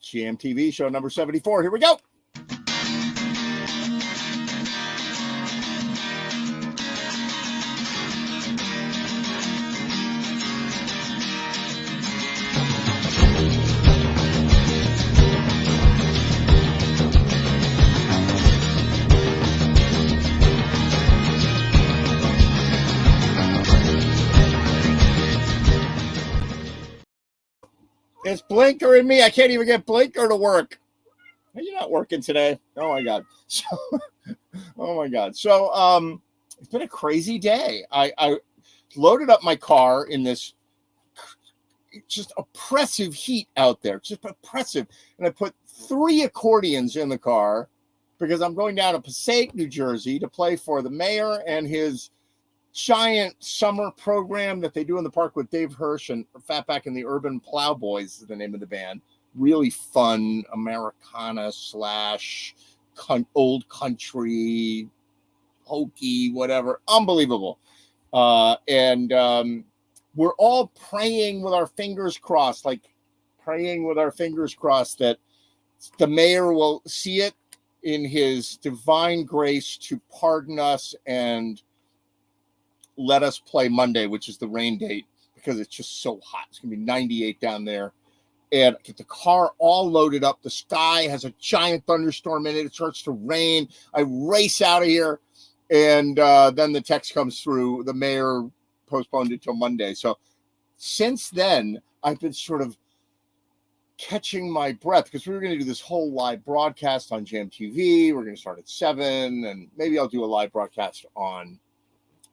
GMTV show number 74. Here we go. It's Blinker and me. I can't even get Blinker to work. Are you not working today? Oh my God. So, it's been a crazy day. I loaded up my car in this just oppressive heat out there, just oppressive. And I put 3 accordions in the car because I'm going down to Passaic, New Jersey to play for the mayor and his giant summer program that they do in the park with Dave Hirsch and Fatback and the Urban Plowboys is the name of the band. Really fun Americana / old country, hokey, whatever. Unbelievable. And we're all praying with our fingers crossed, that the mayor will see it in his divine grace to pardon us and let us play Monday, which is the rain date, because it's just so hot. It's going to be 98 down there. And get the car all loaded up. The sky has a giant thunderstorm in it. It starts to rain. I race out of here. And then the text comes through. The mayor postponed it till Monday. So since then, I've been sort of catching my breath because we were going to do this whole live broadcast on GMTV. We're going to start at 7. And maybe I'll do a live broadcast on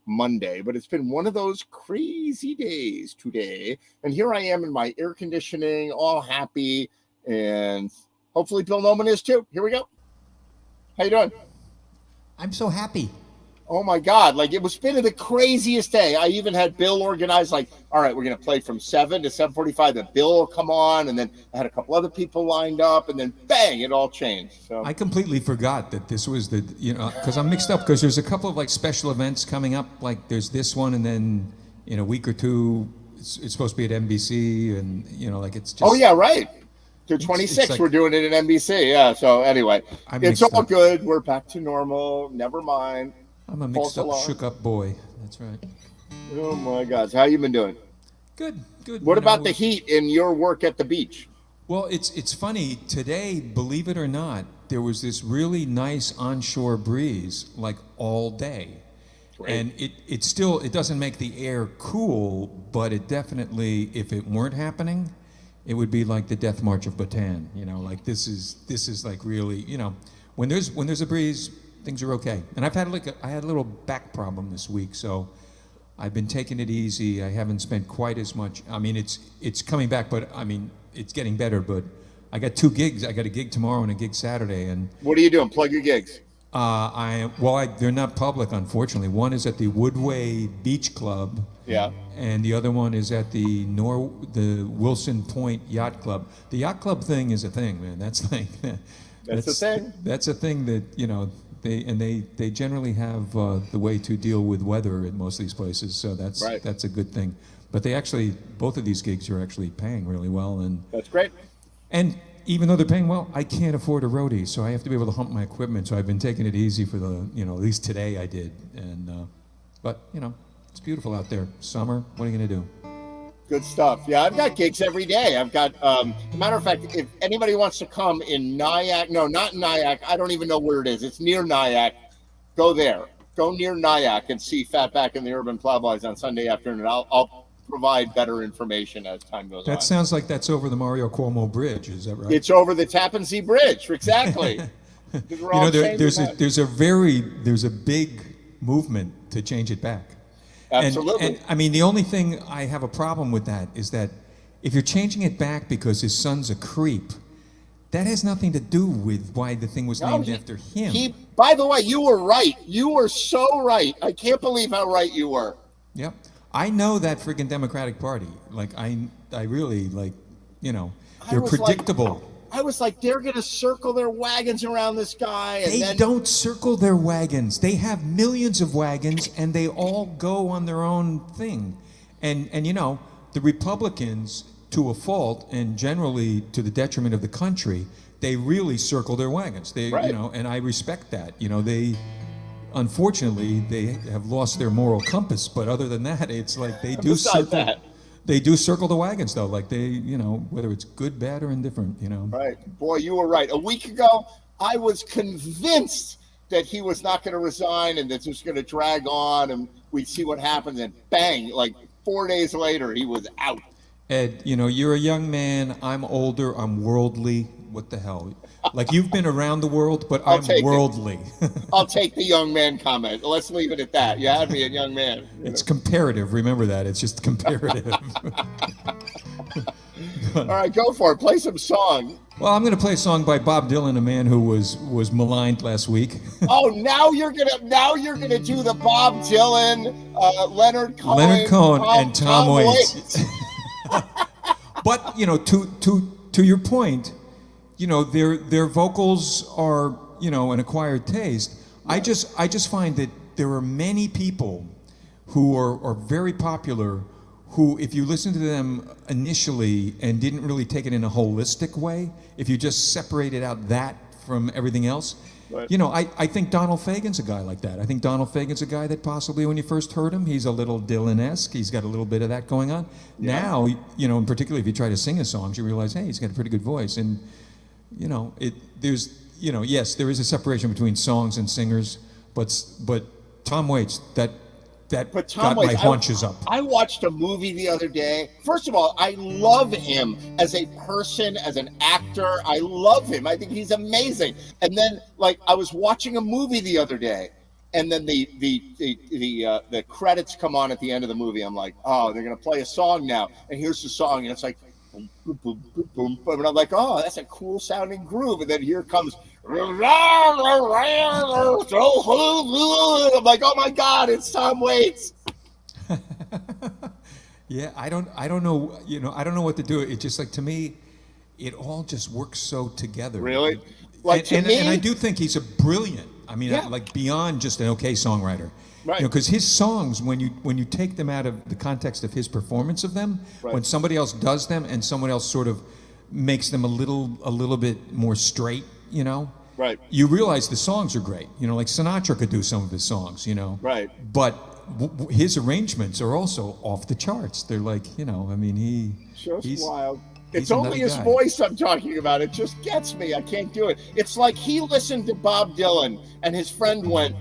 Monday, but it's been one of those crazy days today, and here I am in my air conditioning, all happy, and hopefully Bill Noman is too. Here we go. How you doing? I'm so happy. Oh my God, like it was been the craziest day. I even had Bill organized, like, all right, we're gonna play from 7 to 7:45. Then Bill will come on, and then I had a couple other people lined up, and then bang, it all changed. So I completely forgot that this was because I'm mixed up because there's a couple of like special events coming up. Like there's this one, and then in a week or two, it's supposed to be at NBC, and like it's just. Oh yeah, right. Through 26, like, we're doing it at NBC. Yeah. So anyway, it's all good. We're back to normal. Never mind. I'm a mixed up, shook up boy. That's right. Oh my God. So how you been doing? Good. What about the heat in your work at the beach? Well, it's funny. Today, believe it or not, there was this really nice onshore breeze like all day. Great. And it doesn't make the air cool, but it definitely, if it weren't happening, it would be like the Death March of Bataan. Like this is like really, when there's a breeze, things are okay. And I had a little back problem this week, so I've been taking it easy. I haven't spent quite as much. I mean, it's coming back, but I mean, it's getting better. But I got 2 gigs. I got a gig tomorrow and a gig Saturday. And what are you doing? Plug your gigs. They're not public, unfortunately. One is at the Woodway Beach Club. Yeah. And the other one is at the Wilson Point Yacht Club. The yacht club thing is a thing, man. That's like that's a thing. That's a thing that They generally have the way to deal with weather at most of these places, so that's a good thing. But both of these gigs are actually paying really well, and that's great. And even though they're paying well, I can't afford a roadie, so I have to be able to hump my equipment. So I've been taking it easy for at least today I did, and but it's beautiful out there. Summer, what are you gonna do? Good stuff. Yeah, I've got gigs every day. I've got, as a matter of fact, if anybody wants to come in Nyack, no, not in Nyack. I don't even know where it is. It's near Nyack. Go there. Go near Nyack and see Fatback and the Urban Plowboys on Sunday afternoon. I'll provide better information as time goes on. That sounds like that's over the Mario Cuomo Bridge. Is that right? It's over the Tappan Zee Bridge. Exactly. There's a big movement to change it back. Absolutely. And I mean, the only thing I have a problem with that is that if you're changing it back because his son's a creep, that has nothing to do with why the thing was named after him. By the way, you were right. You were so right. I can't believe how right you were. Yep. I know that freaking Democratic Party. Like, I really, like, they're predictable. I was like, they're going to circle their wagons around this guy. And they don't circle their wagons. They have millions of wagons, and they all go on their own thing. And the Republicans to a fault, and generally to the detriment of the country, they really circle their wagons. They, Right. and I respect that. They, unfortunately, they have lost their moral compass. But other than that, it's like they do Besides circle. that. They do circle the wagons, though. Like they, whether it's good, bad, or indifferent. Right. Boy, you were right. A week ago, I was convinced that he was not going to resign and that this was going to drag on and we'd see what happens. And bang, like 4 days later, he was out. Ed, you're a young man. I'm older. I'm worldly. What the hell? Like, you've been around the world, but I'll I'm take it. worldly. I'll take the young man comment. Let's leave it at that. You had me a young man. It's comparative. Remember that. It's just comparative. All right, go for it. Play some song. Well, I'm going to play a song by Bob Dylan, a man who was maligned last week. Oh, now you're gonna do the Bob Dylan, Leonard Cohen, And Tom Waits. But to your point, their vocals are an acquired taste. I just find that there are many people who are very popular who, if you listen to them initially and didn't really take it in a holistic way, if you just separated out that from everything else, right. I think Donald Fagen's a guy like that. I think Donald Fagen's a guy that possibly when you first heard him, he's a little Dylan-esque. He's got a little bit of that going on. Yeah. Now, and particularly if you try to sing his songs, you realize, hey, he's got a pretty good voice. And, yes, there is a separation between songs and singers, but Tom Waits, that got my haunches up. I watched a movie the other day. First of all, I love him as a person, as an actor. I love him. I think he's amazing. And then, I was watching a movie the other day, and then the credits come on at the end of the movie. I'm like, oh, they're gonna play a song now, and here's the song, and it's like, boom, boom, boom, boom, boom, boom. And I'm like, oh, that's a cool sounding groove. And then here comes. I'm like, oh my God, it's Tom Waits. Yeah, I don't know, I don't know what to do. It's just like, to me, it all just works so together. Really? And I do think he's a brilliant, like beyond just an okay songwriter. Right. Because his songs, when you take them out of the context of his performance of them, right. when somebody else does them and someone else sort of makes them a little bit more straight, right. You realize the songs are great. Like Sinatra could do some of his songs, Right. But his arrangements are also off the charts. They're like, Just wild. It's he's only his guy. voice I'm talking about. It just gets me. I can't do it. It's like he listened to Bob Dylan and his friend went,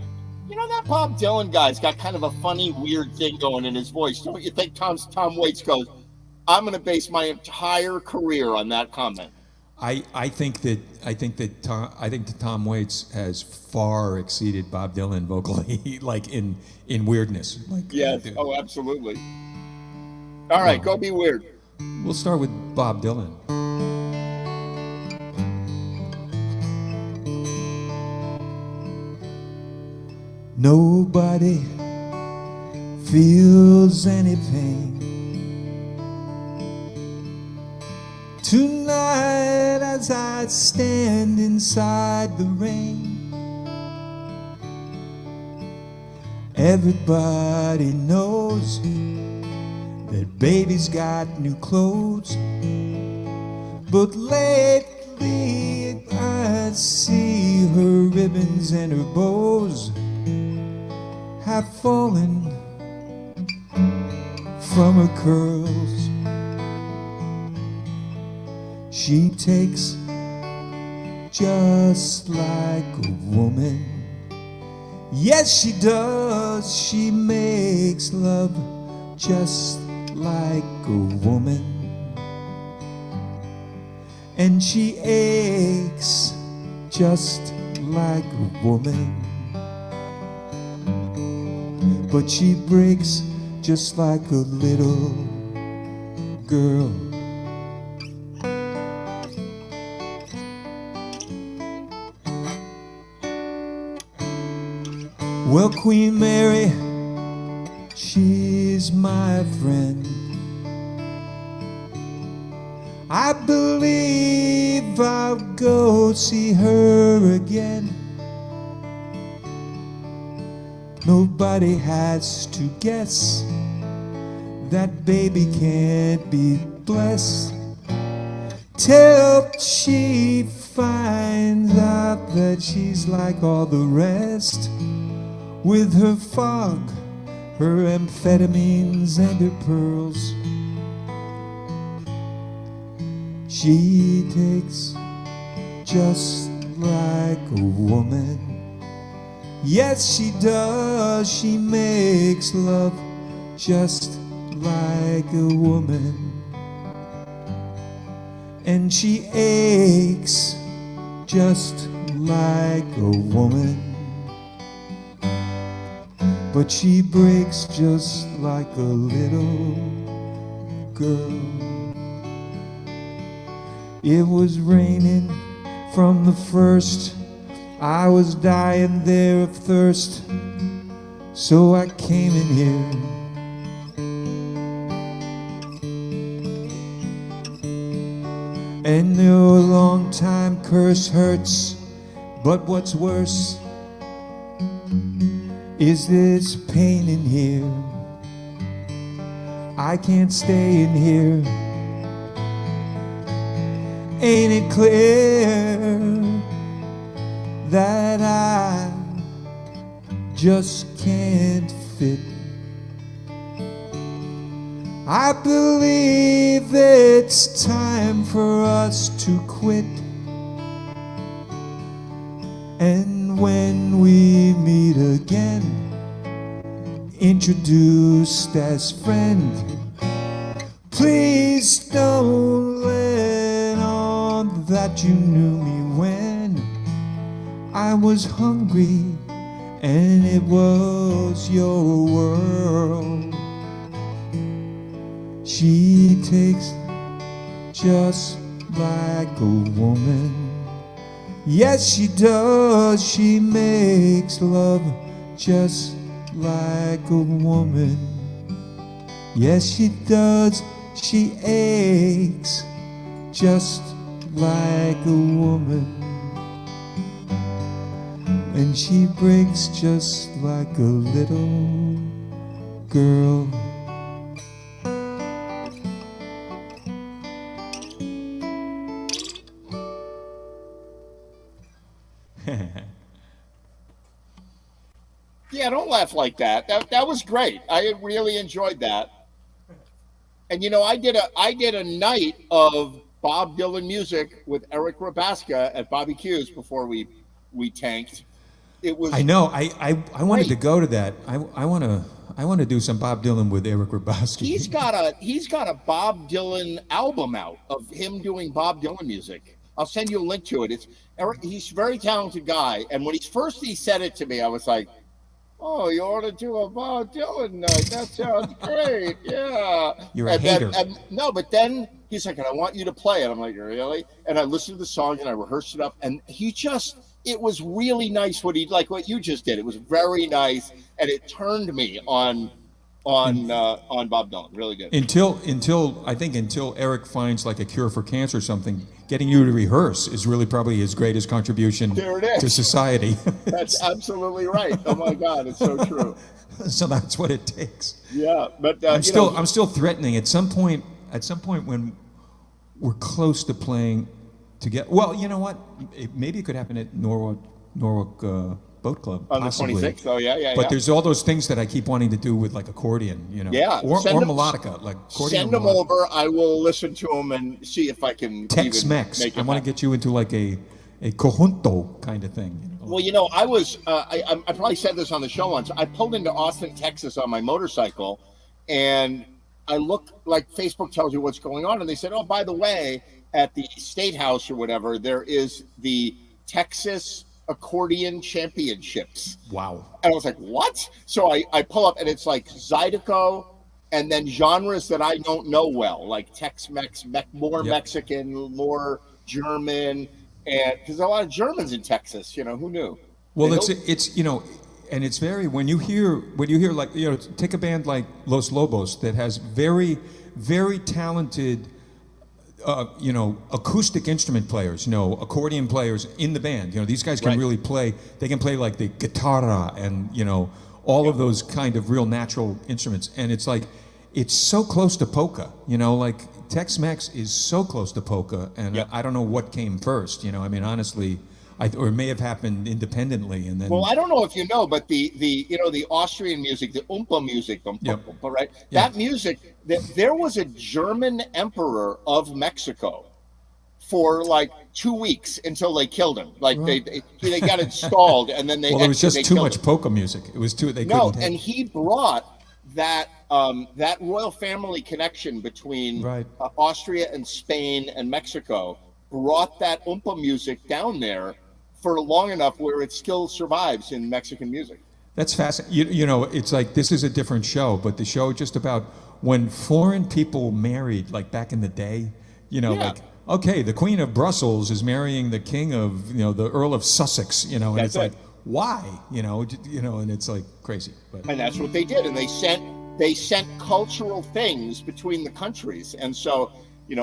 that Bob Dylan guy's got kind of a funny, weird thing going in his voice. Don't you think Tom Waits goes, I'm going to base my entire career on that comment? I think that Tom Waits has far exceeded Bob Dylan vocally, like in weirdness. Yes. Oh, absolutely. All right, go be weird. We'll start with Bob Dylan. Nobody feels any pain tonight as I stand inside the rain. Everybody knows that baby's got new clothes, but lately I see her ribbons and her bows have fallen from her curls. She takes just like a woman. Yes, she does. She makes love just like a woman. And she aches just like a woman. But she breaks just like a little girl. Well, Queen Mary, she's my friend. I believe I'll go see her again. Nobody has to guess that baby can't be blessed till she finds out that she's like all the rest, with her fog, her amphetamines, and her pearls. She takes just like a woman. Yes, she does. She makes love just like a woman. And she aches just like a woman. But she breaks just like a little girl. It was raining from the first. I was dying there of thirst, so I came in here. And your long time curse hurts, but what's worse is this pain in here. I can't stay in here. Ain't it clear that I just can't fit? I believe it's time for us to quit. And when we meet again, introduced as friend, please don't let on that you knew me when I was hungry and it was your world. She takes just like a woman. Yes, she does. She makes love just like a woman. Yes, she does. She aches just like a woman. And she breaks just like a little girl. Yeah, don't laugh like that. That was great. I really enjoyed that. And you know, I did a night of Bob Dylan music with Eric Rabaska at Bobby Q's before we tanked. It was. I know. I wanted to great. go to that. I want to do some Bob Dylan with Eric Rabaski. He's got a Bob Dylan album out of him doing Bob Dylan music. I'll send you a link to it. It's Eric. He's a very talented guy. And when he said it to me, I was like, "Oh, you ought to do a Bob Dylan night. That sounds great. Yeah." You're a hater. No, but then he's like, "And I want you to play it." I'm like, "Really?" And I listened to the song and I rehearsed it up, and it was really nice what you just did. It was very nice, and it turned me on Bob Dylan. Really good. Until Eric finds like a cure for cancer or something, getting you to rehearse is really probably his greatest contribution to society. That's absolutely right. Oh my God, it's so true. So that's what it takes. Yeah, but I'm still threatening at some point when we're close to playing together. Well, you know what? Maybe it could happen at Norwalk Boat Club on possibly. the 26th. Oh yeah. But there's all those things that I keep wanting to do with like accordion, you know. Yeah, or melodica, like accordion. Send them over. I will listen to them and see if I can. Tex-Mex. I want to get you into like a conjunto kind of thing. You know? Well, you know, I was. I probably said this on the show once. I pulled into Austin, Texas, on my motorcycle, and I looked like Facebook tells you what's going on, and they said, "Oh, by the way, at the State House or whatever, there is the Texas Accordion Championships." Wow. And I was like, what? So I pull up, and it's like Zydeco, and then genres that I don't know well, like Tex-Mex, more Mexican, more German, and because a lot of Germans in Texas, you know, who knew? Well, it's you know, and it's very when you hear like, you know, take a band like Los Lobos that has very, very talented you know, acoustic instrument players, you know, accordion players in the band. You know, these guys can really play. They can play like the guitarra and, you know, all of those kind of real natural instruments. And it's like, it's so close to polka, you know, like Tex-Mex is so close to polka, and Yep. I don't know what came first. I mean, honestly, or it may have happened independently, and then. Well, I don't know if you know, but the Austrian music, the Oompa music, Yep. right? Yeah. That music, there was a German emperor of Mexico for like 2 weeks until they killed him. Like they got installed, and then they. Well, it was just too killed much him. polka music. It was too. They No, couldn't take and it. he brought that that royal family connection between Right. Austria and Spain and Mexico brought that Oompa music down there for long enough where it still survives in Mexican music. That's fascinating. It's like this is a different show, but the show just about when foreign people married, like back in the day. Yeah. Like okay, the Queen of Brussels is marrying the King of the Earl of Sussex. And That's it's it. like why? And it's like crazy. But And that's what they did, and they sent cultural things between the countries. And so,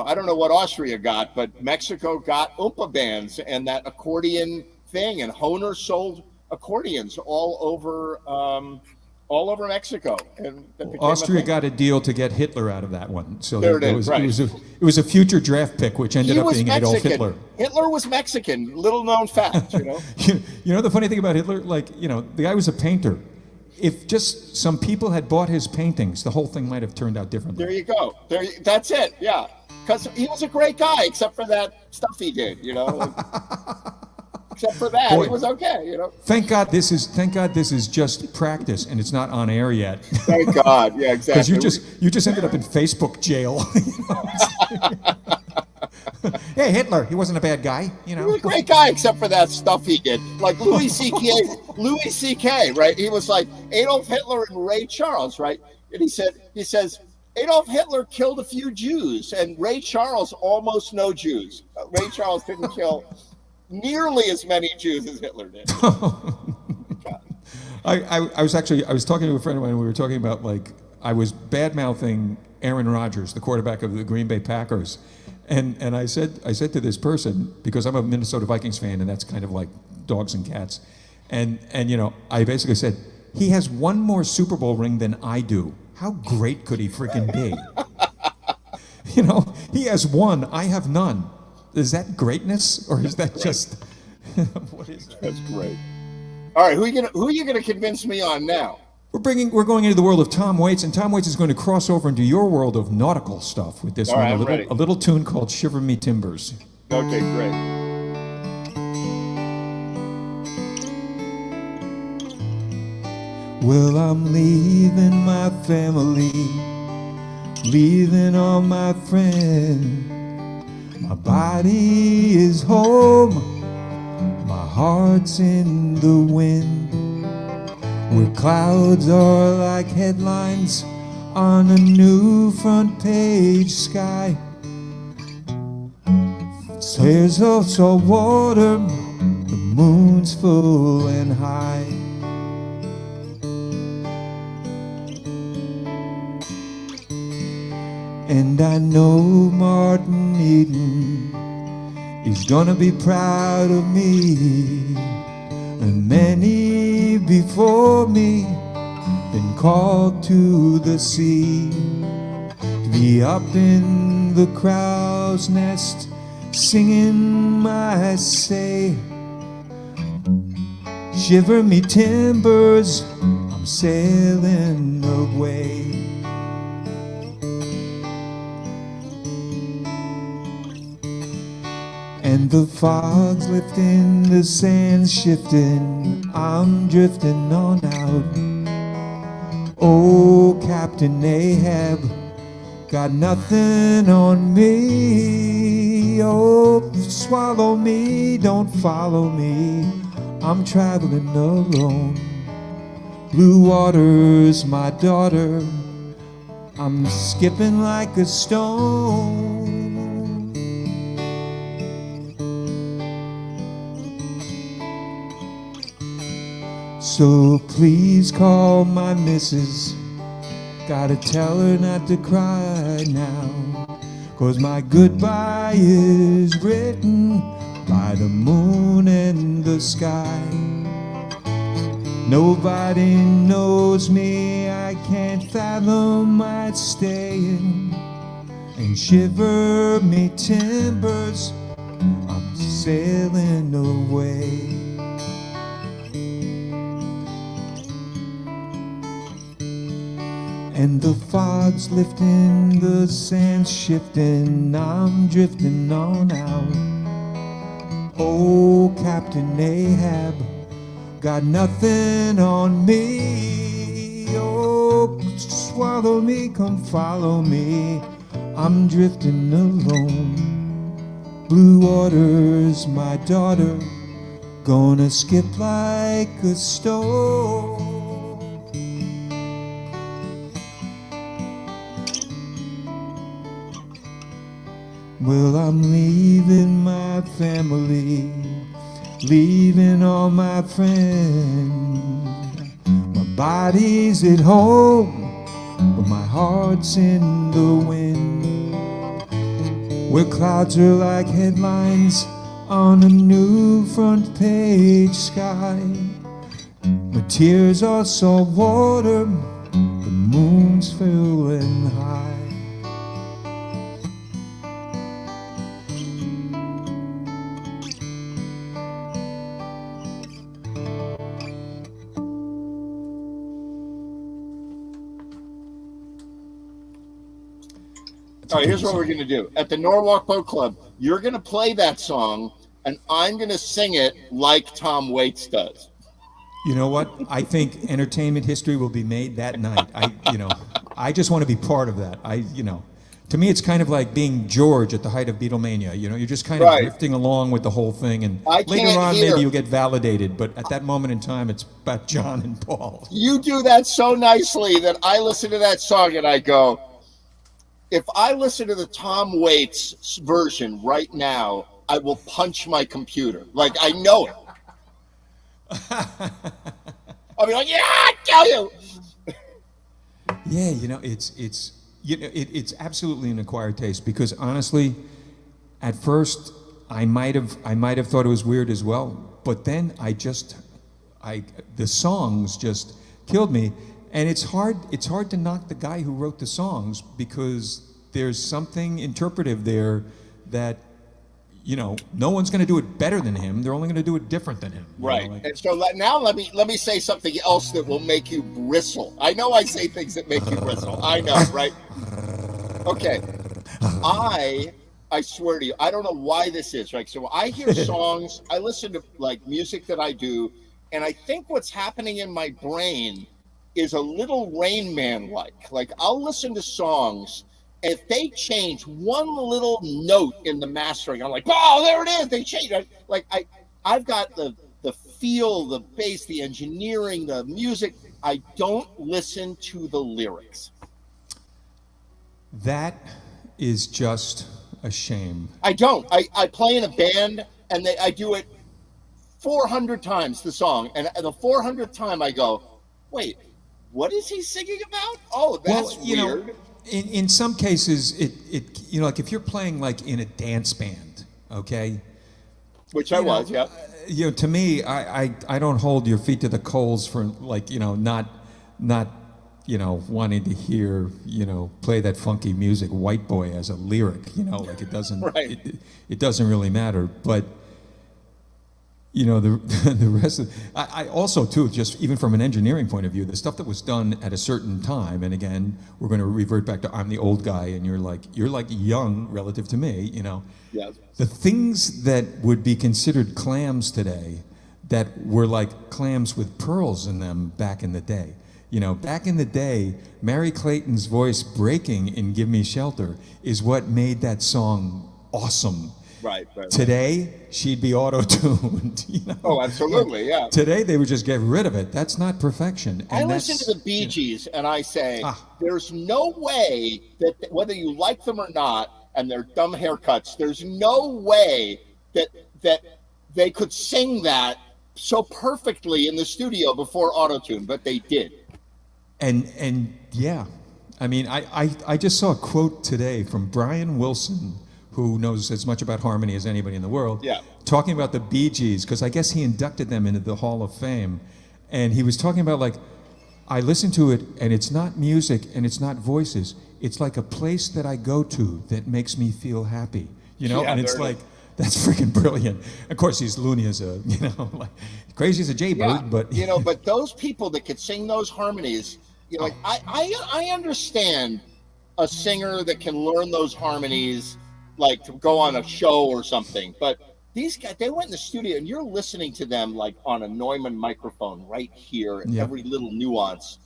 I don't know what Austria got, but Mexico got Oompa bands and that accordion thing, and Hohner sold accordions all over Mexico. And that became a Austria thing. got a deal to get Hitler out of that one. So There it it is, was, right. it was a future draft pick, which ended He up was being Adolf Mexican. Hitler. Hitler was Mexican. Little known fact, The funny thing about Hitler, the guy was a painter. If just some people had bought his paintings, the whole thing might have turned out differently. There you go. That's it. Yeah, because he was a great guy, except for that stuff he did. Except for that, Boy. it was okay. Thank God this is just practice and it's not on air yet. Thank God. Yeah, exactly. Because you just ended up in Facebook jail. Hey, Hitler, he wasn't a bad guy. He was a great guy, except for that stuff he did. Like Louis C.K., right? He was like Adolf Hitler and Ray Charles, right? And he says, Adolf Hitler killed a few Jews, and Ray Charles almost no Jews. Ray Charles didn't kill nearly as many Jews as Hitler did. I was talking to a friend of mine, and we were talking about I was bad-mouthing Aaron Rodgers, the quarterback of the Green Bay Packers. And I said to this person, because I'm a Minnesota Vikings fan, and that's kind of like dogs and cats, and I basically said, he has one more Super Bowl ring than I do. How great could he freaking be? He has one, I have none. Is that greatness, or is that just what is that? That's great. All right, who are you gonna convince me on now? We're going into the world of Tom Waits, and Tom Waits is going to cross over into your world of nautical stuff with this All one, right, I'm ready. a little tune called "Shiver Me Timbers." Okay, great. Well, I'm leaving my family, leaving all my friends. My body is home, my heart's in the wind. Where clouds are like headlines on a new front page sky. There's also water, the moon's full and high. And I know Martin Eden is gonna be proud of me. And many before me been called to the sea, to be up in the crow's nest singing my say. Shiver me timbers, I'm sailing away. And the fog's lifting, the sand's shifting, I'm drifting on out. Oh, Captain Ahab, got nothing on me. Oh, swallow me, don't follow me, I'm traveling alone. Blue water's my daughter, I'm skipping like a stone. So please call my missus, gotta tell her not to cry now, 'cause my goodbye is written by the moon and the sky. Nobody knows me, I can't fathom my staying, and shiver me timbers, I'm sailing away. And the fog's lifting, the sand's shifting, I'm drifting on out. Oh, Captain Ahab, got nothing on me. Oh, swallow me, come follow me, I'm drifting alone. Blue waters, my daughter, gonna skip like a stone. Well, I'm leaving my family, leaving all my friends. My body's at home, but my heart's in the wind. Where clouds are like headlines on a new front page sky. My tears are salt water, the moon's filling high. All right, here's what we're going to do. At the Norwalk Boat Club, you're going to play that song, and I'm going to sing it like Tom Waits does. You know what? I think entertainment history will be made that night. I just want to be part of that. To me, it's kind of like being George at the height of Beatlemania. You're just kind of drifting along with the whole thing, and later on, maybe you'll get validated. But at that moment in time, it's about John and Paul. You do that so nicely that I listen to that song and I go, if I listen to the Tom Waits version right now, I will punch my computer. Like, I know it. I'll be like, yeah, I tell you. Yeah, it's absolutely an acquired taste, because honestly, at first I might have thought it was weird as well, but then the songs just killed me. And it's hard to knock the guy who wrote the songs, because there's something interpretive there that, no one's going to do it better than him. They're only going to do it different than him. Right. And so now let me say something else that will make you bristle. I know I say things that make you bristle. I know, right? Okay. I swear to you, I don't know why this is, right? So I hear songs, I listen to like music that I do, and I think what's happening in my brain is a little Rain Man like I'll listen to songs, and if they change one little note in the mastering, I'm like, oh, there it is, they changed. I've got the feel, the bass, the engineering, the music. I don't listen to the lyrics. That is just a shame. I don't. I play in a band, and I do it 400 times, the song, and the 400th time I go, wait, what is he singing about? Oh, that's weird. In some cases, it like if you're playing like in a dance band, okay? Which I was, yeah. To me, I don't hold your feet to the coals for not wanting to hear play that funky music, White Boy, as a lyric. It doesn't it doesn't really matter, but. The rest of I also too, just even from an engineering point of view, the stuff that was done at a certain time, and again we're going to revert back to I'm the old guy and you're like young relative to me, Yes. The things that would be considered clams today that were like clams with pearls in them back in the day. Back in the day, Mary Clayton's voice breaking in Give Me Shelter is what made that song awesome. Right. Today, she'd be auto-tuned. Oh, absolutely, yeah. Today, they would just get rid of it. That's not perfection. I listen to the Bee Gees, and I say, there's no way that whether you like them or not, and their dumb haircuts, there's no way that they could sing that so perfectly in the studio before auto-tune, but they did. And yeah, I mean, I just saw a quote today from Brian Wilson, who knows as much about harmony as anybody in the world, talking about the Bee Gees, because I guess he inducted them into the Hall of Fame. And he was talking about, I listen to it, and it's not music, and it's not voices. it's like a place that I go to that makes me feel happy, Yeah, and it's there it like, that's freaking brilliant. Of course, he's loony as a, like crazy as a jaybird, but but those people that could sing those harmonies, like I understand a singer that can learn those harmonies, like to go on a show or something. But these guys, they went in the studio and you're listening to them like on a Neumann microphone right here, Yep. every little nuance.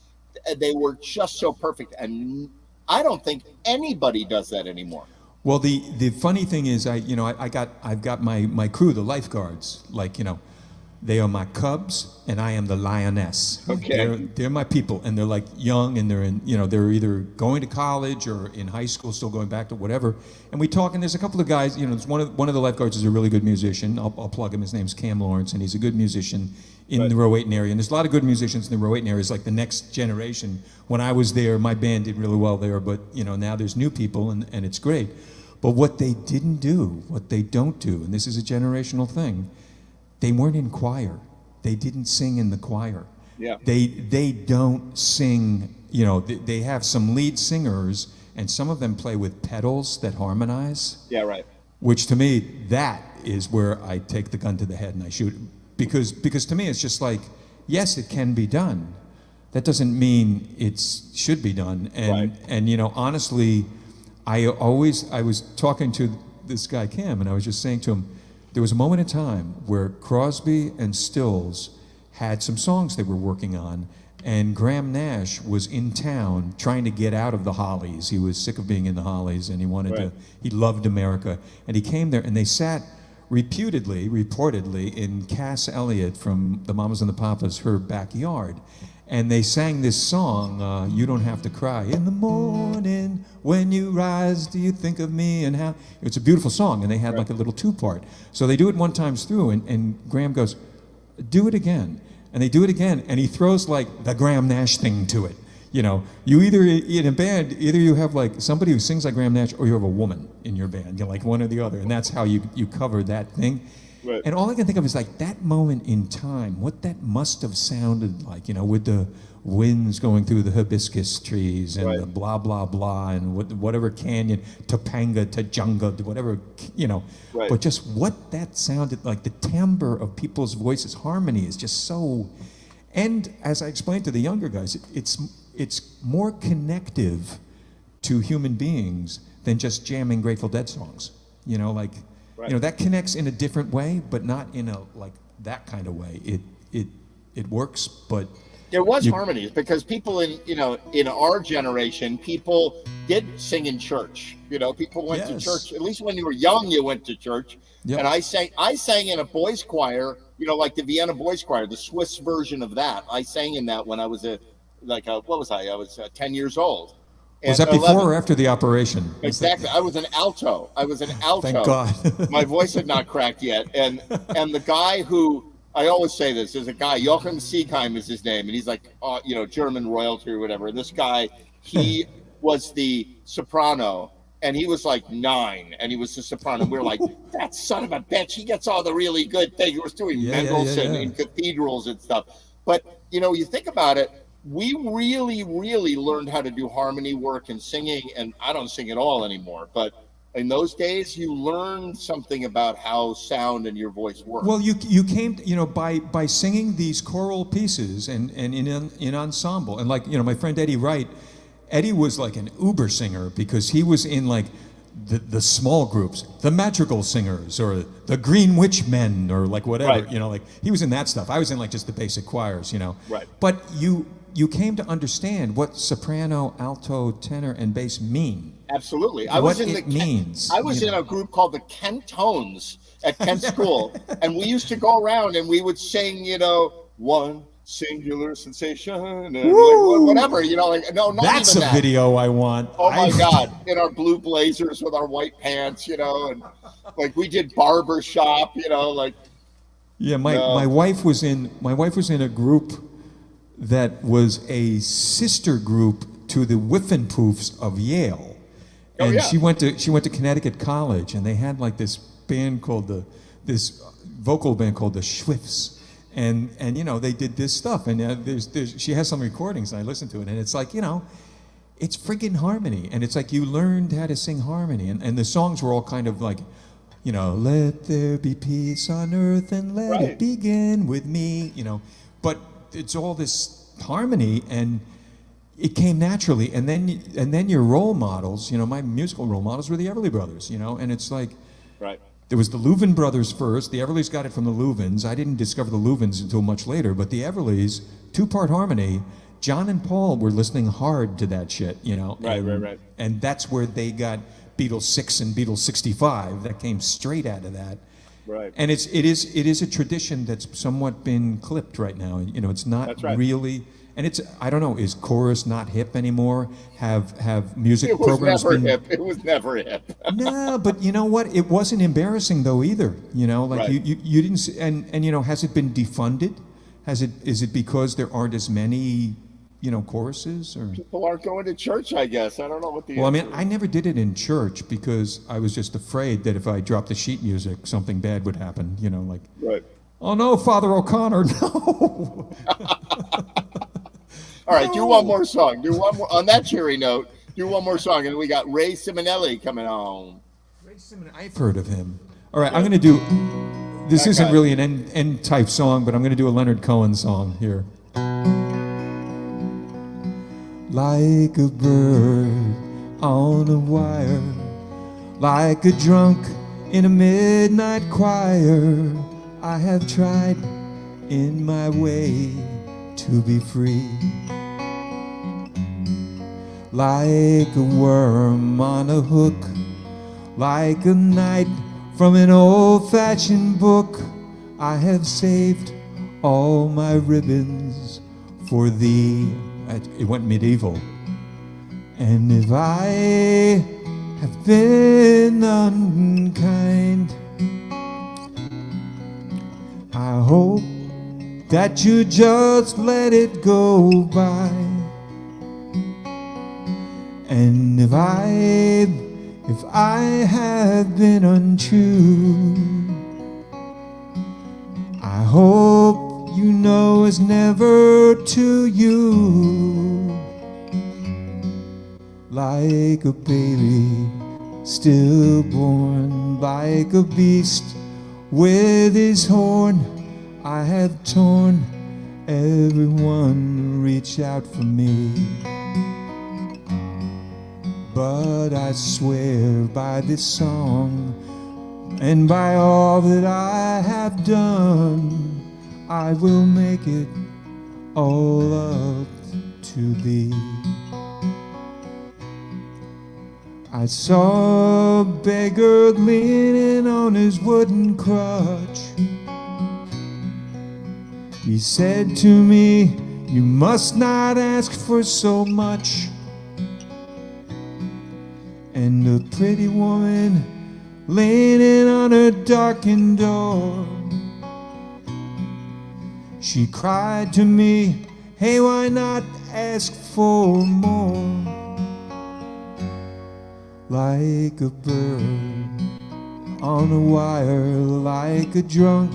They were just so perfect. And I don't think anybody does that anymore. Well, the funny thing is, I've got my crew, the lifeguards, like, they are my cubs and I am the lioness. Okay. They're my people, and they're like young, and they're in, they're either going to college or in high school, still going back to whatever. And we talk, and there's a couple of guys, there's one of the lifeguards is a really good musician. I'll plug him. His name's Cam Lawrence, and he's a good musician in the Rowayton area. And there's a lot of good musicians in the Rowayton area. It's like the next generation. When I was there, my band did really well there, but now there's new people, and it's great. But what they didn't do, what they don't do, and this is a generational thing, they weren't in choir. They didn't sing in the choir. Yeah. They don't sing, they have some lead singers, and some of them play with pedals that harmonize. Yeah, right. Which to me, that is where I take the gun to the head and I shoot. Because to me, it's just like, yes, it can be done. That doesn't mean it should be done. And honestly, I was talking to this guy, Cam, and I was just saying to him, there was a moment in time where Crosby and Stills had some songs they were working on, and Graham Nash was in town trying to get out of the Hollies. He was sick of being in the Hollies, and he wanted he loved America. And he came there, and they sat reportedly, in Cass Elliot from the Mamas and the Papas, her backyard. And they sang this song, You Don't Have to Cry. In the morning, when you rise, do you think of me and how? It's a beautiful song, and they had like a little two-part. So they do it one time through, and Graham goes, do it again. And they do it again, and he throws like the Graham Nash thing to it. You either, in a band, either you have like somebody who sings like Graham Nash, or you have a woman in your band, like one or the other, and that's how you cover that thing. Right. And all I can think of is like that moment in time, what that must have sounded like, with the winds going through the hibiscus trees and the blah, blah, blah, and whatever canyon, Topanga, Tajunga, whatever, Right. But just what that sounded like, the timbre of people's voices, harmony is just so, and as I explained to the younger guys, it's more connective to human beings than just jamming Grateful Dead songs, that connects in a different way, but not in a like that kind of way. It works, but there was harmonies because people in our generation, people did sing in church. People went to church. At least when you were young, you went to church. Yep. And I sang in a boys' choir. Like the Vienna Boys Choir, the Swiss version of that. I sang in that when I was what was I? I was 10 years old. Was that before or after the operation? Exactly. I was an alto. Thank God. My voice had not cracked yet. And the guy who, I always say this, there's a guy, Joachim Siegheim is his name, and he's like, German royalty or whatever. This guy, he was the soprano, and he was like 9, and he was the soprano. And we were like, that son of a bitch, he gets all the really good things. He was doing Mendelssohn in cathedrals and stuff. But, you think about it, we really, really learned how to do harmony work and singing, and I don't sing at all anymore. But in those days, you learned something about how sound and your voice works. Well, you came, by singing these choral pieces and in ensemble, and like my friend Eddie Wright. Eddie was like an uber singer because he was in like the small groups, the Madrigal Singers or the Green Witch Men or like whatever, like he was in that stuff. I was in like just the basic choirs, Right. But you came to understand what soprano, alto, tenor, and bass mean. Absolutely. I was in a group called the Kent Tones at Kent School, and we used to go around and we would sing, one singular sensation and like, whatever, not that's even a that. Video I want. Oh my God, in our blue blazers with our white pants, and like we did barbershop, like. Yeah, my wife was in a group that was a sister group to the Whiffenpoofs of Yale. And she went to Connecticut College, and they had like this band called this vocal band called the Schwiffs. And they did this stuff, and she has some recordings, and I listened to it, and it's like, it's friggin' harmony. And it's like you learned how to sing harmony. And the songs were all kind of like, let there be peace on earth and let it begin with me, But it's all this harmony, and it came naturally. And then your role models, my musical role models were the Everly Brothers, and it's like, Right. there was the Louvin brothers first. The Everlys got it from the Louvins. I didn't discover the Louvins until much later, but the Everlys, 2-part harmony. John and Paul were listening hard to that shit, Right. And that's where they got Beatles 6 and Beatles 65. That came straight out of that. Right. And it is a tradition that's somewhat been clipped right now. It's not That's right. really. And it's, I don't know, is chorus not hip anymore? Have music It was programs never been hip. It was never hip. No, but you know what? It wasn't embarrassing though either. Like Right. you didn't see, and has it been defunded? Is it because there aren't as many choruses or? People aren't going to church, I guess. I don't know what the Well, I answer mean, is. I never did it in church because I was just afraid that if I dropped the sheet music, something bad would happen. Like, Right. oh no, Father O'Connor, no. All right, do one more song. Do one more on that cheery note. Do one more song, and we got Ray Simonelli coming on. I've heard of him. All right, I'm going to do. This That isn't guy. really an end type song, but I'm going to do a Leonard Cohen song here. Like a bird on a wire, like a drunk in a midnight choir, I have tried in my way to be free. Like a worm on a hook, like a knight from an old-fashioned book, I have saved all my ribbons for thee. It went medieval. And if I have been unkind, I hope that you just let it go by. And if I have been untrue, I hope you know it's never to you. Like a baby stillborn, like a beast with his horn, I have torn everyone reach out for me. But I swear by this song and by all that I have done, I will make it all up to thee. I saw a beggar leaning on his wooden crutch. He said to me, "You must not ask for so much." And a pretty woman leaning on her darkened door, she cried to me, "Hey, why not ask for more?" Like a bird on a wire, like a drunk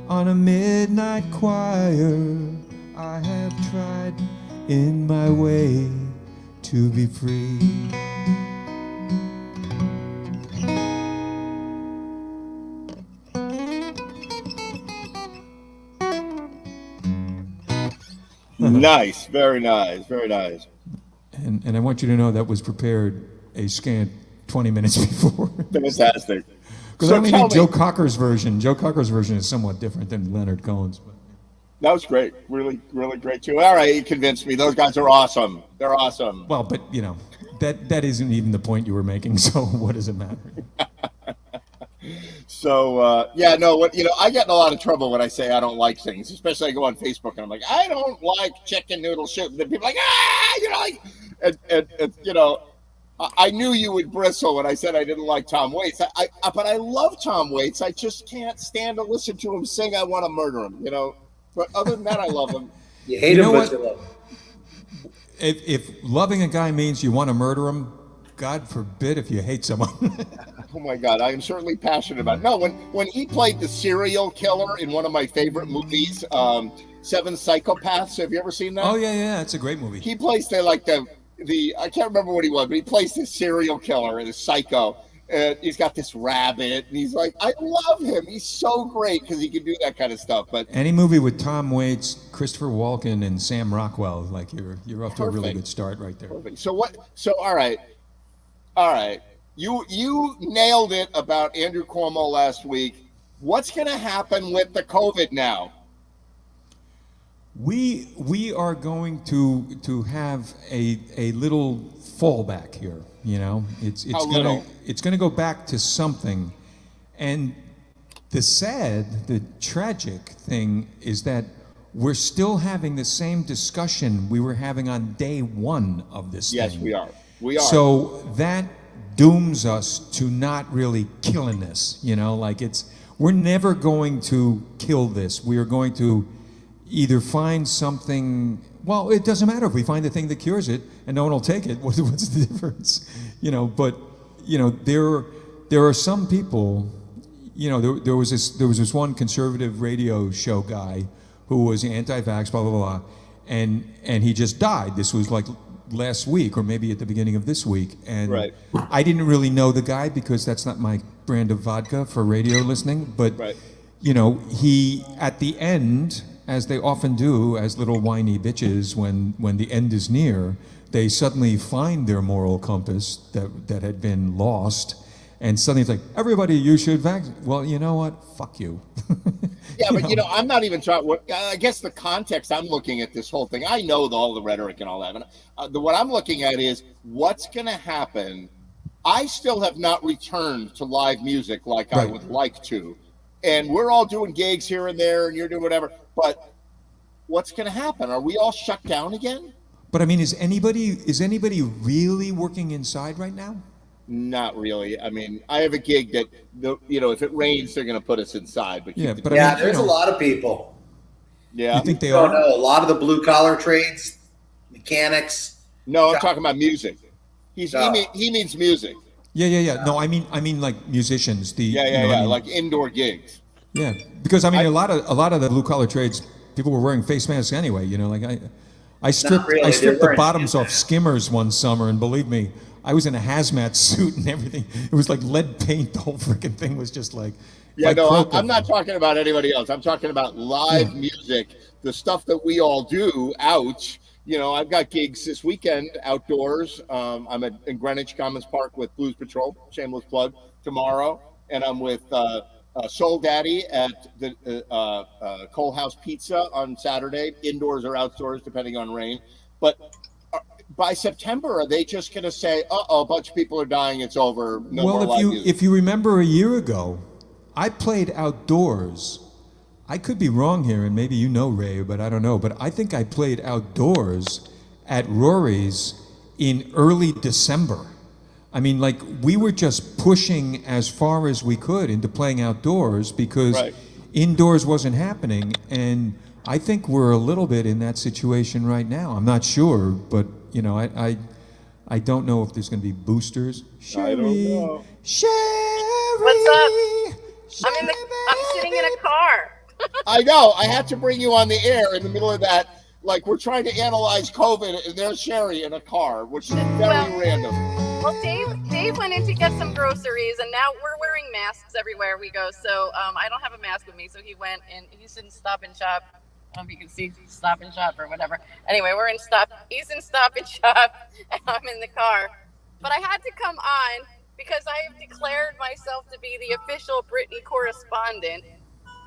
on a midnight choir, I have tried in my way to be free. Nice, very nice, very nice. And I want you to know that was prepared a scant 20 minutes before. Fantastic. Because I only need Joe Cocker's version. Joe Cocker's version is somewhat different than Leonard Cohen's. That was great. Really, really great too. All right, you convinced me. Those guys are awesome. They're awesome. Well, but that isn't even the point you were making. So what does it matter? So I get in a lot of trouble when I say I don't like things, especially I go on Facebook and I'm like, I don't like chicken noodle soup. And then people are like, I knew you would bristle when I said I didn't like Tom Waits. But I love Tom Waits. I just can't stand to listen to him sing. I want to murder him, But other than that, I love him. You hate him, but you love him. If loving a guy means you want to murder him, God forbid if you hate someone. Oh my God, I am certainly passionate about it. No, when he played the serial killer in one of my favorite movies, Seven Psychopaths. Have you ever seen that? Oh yeah, it's a great movie. He plays the I can't remember what he was, but he plays this serial killer and a psycho. And he's got this rabbit, and he's like, I love him. He's so great because he can do that kind of stuff. But any movie with Tom Waits, Christopher Walken, and Sam Rockwell, like you're off to a really good start right there. Perfect. So all right. You nailed it about Andrew Cuomo last week. What's going to happen with the COVID now? We are going to have a little fallback here. You know, it's gonna go back to something, and the tragic thing is that we're still having the same discussion we were having on day one of this thing. Yes, we are. We are. So that dooms us to not really killing this. You know, like we're never going to kill this. We are going to either find something. Well, it doesn't matter if we find the thing that cures it and no one will take it. What's the difference? You know, but you know, there are some people. You know, there was this one conservative radio show guy who was anti-vax, blah blah blah, and he just died. This was like last week or maybe at the beginning of this week, and right. I didn't really know the guy because that's not my brand of vodka for radio listening. But right. You know, he at the end, as they often do, as little whiny bitches, when the end is near, they suddenly find their moral compass that had been lost, and suddenly it's like, everybody, you should vaccinate. Well, you know what? Fuck you. Yeah, but you know, I'm not even trying. I guess the context I'm looking at this whole thing, I know all the rhetoric and all that, but what I'm looking at is what's going to happen. I still have not returned to live music like I would like to, and we're all doing gigs here and there, and you're doing whatever. But what's going to happen? Are we all shut down again? But I mean, is anybody really working inside right now? Not really. I mean, I have a gig that if it rains, they're going to put us inside. But there's a lot of people. Yeah, you think they are? No, a lot of the blue collar trades, mechanics. No, I'm talking about music. He means music. Yeah. No, I mean like musicians. Like indoor gigs. Yeah, because I mean, a lot of the blue collar trades, people were wearing face masks anyway. You know, like I stripped the bottoms off skimmers one summer, and believe me, I was in a hazmat suit and everything. It was like lead paint. The whole freaking thing was just like. Yeah, no, I'm not talking about anybody else. I'm talking about live music, the stuff that we all do. Ouch. You know, I've got gigs this weekend outdoors. I'm in Greenwich Commons Park with Blues Patrol, shameless plug, tomorrow. And I'm with Soul Daddy at the Cole House Pizza on Saturday, indoors or outdoors, depending on rain. But by September, are they just going to say, a bunch of people are dying, it's over, no more live music? If you remember a year ago, I played outdoors. I could be wrong here, and maybe you know, Ray, but I don't know. But I think I played outdoors at Rory's in early December. I mean, like, we were just pushing as far as we could into playing outdoors because indoors wasn't happening. And I think we're a little bit in that situation right now. I'm not sure, but, you know, I don't know if there's going to be boosters. Sherry, I don't know. Sherry! What's up? I'm sitting in a car. I know. I had to bring you on the air in the middle of that. Like, we're trying to analyze COVID, and there's Sherry in a car, which is very random. Well, Dave went in to get some groceries, and now we're wearing masks everywhere we go. So I don't have a mask with me, so he went and he's in Stop and Shop. I don't know if you can see Stop and Shop or whatever. Anyway, he's in Stop and Shop, and I'm in the car. But I had to come on because I have declared myself to be the official Britney correspondent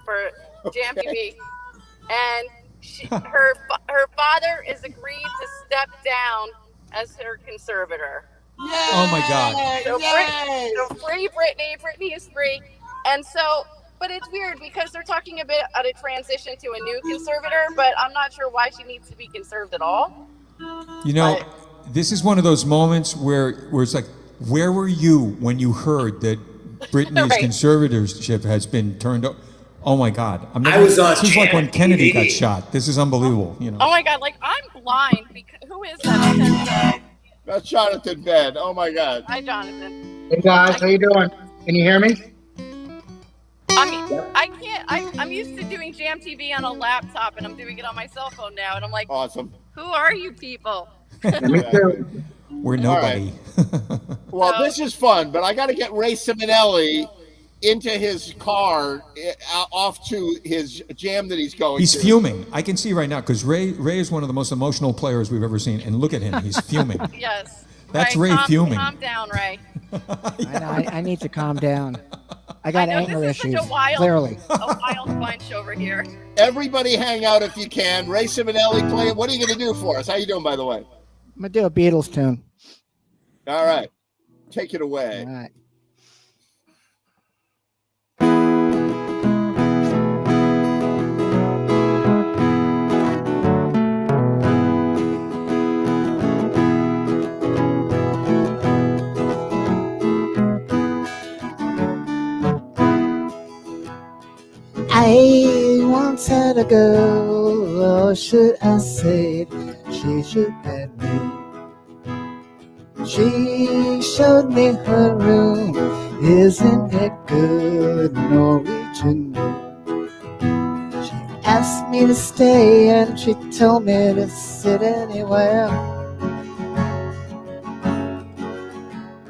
for Jam TV, and her father is agreed to step down as her conservator. Yay! Oh my God! So free Britney. Britney is free, and so. But it's weird because they're talking about a transition to a new conservator, but I'm not sure why she needs to be conserved at all. You know, this is one of those moments where it's like, where were you when you heard that Britney's conservatorship has been turned over? Oh my God! I was on. This is like when Kennedy got shot. This is unbelievable. You know. Oh my God! Like, I'm blind. Because who is that? That's Jonathan Ben. Oh my God. Hi, Jonathan. Hey guys, how you doing? Can you hear me? I can't. I'm used to doing Jam TV on a laptop, and I'm doing it on my cell phone now. And I'm like, awesome. Who are you people? Me too. We're nobody. Well, this is fun, but I got to get Ray Simonelli into his car off to his jam that he's going He's to. fuming. I can see right now because Ray is one of the most emotional players we've ever seen. And look at him. He's fuming. Yes. That's Ray fuming. Calm down, Ray. I need to calm down. I got know, anger this is issues. such a wild, Clearly. a wild bunch over here. Everybody hang out if you can. Ray Simonelli playing. What are you going to do for us? How you doing, by the way? I'm going to do a Beatles tune. All right. Take it away. All right. I once had a girl, or should I say, she should have me. She showed me her room, isn't it good, Norwegian wood. She asked me to stay and she told me to sit anywhere.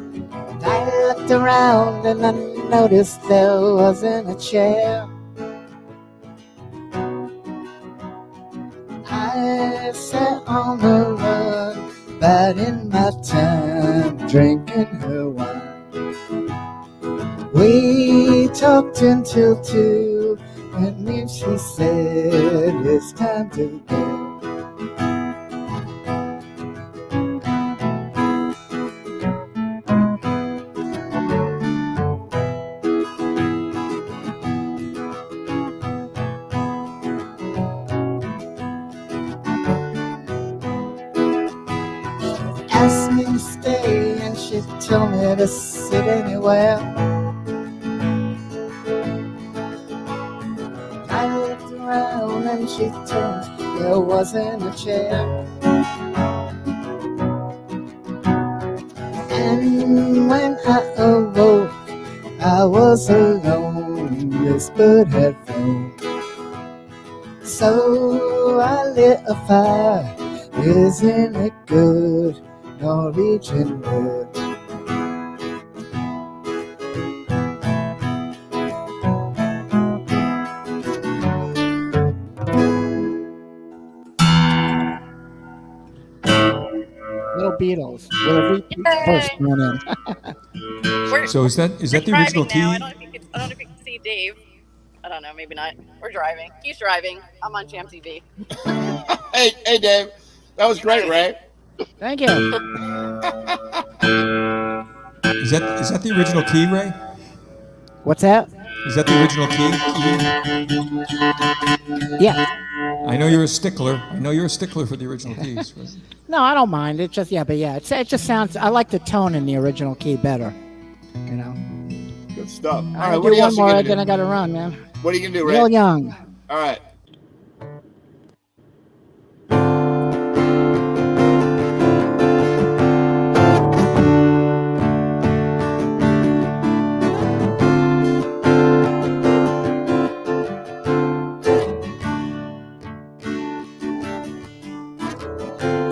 And I looked around and I noticed there wasn't a chair. I sat on the rug, biding my time, drinking her wine. We talked until 2, and then she said, it's time to go. Asked me to stay and she told me to sit anywhere. I looked around and she told me there wasn't a chair. And when I awoke, I was alone, this bird had flown. So I lit a fire, isn't it good, Norwegian wood. Little Beatles with a repeat verse thrown in. So is that the original key? Now. I don't know if you can see Dave. I don't know, maybe not. We're driving. He's driving. I'm on Jam TV. Hey, Dave. That was great, Ray. Thank you. Is that the original key, Ray? What's that? Is that the original key? Yeah. I know you're a stickler. For the original keys. Right? No, I don't mind. It just it just sounds. I like the tone in the original key better. You know. Good stuff. All I'll right, do what else one you more, gonna then do? I got to run, man. What are you gonna do, Ray? Neil Young. All right.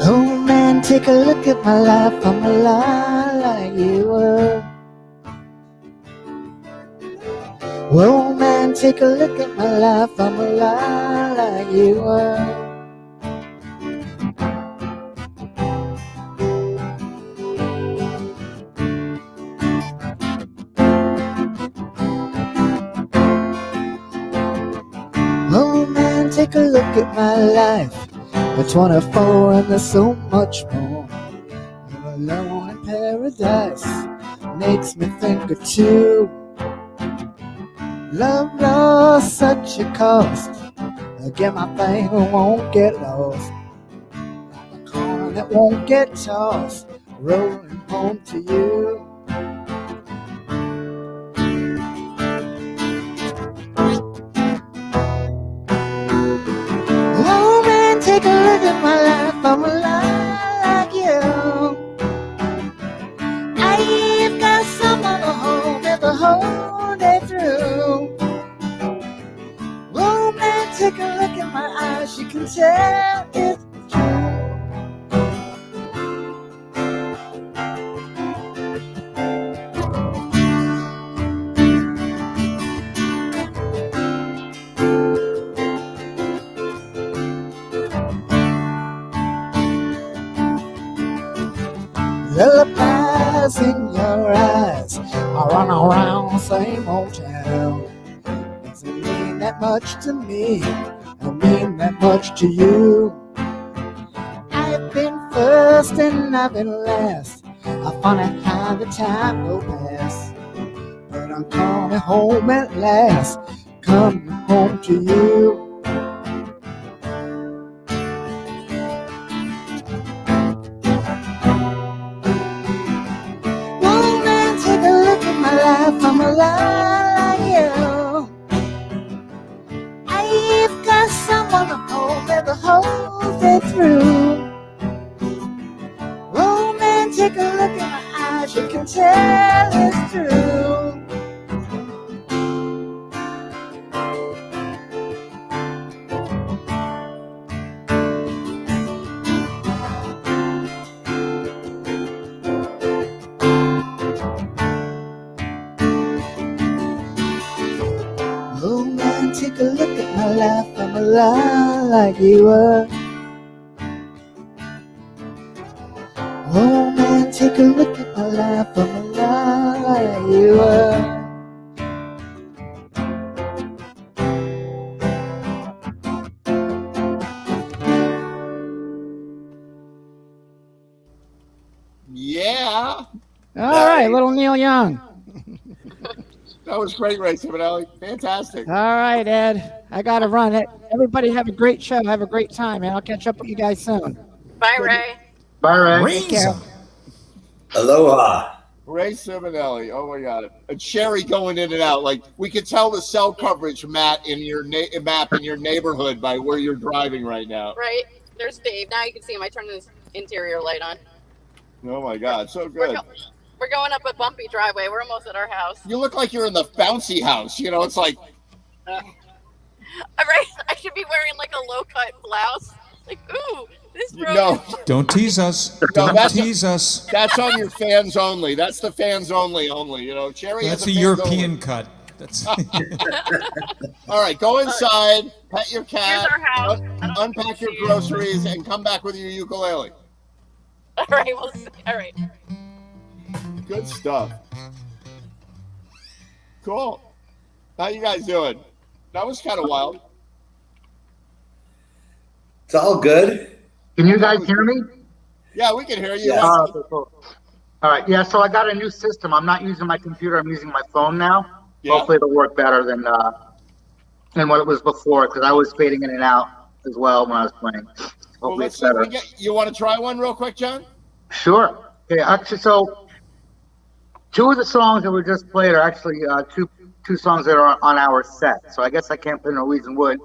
Oh man, take a look at my life. I'm a lot like you were. Whoa man, take a look at my life. I'm a lot like you were. Oh man, take a look at my life. We're 24 and there's so much more. I'm alone in paradise, makes me think of two. Love lost such a cost. I get my thing and won't get lost. Like a coin that won't get tossed, rolling home to you. Oh man, take a look at my life. I'm a lot like you. I've got someone to hold me the whole day through. Oh man, take a look at my eyes. You can tell it's true. town. Doesn't mean that much to me, don't mean that much to you. I've been first and I've been last. I wanna have the time go past, but I'm coming home at last, coming home to you. Woman, take a look at my life, I'm alive like you. I've got someone to hold me the whole day through. Woman, take a look at my eyes, you can tell it's true. Woman, take a look at my life, I'm alive like you were. Woman, take a look at my life, I'm alive like you were. Yeah, All right, little Neil Young. that was great, Ray Simonelli. Fantastic. All right, Ed, I gotta run it. Everybody have a great show, have a great time, and I'll catch up with you guys soon. Bye, Ray. Bye, Ray. Reza. Aloha. Ray Simonelli. Oh my God. And Sherry going in and out. Like we could tell the cell coverage, Matt, in your map in your neighborhood by where you're driving right now. Right. There's Dave. Now you can see him. I turned his interior light on. Oh my God. So We're, good. we're going up a bumpy driveway. We're almost at our house. You look like you're in the bouncy house. You know, it's like All right. I should be wearing like a low cut blouse. Like, ooh, this road. no. Don't tease us. No, Don't that's- tease us. That's on your fans only. That's the fans only. You know, Cherry. That's has a fans European only. cut. That's All right, go inside, pet your cat, Here's our house. I don't unpack your groceries, and come back with your ukulele. All right. Well, all right. Good stuff. Cool. How you guys doing? That was kind of wild. It's all good. Can you guys hear me? Yeah, we can hear you. Yeah. Oh, okay, cool. All right. Yeah. So I got a new system. I'm not using my computer. I'm using my phone now. Yeah. Hopefully it'll work better than what it was before, because I was fading in and out as well when I was playing. Well, Hopefully let's it's see if better. we get. You want to try one real quick, John? Sure. Okay. Actually, so two of the songs that were just played are actually two songs that are on our set. So I guess I can't play Norwegian Wood,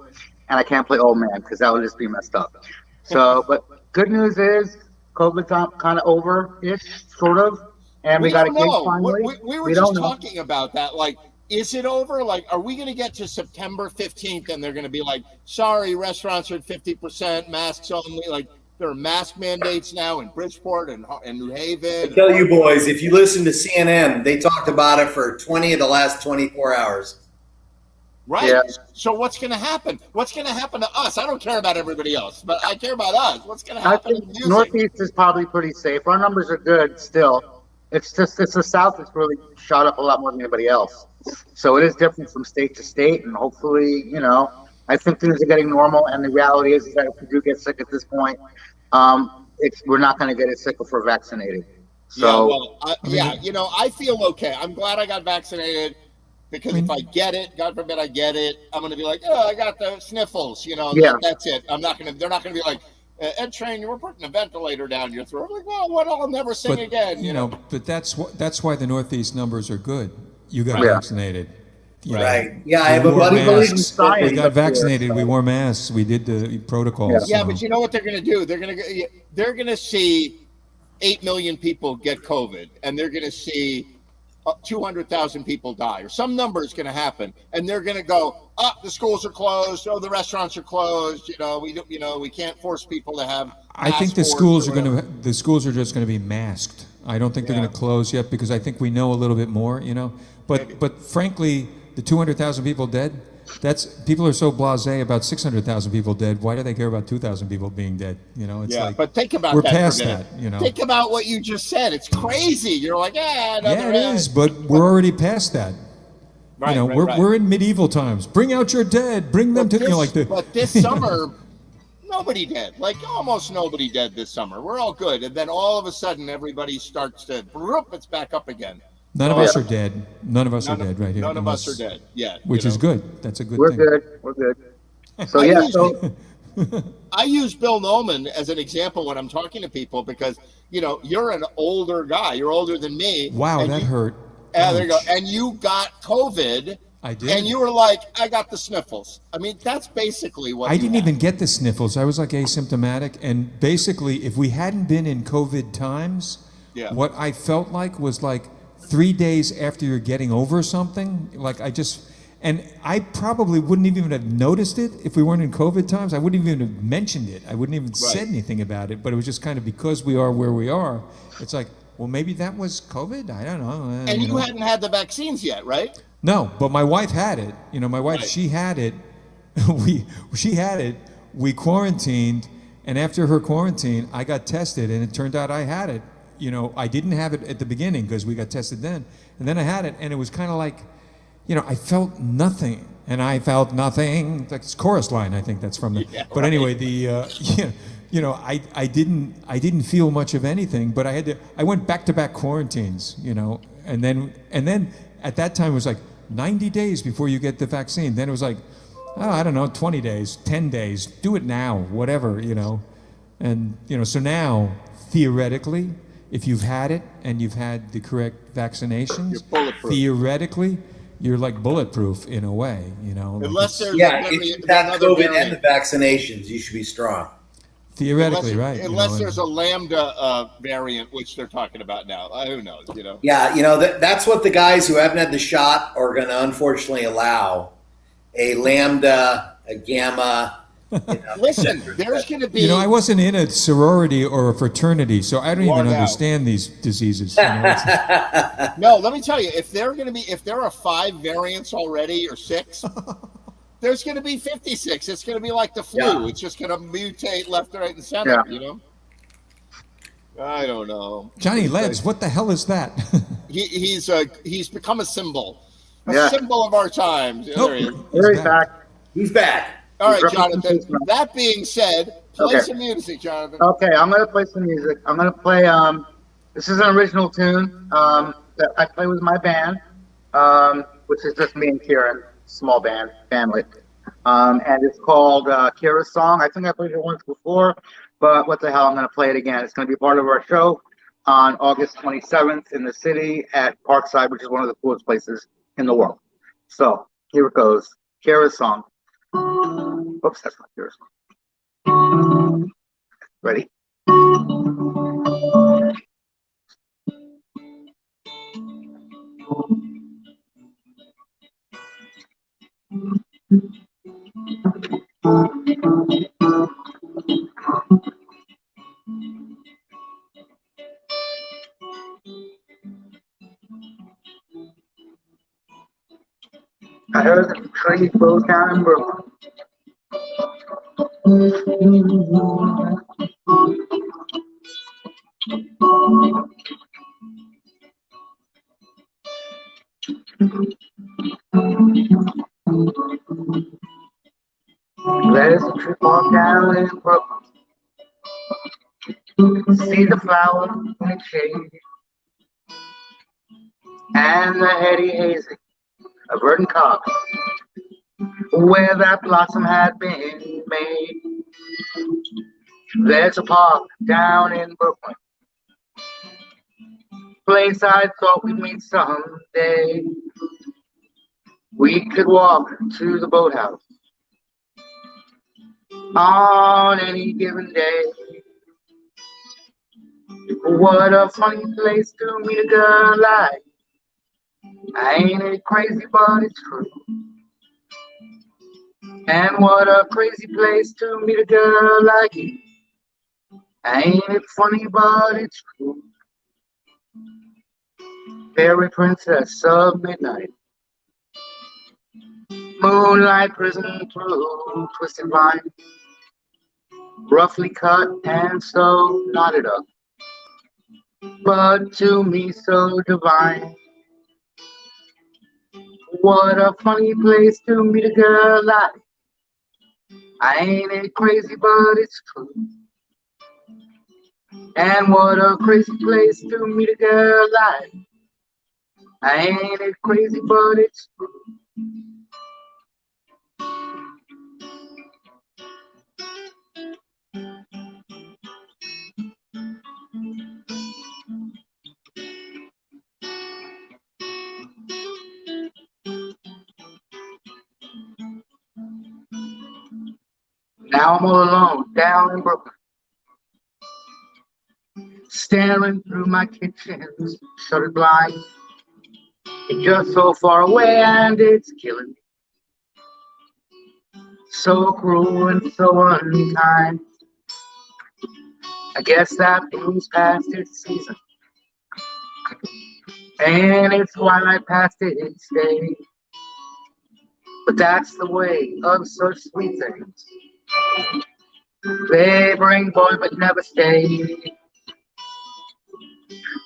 and I can't play Old Man because that would just be messed up. So, but good news is COVID's kind of over-ish, sort of, and we got a don't gig know. finally. We were We just don't know. talking about that. Like, is it over? Like, are we going to get to September 15th and they're going to be like, sorry, restaurants are at 50%, masks only? Like, there are mask mandates now in Bridgeport and New I Haven. tell you boys, if you listen to CNN, they talked about it for 20 of the last 24 hours. Right. Yeah. So what's going to happen? What's going to happen to us? I don't care about everybody else, but I care about us. What's going to I happen think in music? Northeast is probably pretty safe. Our numbers are good still. It's just it's the South that's really shot up a lot more than anybody else. So it is different from state to state, and hopefully, I think things are getting normal. And the reality is that if we do get sick at this point, we're not going to get it sick if we're vaccinated. So I feel okay. I'm glad I got vaccinated because if I get it, God forbid I get it, I'm going to be like, oh, I got the sniffles. Yeah. That's it. They're not going to be like, Ed Train, you were putting a ventilator down your throat. I'm like, well, what? I'll never sing but again. but that's why the Northeast numbers are good. You got Yeah. vaccinated. You know, Right. Yeah, I we have a wore buddy. believe in masks. science We up got here, vaccinated. so- We wore masks. We did the protocols. Yeah, so. but you know what they're going to do? They're going to see 8 million people get COVID, and they're going to see 200,000 people die, or some number is going to happen, and they're going to go, the schools are closed, the restaurants are closed. We can't force people to have. I think the passports schools or are going whatever. to the schools are just going to be masked. I don't think they're Yeah. going to close yet because I think we know a little bit more. But frankly, the 200,000 people dead. People are so blasé about 600,000 people dead. Why do they care about 2,000 people being dead? It's Yeah, like but think about we're that. past for a minute. that. Think about what you just said. It's crazy. You're like, Yeah, it is, but we're already past that. Right, right, we're right. we're in medieval times. Bring out your dead. Bring them But to this, like the. but this summer, nobody dead. Like almost nobody dead this summer. We're all good. And then all of a sudden, everybody starts to. It's back up again. None of So, us are dead. None of us are dead right here. None of us are unless- dead. Yeah. Which you is know. good. That's a good We're thing. good. We're good. So I yeah, use- so I use Bill Nolan as an example when I'm talking to people because you're an older guy. You're older than me. Wow, and that hurt. Yeah, there you go. Ouch. And you got COVID. I did. And you were like, I got the sniffles. I mean, that's basically what I you didn't had. even get the sniffles. I was like asymptomatic. And basically, if we hadn't been in COVID times, Yeah. what I felt like was like 3 days after you're getting over something. And I probably wouldn't even have noticed it if we weren't in COVID times. I wouldn't even have mentioned it. I wouldn't even said anything about it. But it was just kind of because we are where we are. It's like, well, maybe that was COVID. I don't know. And you hadn't had the vaccines yet, right? No, but my wife had it. My wife, Right. she had it. She had it. We quarantined, and after her quarantine, I got tested, and it turned out I had it. I didn't have it at the beginning because we got tested then, and then I had it, and it was kind of like, I felt nothing, and I felt nothing. That's chorus line, I think that's from the. Yeah, but anyway, I didn't feel much of anything, but I went back to back quarantines, and then at that time it was like 90 days before you get the vaccine. Then it was like, I don't know, 20 days, 10 days, do it now, whatever, And, so now, theoretically, if you've had it and you've had the correct vaccinations, You're bulletproof. theoretically, you're like bulletproof in a way, like Unless there's Yeah, a if you have another COVID variant. and the vaccinations, you should be strong. theoretically, Unless, right? unless and- there's a Lambda variant, which they're talking about now. Who knows, Yeah, that's what the guys who haven't had the shot are going to unfortunately allow. A lambda, a gamma. Listen, there's going to be... I wasn't in a sorority or a fraternity, so I don't You are even now. understand these diseases. It's- No, let me tell you, if there are 5 variants already or 6, there's going to be 56. It's going to be like the flu. Yeah. It's just going to mutate left, right, and center. Yeah. I don't know. Johnny Leds, what the hell is that? He's become a symbol, a Yeah. symbol of our times. There he is. Here he's back. back. He's back. All right, He's Jonathan. representation. That being said, play Okay. some music, Jonathan. Okay, I'm gonna play some music. I'm gonna play this is an original tune that I play with my band, which is just me and Kieran, small band, family. And it's called Kira's Song. I think I played it once before, but what the hell, I'm gonna play it again. It's gonna be part of our show on August 27th in the city at Parkside, which is one of the coolest places in the world. So here it goes. Kira's Song. Oops, that's not Kira's Song. Ready? I heard the tree goes down in Brooklyn. There's a tree walk down in Brooklyn. See the flower in the shade and the heady hazy of verdant copse where that blossom had been made. There's a park down in Brooklyn, place I thought we'd meet someday. We could walk to the boathouse on any given day. What a funny place to meet a girl like. Ain't it crazy, but it's true. And what a crazy place to meet a girl like you. Ain't it funny, but it's true. Fairy princess of midnight. Moonlight prison through twisted lines. Roughly cut and so knotted up. But to me so divine. What a funny place to meet a girl like. I ain't it crazy, but it's true. And what a crazy place to meet a girl like. I ain't it crazy, but it's true. Now I'm all alone, down in Brooklyn, staring through my kitchen's shuttered blinds. It's just so far away and it's killing me. So cruel and so unkind. I guess that blue's past its season, and it's twilight past its day. But that's the way of such sweet things. They bring joy but never stay.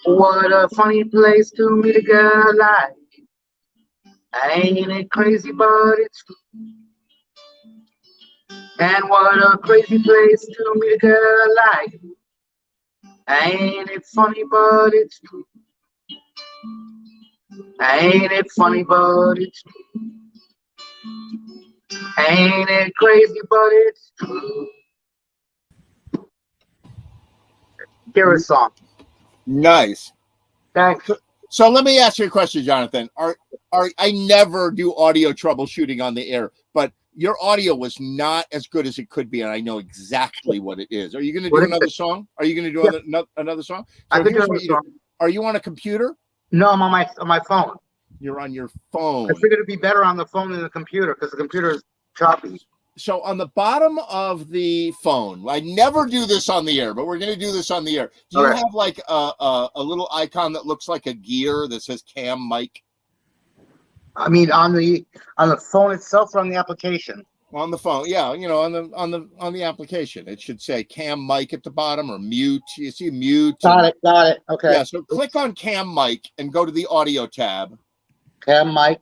What a funny place to meet a girl like. Ain't it crazy, but it's true. And what a crazy place to meet a girl like. Ain't it funny, but it's true. Ain't it funny, but it's true. Ain't it crazy, but it's true. Hear a song. Nice. Thanks. So let me ask you a question, Jonathan. I never do audio troubleshooting on the air, but your audio was not as good as it could be, and I know exactly what it is. Are you going to do another song? Are you going to do another song? So here's what you do. Are you on a computer? No, I'm on my phone. You're on your phone. I figured it'd be better on the phone than the computer because the computer is choppy. So on the bottom of the phone, I never do this on the air, but we're going to do this on the air. Do you have like a little icon that looks like a gear that says Cam Mic? I mean, on the phone itself or on the application? On the phone, yeah, you know, on the application, it should say Cam Mic at the bottom or mute. You see mute. Got it. Okay. Yeah, so click on Cam Mic and go to the audio tab. Cam Mic,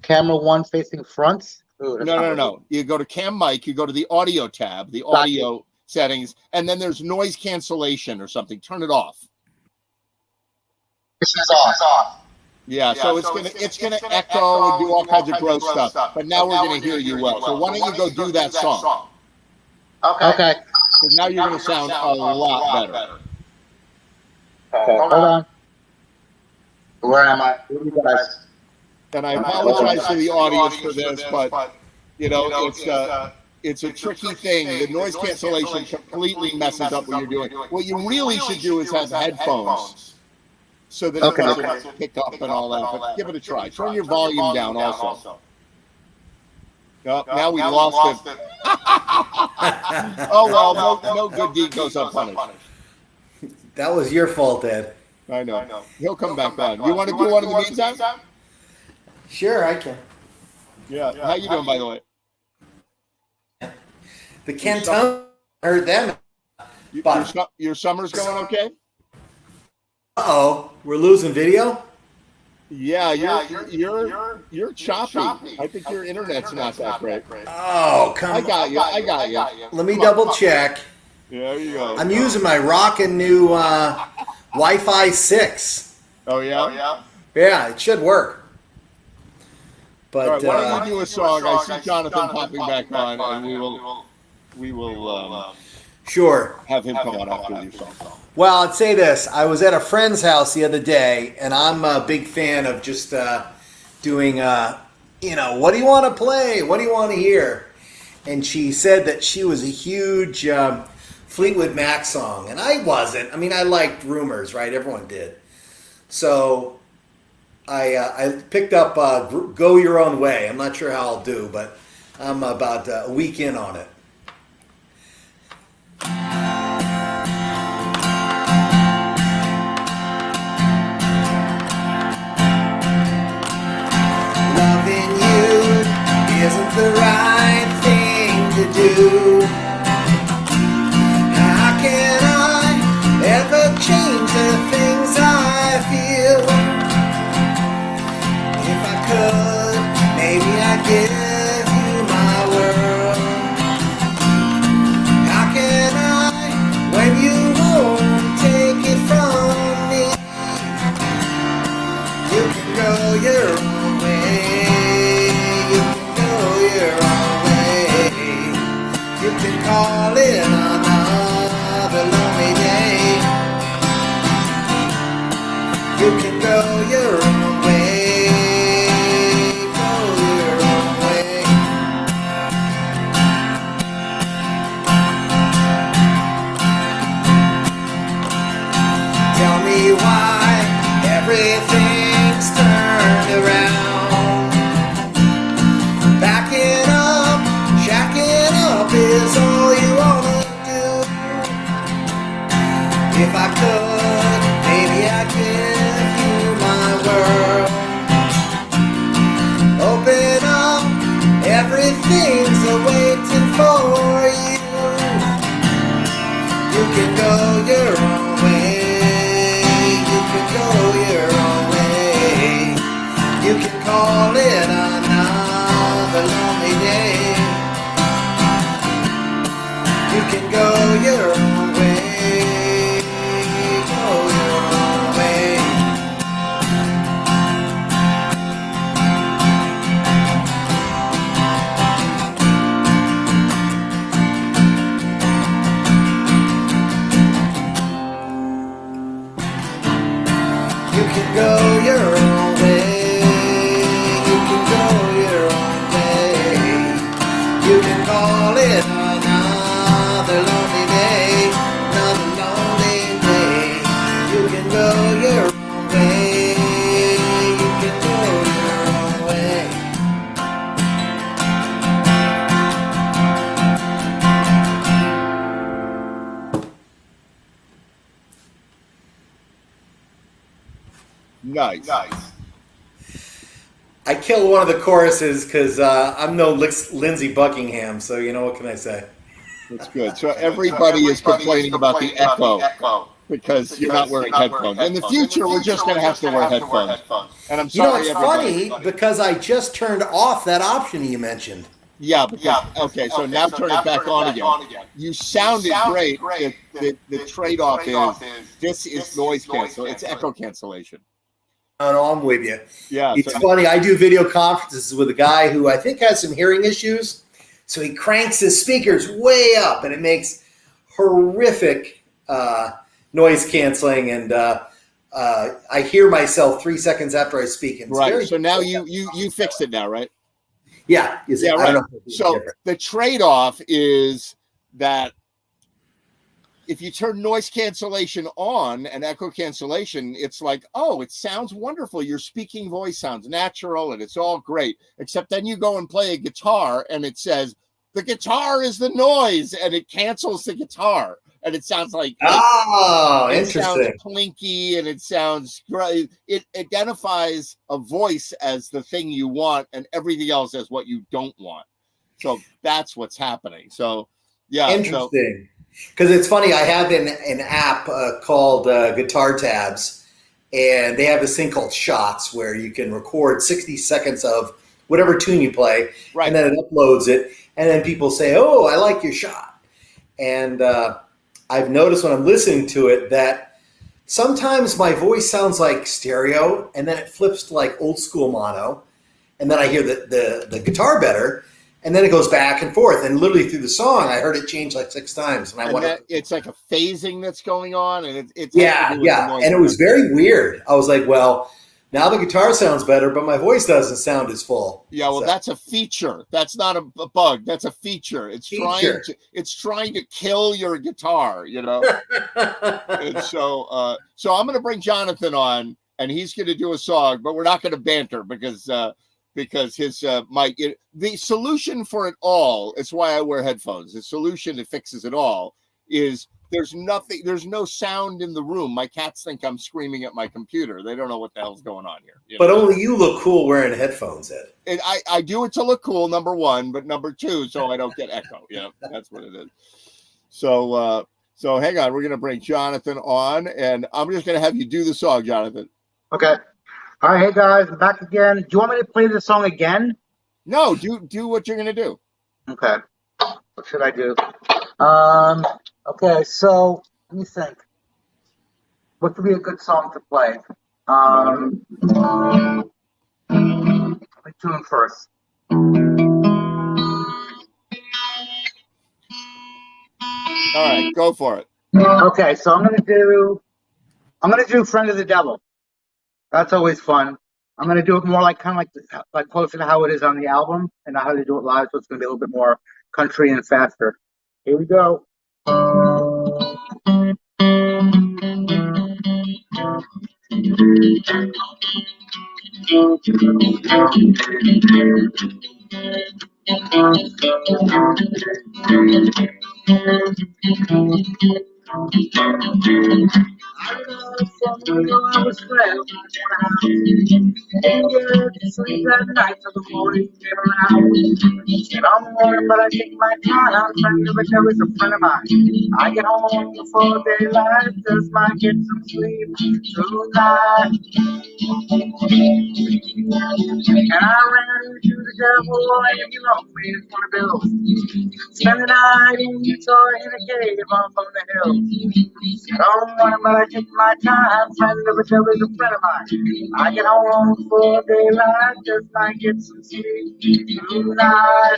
camera one facing front. Ooh, No. You go to Cam Mic, you go to the audio tab, the audio settings, and then there's noise cancellation or something. Turn it off. This is off. Yeah, so it's gonna echo and do all kinds of gross stuff. But now we're gonna hear you well. So why don't you go do that song? Okay. Because now you're gonna sound a lot better. Okay, hold on. Where am I? Where are you guys? And I apologize to the audience for this, but you know, it's a tricky thing. The noise cancellation completely messes up what you're doing. What you really should do is have headphones, so that it doesn't pick up and all that. But give it a try. Turn your volume down also. Oh, now we lost it. Oh well, no good deed goes unpunished. That was your fault, Ed. I know. He'll come back on. You want to do one in the meantime? Sure, I can. Yeah. How you doing, by the way? The Kentucky heard them. Your summer's going okay? Uh-oh, we're losing video? Yeah, you're choppy. I think your internet's not that great. Oh, come on. I got you. Let me double check. There you go. I'm using my rockin' new Wi-Fi 6. Oh, yeah? Yeah, it should work. But All right, why don't you do a song? I see Jonathan popping back on, and we will sure have him come on after your song. Well, I'd say this. I was at a friend's house the other day, and I'm a big fan of just doing, what do you want to play? What do you want to hear? And she said that she was a huge Fleetwood Mac song, and I wasn't. I mean, I liked Rumors, right? Everyone did. So I picked up Go Your Own Way. I'm not sure how I'll do, but I'm about a week in on it. Loving you isn't the right thing to do. How can I ever change the things I feel? If I could give you my world? How can I when you won't take it from me? You can go your own way. You can go your own way. You can call it another lonely day. You can go your own way. Go your own way. Tell me why everything's turned around. Backing up, shacking up is all you wanna do. If I could, maybe I'd give you my world. Open up, everything's waiting for you. You can go your own way. You can go your own way. You can call it another lonely day. You can go your own way. Go your own way. You can go your own way. You can go your own way. You can call it another lonely day. Another lonely day. You can go your own way. You can go your own way. Nice. I killed one of the choruses because I'm no Lindsey Buckingham, so you know what can I say? That's good. So everybody is complaining about the echo because you're not wearing headphones. In the future, we're just going to have to wear headphones. And I'm You know, sorry, it's everybody. funny because I just turned off that option you mentioned. Yeah, because, okay, so now turn it back on again. You sounded great. The trade-off is this is noise cancel. It's echo cancellation. No, I'm with you. Yeah. It's so- funny. I do video conferences with a guy who I think has some hearing issues. So he cranks his speakers way up and it makes horrific noise canceling. And I hear myself 3 seconds after I speak. And it's Right. very- So now you fixed it now, right? Yeah. Is it? Yeah, I right. don't know if it's So different. the trade-off is that if you turn noise cancellation on and echo cancellation, it's like, oh, it sounds wonderful. Your speaking voice sounds natural and it's all great. Except then you go and play a guitar and it says, the guitar is the noise, and it cancels the guitar. And it sounds like Oh, it interesting. sounds plinky and it sounds great. It identifies a voice as the thing you want and everything else as what you don't want. So that's what's happening. So yeah. Interesting. Because it's funny, I have an app called Guitar Tabs, and they have this thing called Shots where you can record 60 seconds of whatever tune you play, Right. and then it uploads it, and then people say, oh, I like your shot. And I've noticed when I'm listening to it that sometimes my voice sounds like stereo, and then it flips to like old school mono, and then I hear the guitar better. And then it goes back and forth. And literally through the song, I heard it change like 6 times. And I And wondered, it's like a phasing that's going on, and it's yeah. And it was very weird. I was like, well, now the guitar sounds better, but my voice doesn't sound as full. Yeah, well, So- that's a feature. That's not a bug. That's a feature. It's trying to kill your guitar, you know. And so I'm going to bring Jonathan on, and he's going to do a song, but we're not going to banter because his mic. The solution for it all. It's why I wear headphones. The solution that fixes it all is there's no sound in the room. My cats think I'm screaming at my computer. They don't know what the hell's going on here. You But know? only you look cool wearing headphones, Ed. And I do it to look cool, number one, but number two, so I don't get echo. You know, that's what it is. So hang on, we're gonna bring Jonathan on, and I'm just gonna have you do the song, Jonathan. Okay. All right, hey guys, I'm back again. Do you want me to play this song again? No, do what you're gonna do. Okay. What should I do? Okay, so let me think. What would be a good song to play? Let me tune first. All right, go for it. Okay, so I'm gonna do "Friend of the Devil." That's always fun. I'm gonna do it more like kind of like closer to how it is on the album, and not how they do it live. So it's gonna be a little bit more country and faster. Here we go. I was 12 and sleep at night till the morning came around. And I'm morning, but I take my time. Friend of a devil is a friend of mine. I get home before daylight, just might get some sleep tonight. And I ran into the devil, and he loaned me his $20. Spend the night in Utah in a cave up on the hill. I don't want but I take my time. Friend of a devil is a friend of mine. I get home before daylight, just might get some sleep tonight.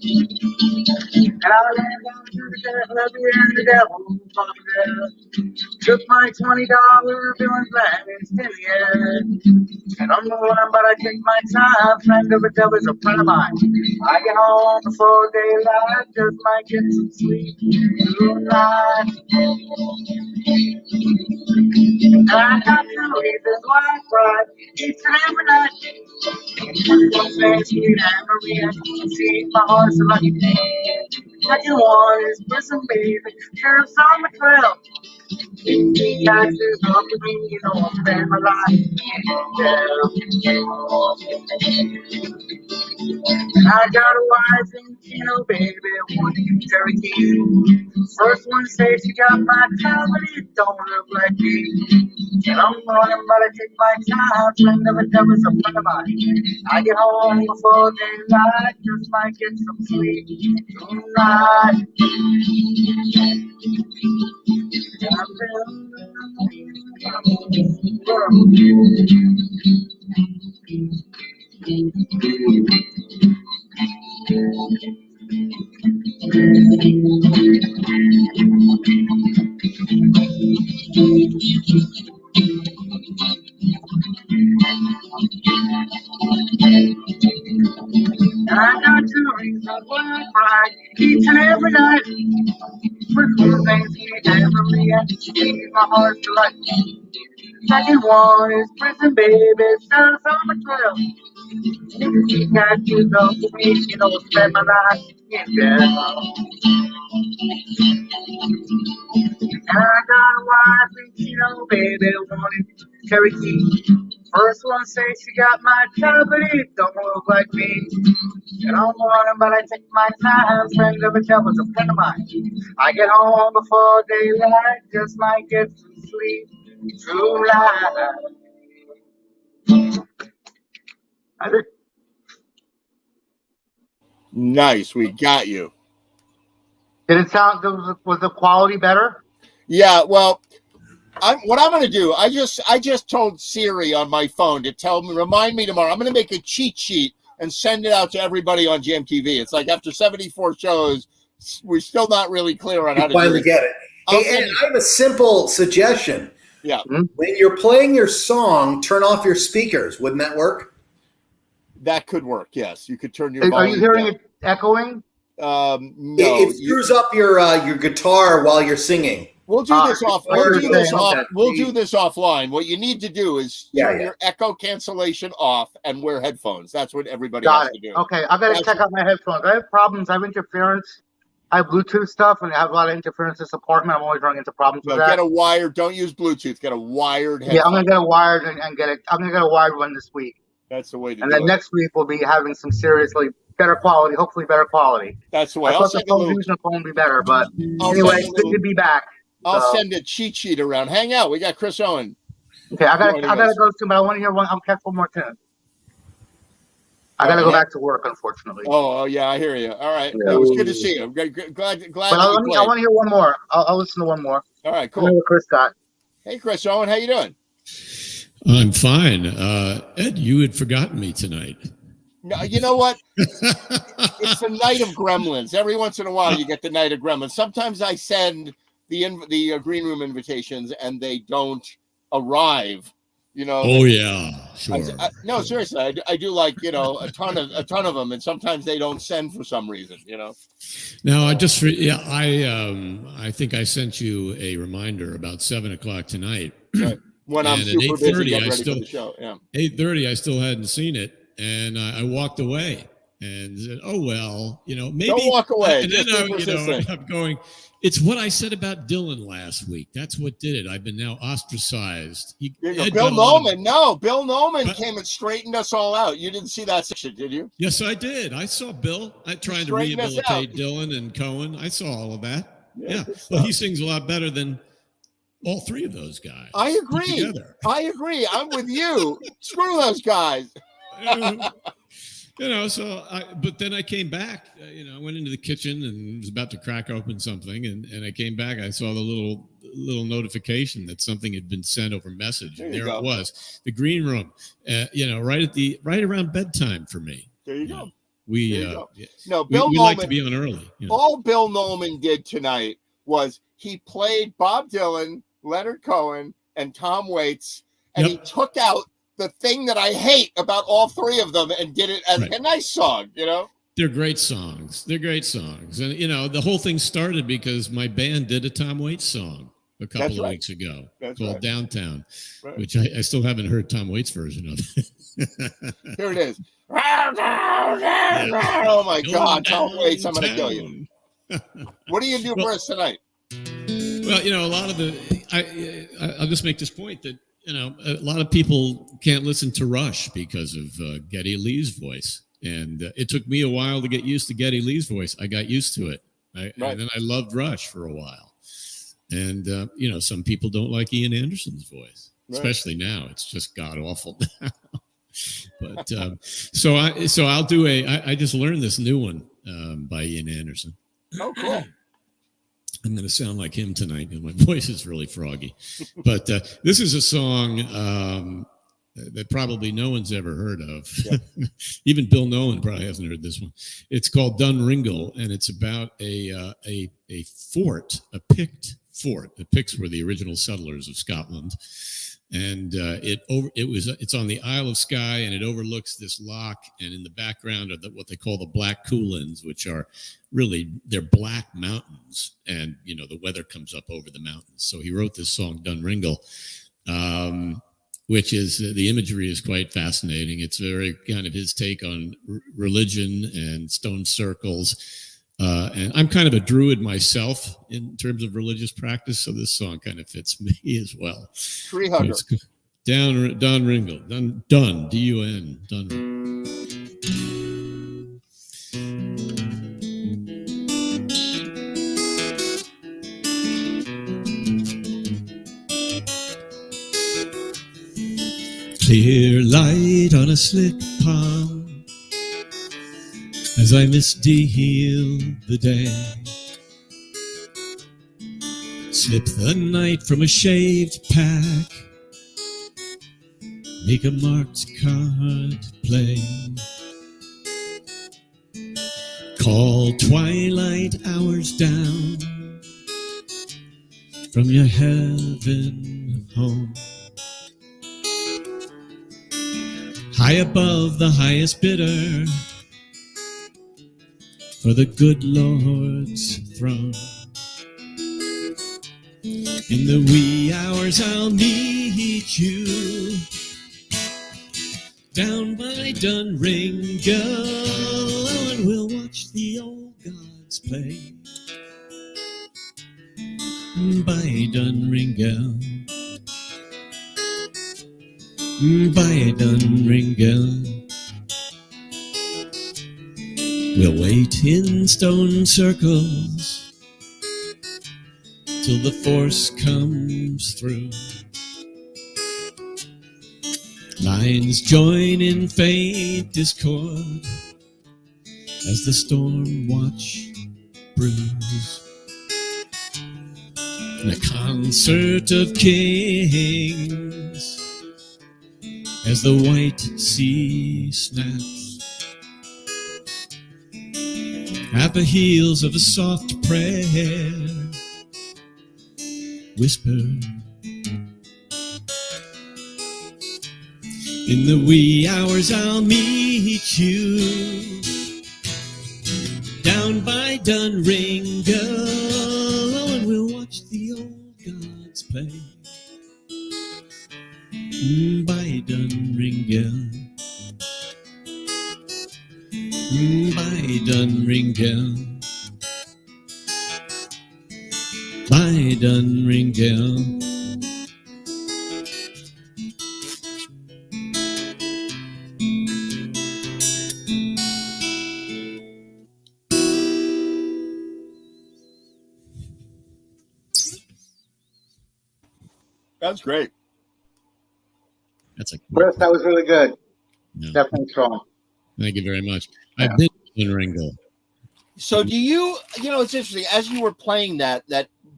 And I ran down to the devil, and the devil from there took my $20 bill and slammed it in the air. And I'm rolling, but I take my time. Friend of a devil is a friend of mine. I get home before daylight, just might get some sleep tonight. And I got two reasons why I cry each and every night. One says sweet Anne Maria, see my heart's so lucky. Second one is prison baby, sheriff's on the trail. Taxes up to me, you know, I'll spend my life in jail. And I got a wife in Chino, baby, one in Cherokee. First one says she got my time, but it don't look like me. And I'm running, but I take my time. Friend of a devil is a friend of mine. I get home before daylight, just might get some sleep tonight. I got two rings on one cry each and every night. For two things he never me and gave my heart to life. Second one is prison baby, son on the trail. He got you go to me, you know, spend my life in jail. And I got a wife in Chino, baby, one in Cherokee. First one says she got my child, but it don't look like me. And I'm running, but I take my time. Friend of a devil is a friend of mine. I get home before daylight, just might get some sleep tonight. That's it. Nice, we got you. Did it sound? Was the quality better? Yeah, well, what I'm going to do, I just told Siri on my phone to remind me tomorrow. I'm going to make a cheat sheet and send it out to everybody on GMTV. It's like after 74 shows, we're still not really clear on how to finally do it. get it. Hey, Ed, I have a simple suggestion. Yeah. When you're playing your song, turn off your speakers. Wouldn't that work? That could work, yes. You could turn your Are volume you hearing down. it echoing? No. It screws up your guitar while you're singing. We'll do this off. I We'll do this understand. off. Okay. We'll do this offline. What you need to do is turn your echo cancellation off and wear headphones. That's what everybody has to do. Okay, I gotta check out my headphones. I have problems. I have interference. I have Bluetooth stuff, and I have a lot of interference in this apartment. I'm always running into problems with that. Get a wired. Don't use Bluetooth. Get a wired headphone. Yeah, I'm gonna get a wired and get it. I'm gonna get a wired one this week. That's the way to do it. And then next week we'll be having some seriously better quality. Hopefully, better quality. That's the way. I thought the phone would be better, but anyway, it's good to be back. I'll send a cheat sheet around. Hang out. We got Chris Owen. Okay, I gotta go soon, but I want to hear one. I'll catch one more tune. I gotta go back to work, unfortunately. Oh, yeah, I hear you. All right. Yeah. It was good to see you. Glad But that you I played. want to hear one more. I'll listen to one more. All right, I know cool. what Chris got. Hey, Chris Owen, how you doing? I'm fine. Ed, you had forgotten me tonight. No, you know what? It's the night of gremlins. Every once in a while, you get the night of gremlins. Sometimes I send the green room invitations, and they don't arrive. You know. Oh yeah, sure. No, seriously, I do like a ton of them, and sometimes they don't send for some reason. Now I think I sent you a reminder about 7:00 tonight. Right. When I'm And at super busy 8:30, getting ready for the show. Yeah. 8:30, I still hadn't seen it, and I walked away and said, "Oh well, maybe." Don't walk away. And then Just be persistent. I'm going. It's what I said about Dylan last week. That's what did it. I've been now ostracized. Bill Noman came and straightened us all out. You didn't see that section, did you? Yes, I did. I saw Bill. I tried to rehabilitate Dylan and Cohen. I saw all of that. Yeah. Well, he sings a lot better than all three of those guys. I agree. I'm with you. Screw those guys. But then I came back, I went into the kitchen and was about to crack open something. And I came back, I saw the little notification that something had been sent over message. And there it was, the green room, right around bedtime for me. There you go. We Bill Noman, like to be on early. All Bill Noman did tonight was he played Bob Dylan, Leonard Cohen, and Tom Waits, and he took out the thing that I hate about all three of them and did it as a nice song, They're great songs. And, the whole thing started because my band did a Tom Waits song a couple of weeks ago called Downtown, which I still haven't heard Tom Waits' version of. Here it is. Oh, my God. Tom Waits, I'm going to kill you. What are you going to do for us tonight? Well, a lot of I'll just make this point that, a lot of people can't listen to Rush because of Geddy Lee's voice. And it took me a while to get used to Geddy Lee's voice. I got used to it. And then I loved Rush for a while. And, some people don't like Ian Anderson's voice, especially now. It's just god awful now. But so I'll do I just learned this new one by Ian Anderson. Oh, cool. I'm going to sound like him tonight because my voice is really froggy. But this is a song that probably no one's ever heard of. Yeah. Even Bill Nolan probably hasn't heard this one. It's called Dunringle, and it's about a fort, a Pict fort. The Picts were the original settlers of Scotland. And it's on the Isle of Skye, and it overlooks this loch. And in the background are what they call the Black Cuillins, which are really they're black mountains. And the weather comes up over the mountains. So he wrote this song Dunringle, which is the imagery is quite fascinating. It's very kind of his take on religion and stone circles. And I'm kind of a druid myself in terms of religious practice, so this song kind of fits me as well. Tree hugger. Dunringle. Dun, D-U-N. Dun. Clear light on a slick pond as I misdeal the day, slip the night from a shaved pack, make a marked card play, call twilight hours down from your heaven home, high above the highest bidder, for the good Lord's throne. In the wee hours I'll meet you down by Dunringle, and we'll watch the old gods play by Dunringle, by Dunringle. We'll wait in stone circles till the force comes through. Lie Minds join in faint discord as the storm watch brews. In a concert of kings as the white sea snaps at the heels of a soft prayer whisper. In the wee hours I'll meet you down by Dunringle, and we'll watch the old gods play. By Dunringle, by Dunringle, by Dunringle. That's great. That's a Chris, that was really good. no. Definitely strong. Thank you very much. I've been in Ringo. So do you, it's interesting, as you were playing that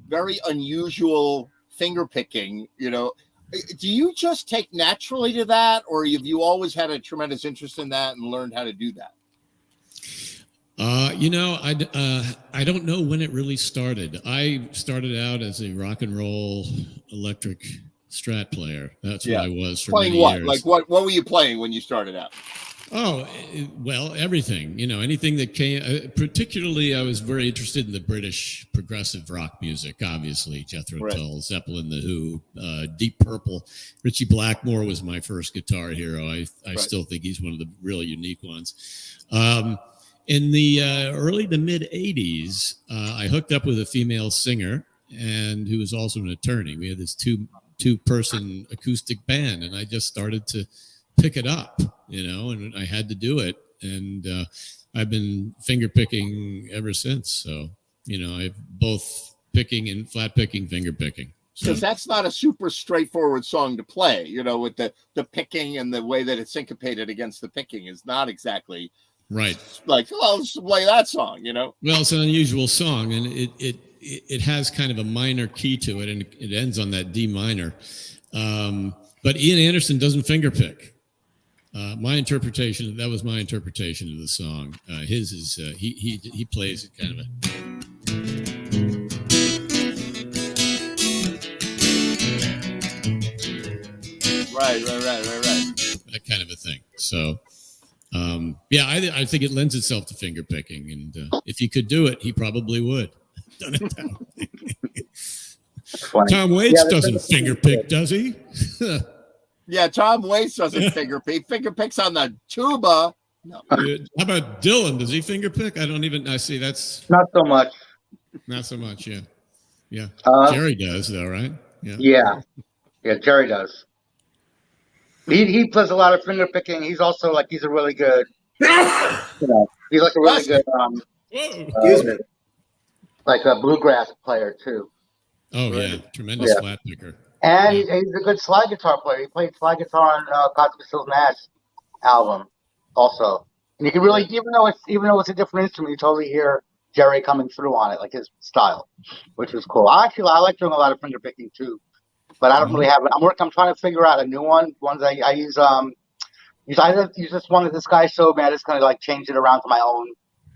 very unusual finger picking, do you just take naturally to that, or have you always had a tremendous interest in that and learned how to do that? I don't know when it really started. I started out as a rock and roll electric Strat player. That's what I was for playing many what? years. Like what were you playing when you started out? Oh, well, everything, anything that came, particularly I was very interested in the British progressive rock music, obviously, Jethro Tull, Zeppelin, The Who, Deep Purple. Richie Blackmore was my first guitar hero. I still think he's one of the really unique ones. In the early to mid 80s, I hooked up with a female singer and who was also an attorney. We had this two-person acoustic band, and I just started to pick it up, and I had to do it. And I've been finger picking ever since. So, I've both picking and flat picking, finger picking. Because that's not a super straightforward song to play, with the picking and the way that it's syncopated against the picking is not exactly right. Like, let's play that song, Well, it's an unusual song, and it has kind of a minor key to it, and it ends on that D minor. But Ian Anderson doesn't finger pick. That was my interpretation of the song. His is he plays kind of a right, that kind of a thing. So I think it lends itself to finger picking, and if he could do it, he probably would. Done it that way. Tom Waits doesn't finger pick, does he? Yeah, Tom Waits doesn't finger pick. Finger picks on the tuba. No. How about Dylan? Does he finger pick? I see. That's Not so much. not so much. Yeah. Jerry does though, right? Yeah, Jerry does. He plays a lot of finger picking. He's also he's a really good, he's like a really good, like a bluegrass player too. Oh yeah, tremendous flat picker. And he's a good slide guitar player. He played slide guitar on Cosmic Sills Nash album also. And you can really, even though it's a different instrument, you totally hear Jerry coming through on it, like his style, which is cool. I like doing a lot of finger picking too, but I don't really have it. I'm trying to figure out a new one. Ones I use I use this one of this guy so bad, I just kind of change it around to my own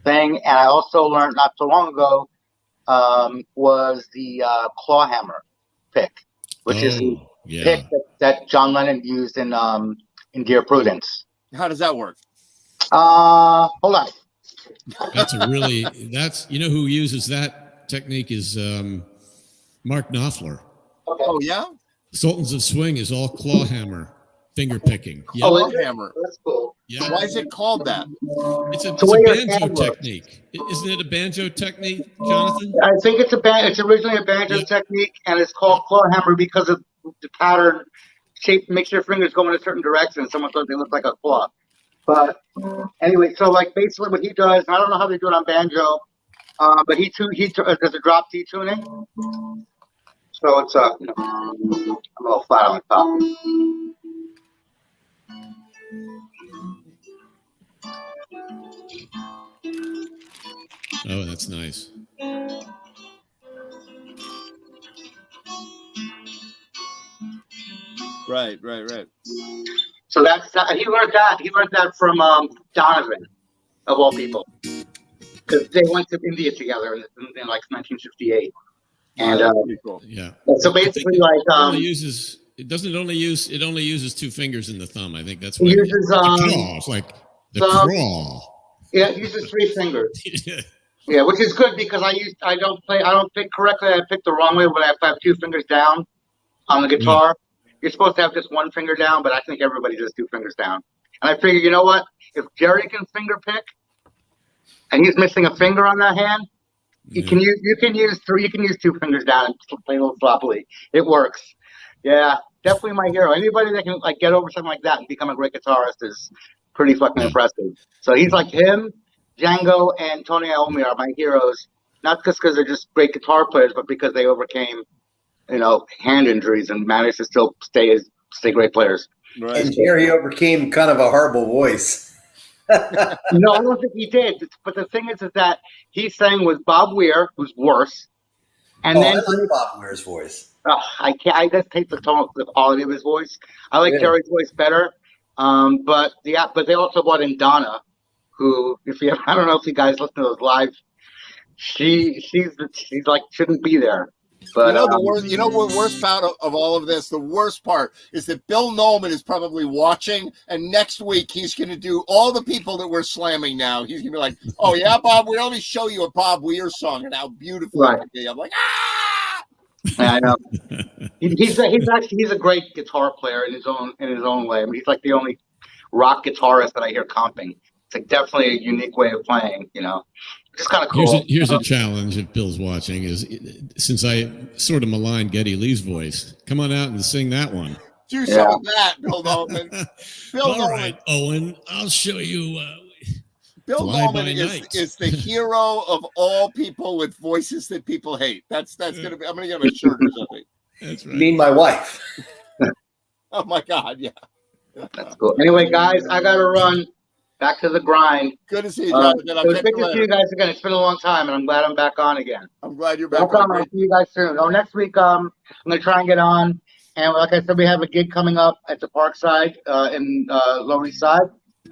thing. And I also learned not so long ago was the claw hammer pick, which is the pick that John Lennon used in Dear Prudence. How does that work? Hold on. That's who uses that technique is Mark Knopfler. Okay. Oh yeah, Sultans of Swing is all claw hammer finger picking. Yeah. claw hammer. That's cool. Yeah. Why is it called that? It's a way your banjo hand works. technique. Isn't it a banjo technique, Jonathan? I think it's originally a banjo technique, and it's called claw hammer because of the pattern shape makes your fingers go in a certain direction. Someone thought they look like a claw. But anyway, so basically what he does, and I don't know how they do it on banjo, but he does a drop D tuning. So it's I'm a little flat on the top. Oh, that's nice. Right. So that's he learned that. He learned that from Donovan, of all people, because they went to India together in like 1958. And Pretty cool. Yeah. so basically, like it only uses two fingers and the thumb. I think that's he what uses the claw. It's like the thumb. claw. Yeah, he uses 3 fingers. Yeah, which is good because I don't pick correctly. I pick the wrong way when I have 2 fingers down on the guitar. You're supposed to have just 1 finger down, but I think everybody does 2 fingers down. And I figure, you know what? If Jerry can finger pick, and he's missing a finger on that hand, you can use 2 fingers down and play a little sloppily. It works. Yeah, definitely my hero. Anybody that can like get over something like that and become a great guitarist is pretty fucking impressive. So he's like him, Django, and Tony Iommi are my heroes. Not just because they're just great guitar players, but because they overcame, hand injuries and managed to still stay great players. Right. And Jerry overcame kind of a horrible voice. No, I don't think he did. But the thing is that he sang with Bob Weir, who's worse. And then I like Bob Weir's voice. I can't. I just hate the quality of his voice. I like Jerry's voice better. But they also brought in Donna, who, I don't know if you guys listen to those live. She's like shouldn't be there. But the worst part of all of this, the worst part is that Bill Nolan is probably watching, and next week he's going to do all the people that we're slamming now. He's going to be like, "Oh yeah, Bob, we only show you a Bob Weir song and how beautiful it can be." I'm like, ah. Yeah, I know. He's a great guitar player in his own way. I mean, he's like the only rock guitarist that I hear comping. It's like definitely a unique way of playing. It's kind of cool. Here's a challenge if Bill's watching is since I sort of maligned Geddy Lee's voice, come on out and sing that one. Do some of that, Bill Nolan. All right, Owen, I'll show you. Bill Nolan is the hero of all people with voices that people hate. That's gonna be. I'm gonna get him a shirt or something. That's right. You mean my wife? Oh my God, yeah. That's cool. Anyway, guys, I gotta run. Back to the grind. Good to see you, Jonathan. It was good to see you guys again. It's been a long time, and I'm glad I'm back on again. I'm glad you're back on. I'll see you guys soon. Next week, I'm going to try and get on. And like I said, we have a gig coming up at the Parkside in Lower East Side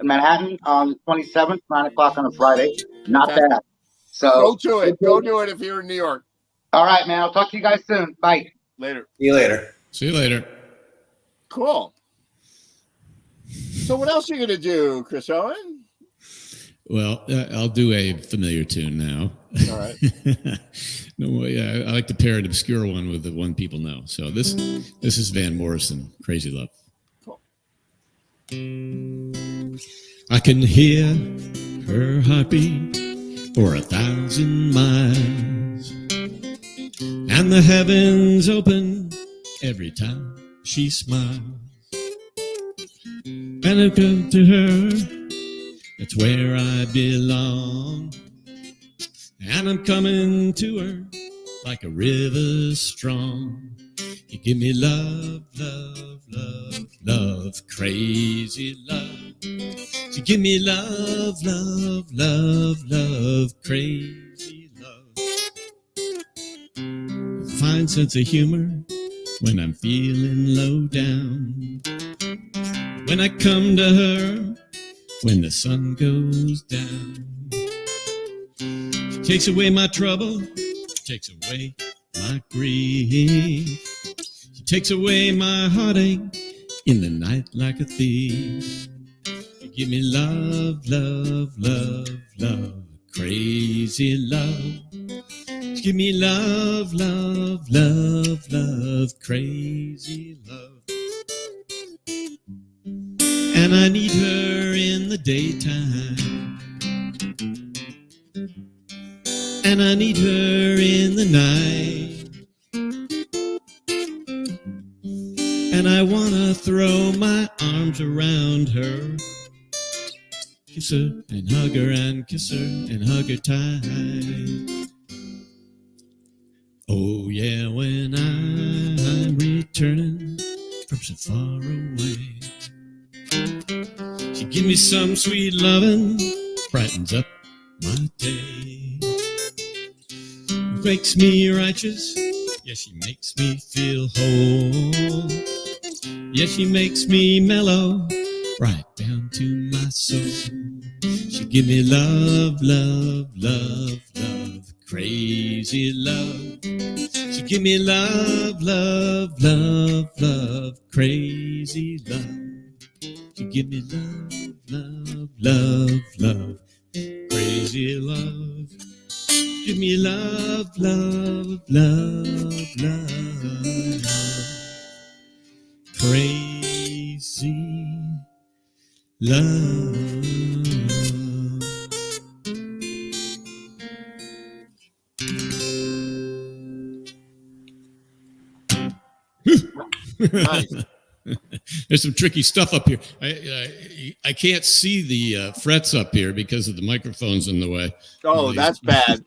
in Manhattan on the 27th, 9 o'clock on a Friday. Not bad. So go to it. Go do it if you're in New York. All right, man. I'll talk to you guys soon. Bye. Later. See you later. See you later. Cool. So what else are you going to do, Chris Owen? Well, I'll do a familiar tune now. All right. I like to pair an obscure one with the one people know. So this is Van Morrison, Crazy Love. Cool. I can hear her heartbeat for 1,000 miles, and the heavens open every time she smiles. And I come to her, that's where I belong. And I'm coming to her like a river strong. You give me love, love, love, love, crazy love. You give me love, love, love, love, crazy love. Fine sense of humor when I'm feeling low down. When I come to her, when the sun goes down, she takes away my trouble, takes away my grief. She takes away my heartache in the night like a thief. You give me love, love, love, love, crazy love. You give me love, love, love, love, crazy love. And I need her in the daytime, and I need her in the night, and I want to throw my arms around her, kiss her and hug her and kiss her and hug her tight. Oh yeah, when I'm returning from so far away, give me some sweet lovin', brightens up my day. Makes me righteous, yeah, she makes me feel whole. Yeah, she makes me mellow, right down to my soul. She give me love, love, love, love, crazy love. She give me love, love, love, love, crazy love. She give me love, love, love, love, crazy love. Give me love, love, love, love, crazy love. Nice. There's some tricky stuff up here. I can't see the frets up here because of the microphones in the way. Oh, that's bad.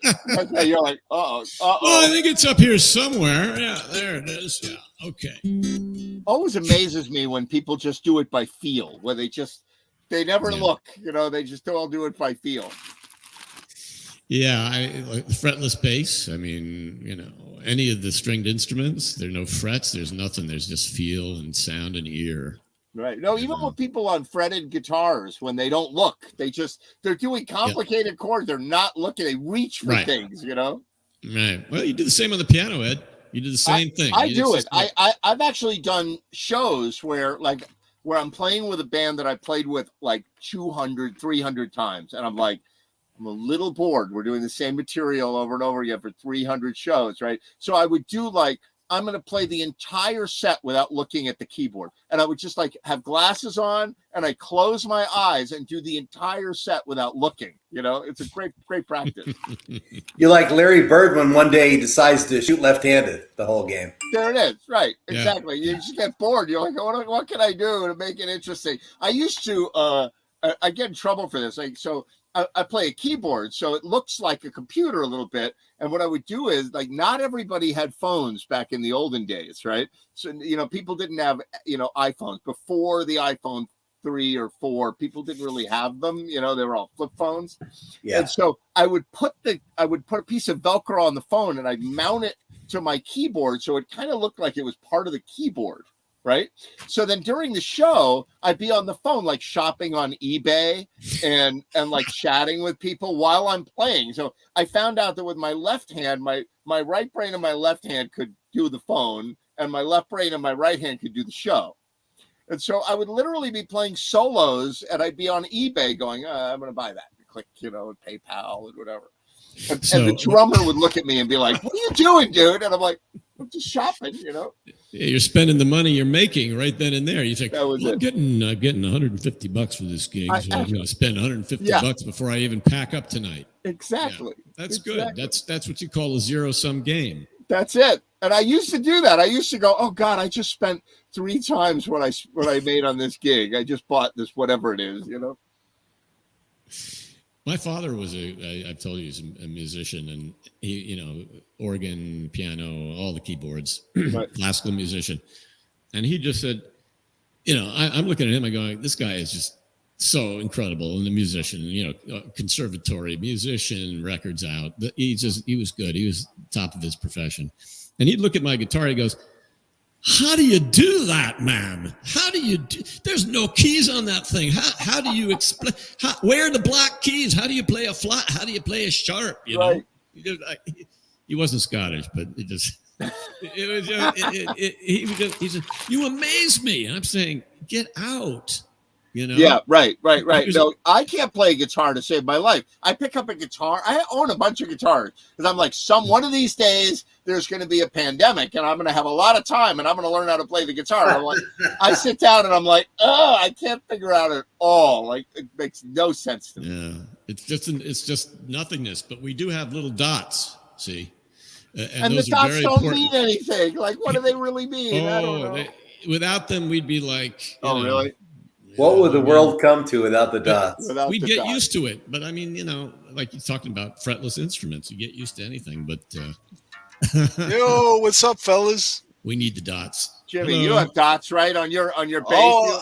You're like, Well, I think it's up here somewhere. Yeah, there it is. Yeah, okay. Always amazes me when people just do it by feel, where they never look, they just all do it by feel. Yeah, I like the fretless bass. I mean, any of the stringed instruments, there are no frets, there's nothing. There's just feel and sound and ear. Right. No, even with people on fretted guitars, when they don't look, they're doing complicated chords. They're not looking. They reach for things, Right. Well, you do the same on the piano, Ed. You do the same thing. I do it. I've actually done shows where I'm playing with a band that I played with like 200, 300 times. And I'm like, I'm a little bored. We're doing the same material over and over again for 300 shows, right? So I would do I'm going to play the entire set without looking at the keyboard. And I would just have glasses on and I close my eyes and do the entire set without looking. It's a great, great practice. You're like Larry Bird when one day he decides to shoot left-handed the whole game. There it is. Right. Exactly. You just get bored. You're like, what can I do to make it interesting? I used to, I get in trouble for this. I play a keyboard, so it looks like a computer a little bit. And what I would do is not everybody had phones back in the olden days, right? So, people didn't have, iPhones before the iPhone 3 or 4. People didn't really have them. They were all flip phones. Yeah. And so I would put a piece of Velcro on the phone and I'd mount it to my keyboard. So it kind of looked like it was part of the keyboard. Right. So then during the show, I'd be on the phone, shopping on eBay and chatting with people while I'm playing. So I found out that with my left hand, my right brain and my left hand could do the phone and my left brain and my right hand could do the show. And so I would literally be playing solos and I'd be on eBay going, I'm going to buy that. And click, PayPal and whatever. And the drummer would look at me and be like, what are you doing, dude? And I'm like, I'm just shopping, Yeah, you're spending the money you're making right then and there. You think, I'm getting $150 for this gig, so I'm going to spend $150 before I even pack up tonight. Exactly. Yeah, that's good. That's what you call a zero-sum game. That's it. And I used to do that. I used to go, oh God, I just spent 3 times what I made on this gig. I just bought this, whatever it is, My father was I've told you, he's a musician, and he, organ, piano, all the keyboards, classical musician. And he just said, I'm looking at him, I'm going, this guy is just so incredible. And the musician, conservatory musician, records out. He was good. He was top of his profession. And he'd look at my guitar, he goes, how do you do that, man? How do you do? There's no keys on that thing. How do you explain? Where are the black keys? How do you play a flat? How do you play a sharp? He wasn't Scottish, but it just, he said, you amaze me. And I'm saying, get out. Yeah, right. No, I can't play a guitar to save my life. I pick up a guitar. I own a bunch of guitars because I'm like, one of these days there's going to be a pandemic and I'm going to have a lot of time and I'm going to learn how to play the guitar. I'm like, I sit down and I'm like, I can't figure out at all. It makes no sense to me. Yeah, it's just nothingness. But we do have little dots. See, and the dots don't mean anything. What do they really mean? I don't know. Without them, we'd be like, really? What would the world come to without the dots? We'd get used to it. But I mean, like you're talking about fretless instruments, you get used to anything. But yo, what's up, fellas? We need the dots. Jimmy, you have dots, right, on your bass? Oh,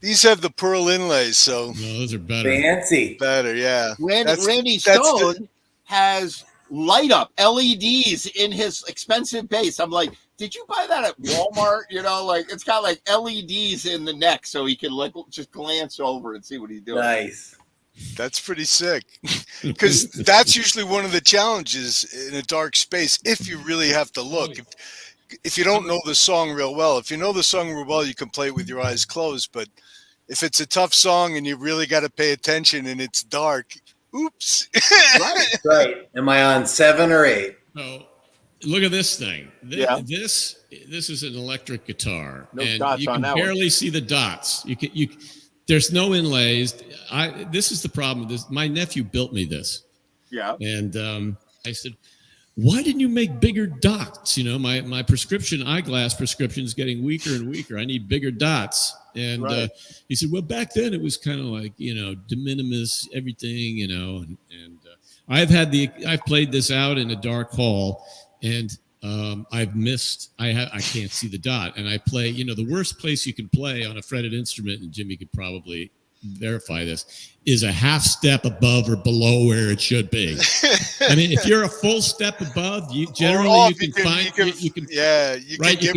These have the pearl inlays, so No, those are better. Fancy. better. Yeah. Randy that's Stone has light up LEDs in his expensive bass. I'm like, did you buy that at Walmart? You know, like it's got like LEDs in the neck so he can like just glance over and see what he's doing. Nice. That's pretty sick. Because that's usually one of the challenges in a dark space. If you really have to look, if you don't know the song real well, if you know the song real well, you can play it with your eyes closed. But if it's a tough song and you really got to pay attention and it's dark, oops. Right. Am I on 7 or 8? So look at this thing. Yeah. This is an electric guitar, No and dots you on can that one. barely see the dots. There's no inlays. This is the problem. My nephew built me this, Yeah. and I said, "Why didn't you make bigger dots? You know, my prescription eyeglass prescription is getting weaker and weaker. I need bigger dots." And Right. he said, "Well, back then it was kind of like, you know, de minimis everything, you know." And I've played this out in a dark hall, and I can't see the dot, and I play. You know, the worst place you can play on a fretted instrument, and Jimmy could probably verify this, is a half step above or below where it should be. I mean, if you're a full step above, you can get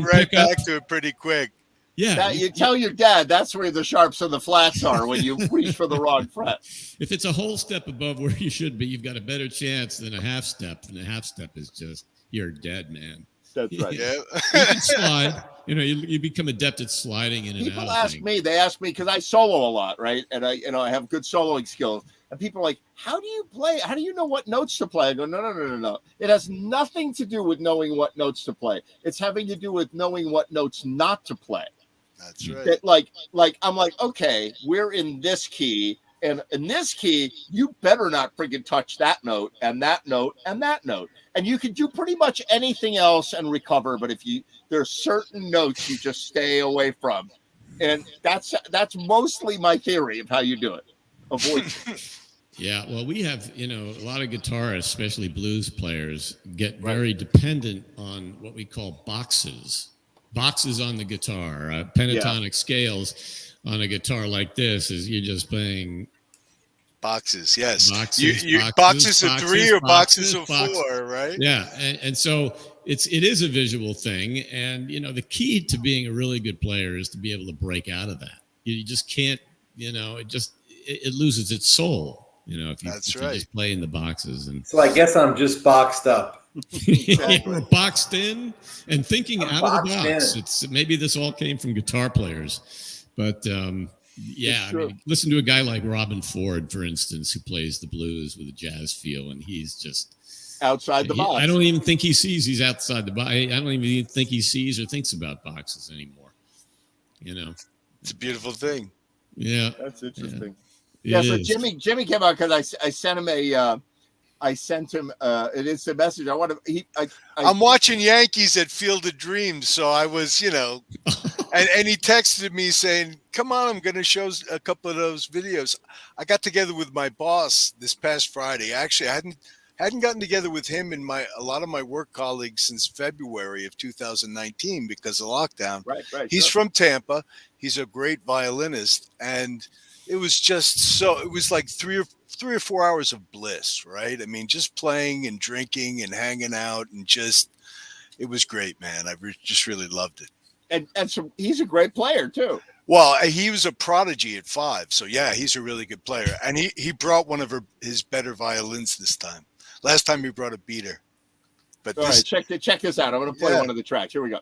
right back to it pretty quick. Yeah, You tell your dad that's where the sharps and the flats are when you reach for the wrong fret. If it's a whole step above where you should be, you've got a better chance than a half step. And a half step is just, you're dead, man. That's right. Yeah. You can slide. You know, you become adept at sliding in and out. People ask me, because I solo a lot, right? And I have good soloing skills. And people are like, how do you play? How do you know what notes to play? I go, no. It has nothing to do with knowing what notes to play. It's having to do with knowing what notes not to play. That's right. That like I'm like, okay, we're in this key, and in this key, you better not freaking touch that note and that note and that note. And you can do pretty much anything else and recover, but there's certain notes you just stay away from. And that's mostly my theory of how you do it. Avoid Yeah, well, we have, you know, a lot of guitarists, especially blues players, get very dependent on what we call boxes on the guitar, pentatonic scales on a guitar like this. Is you're just playing boxes. Yes, boxes, boxes of 3 or boxes of 4, right? Yeah, and so it is a visual thing, and you know, the key to being a really good player is to be able to break out of that. You just can't, you know, it loses its soul. You know, if you just play in the boxes. And So I guess I'm just boxed up. We're boxed in and thinking out of the box. Maybe this all came from guitar players, but yeah, I mean, listen to a guy like Robin Ford, for instance, who plays the blues with a jazz feel, and he's just outside the box. I don't even think he sees he's outside the box. I don't even think he sees or thinks about boxes anymore. You know, it's a beautiful thing. Yeah, that's interesting. Yeah, so Jimmy came out because I sent him it is a message. I'm watching Yankees at Field of Dreams, so I was, you know, and he texted me saying, "Come on, I'm going to show a couple of those videos." I got together with my boss this past Friday. Actually, I hadn't gotten together with him and a lot of my work colleagues since February of 2019 because of lockdown. Right. He's from Tampa. He's a great violinist, and it was like 3 or 4 hours of bliss, right? I mean, just playing and drinking and hanging out and it was great, man. I just really loved it. And so he's a great player too. Well, he was a prodigy at 5. So yeah, he's a really good player. And he brought one of his better violins this time. Last time he brought a beater. But all right, check this out. I'm going to play one of the tracks. Here we go.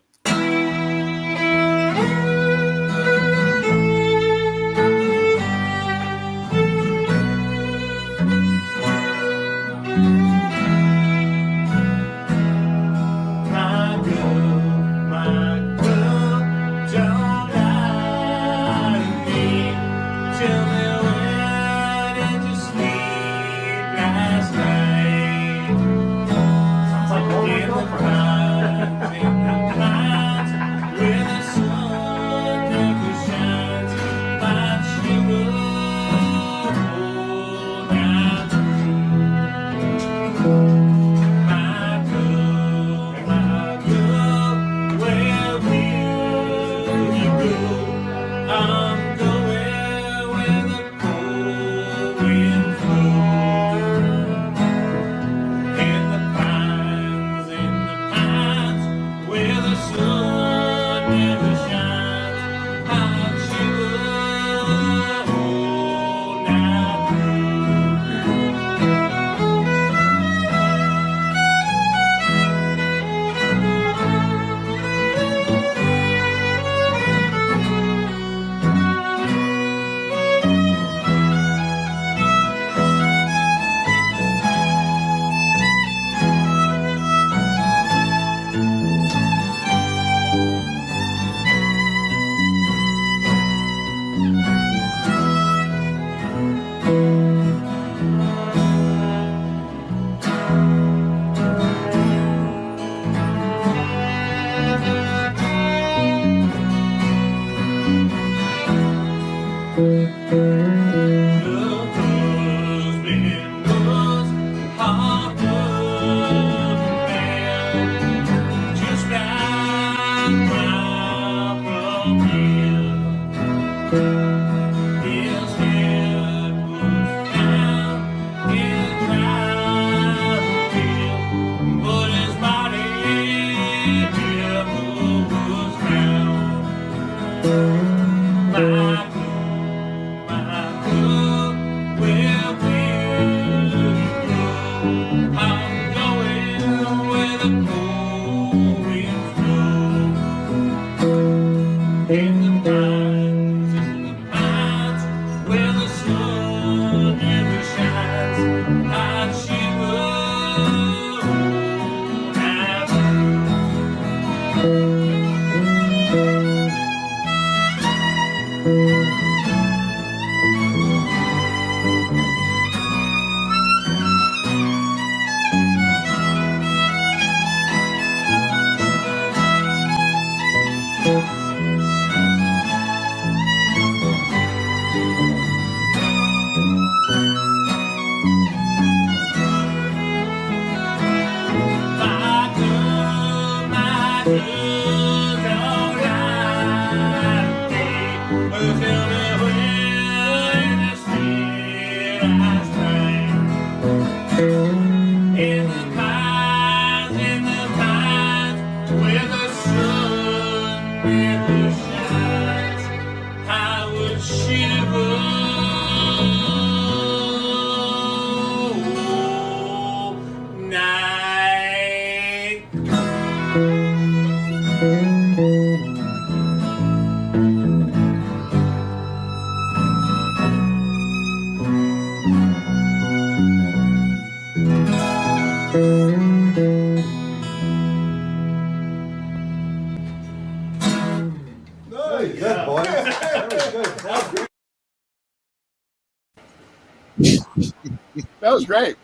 That was great.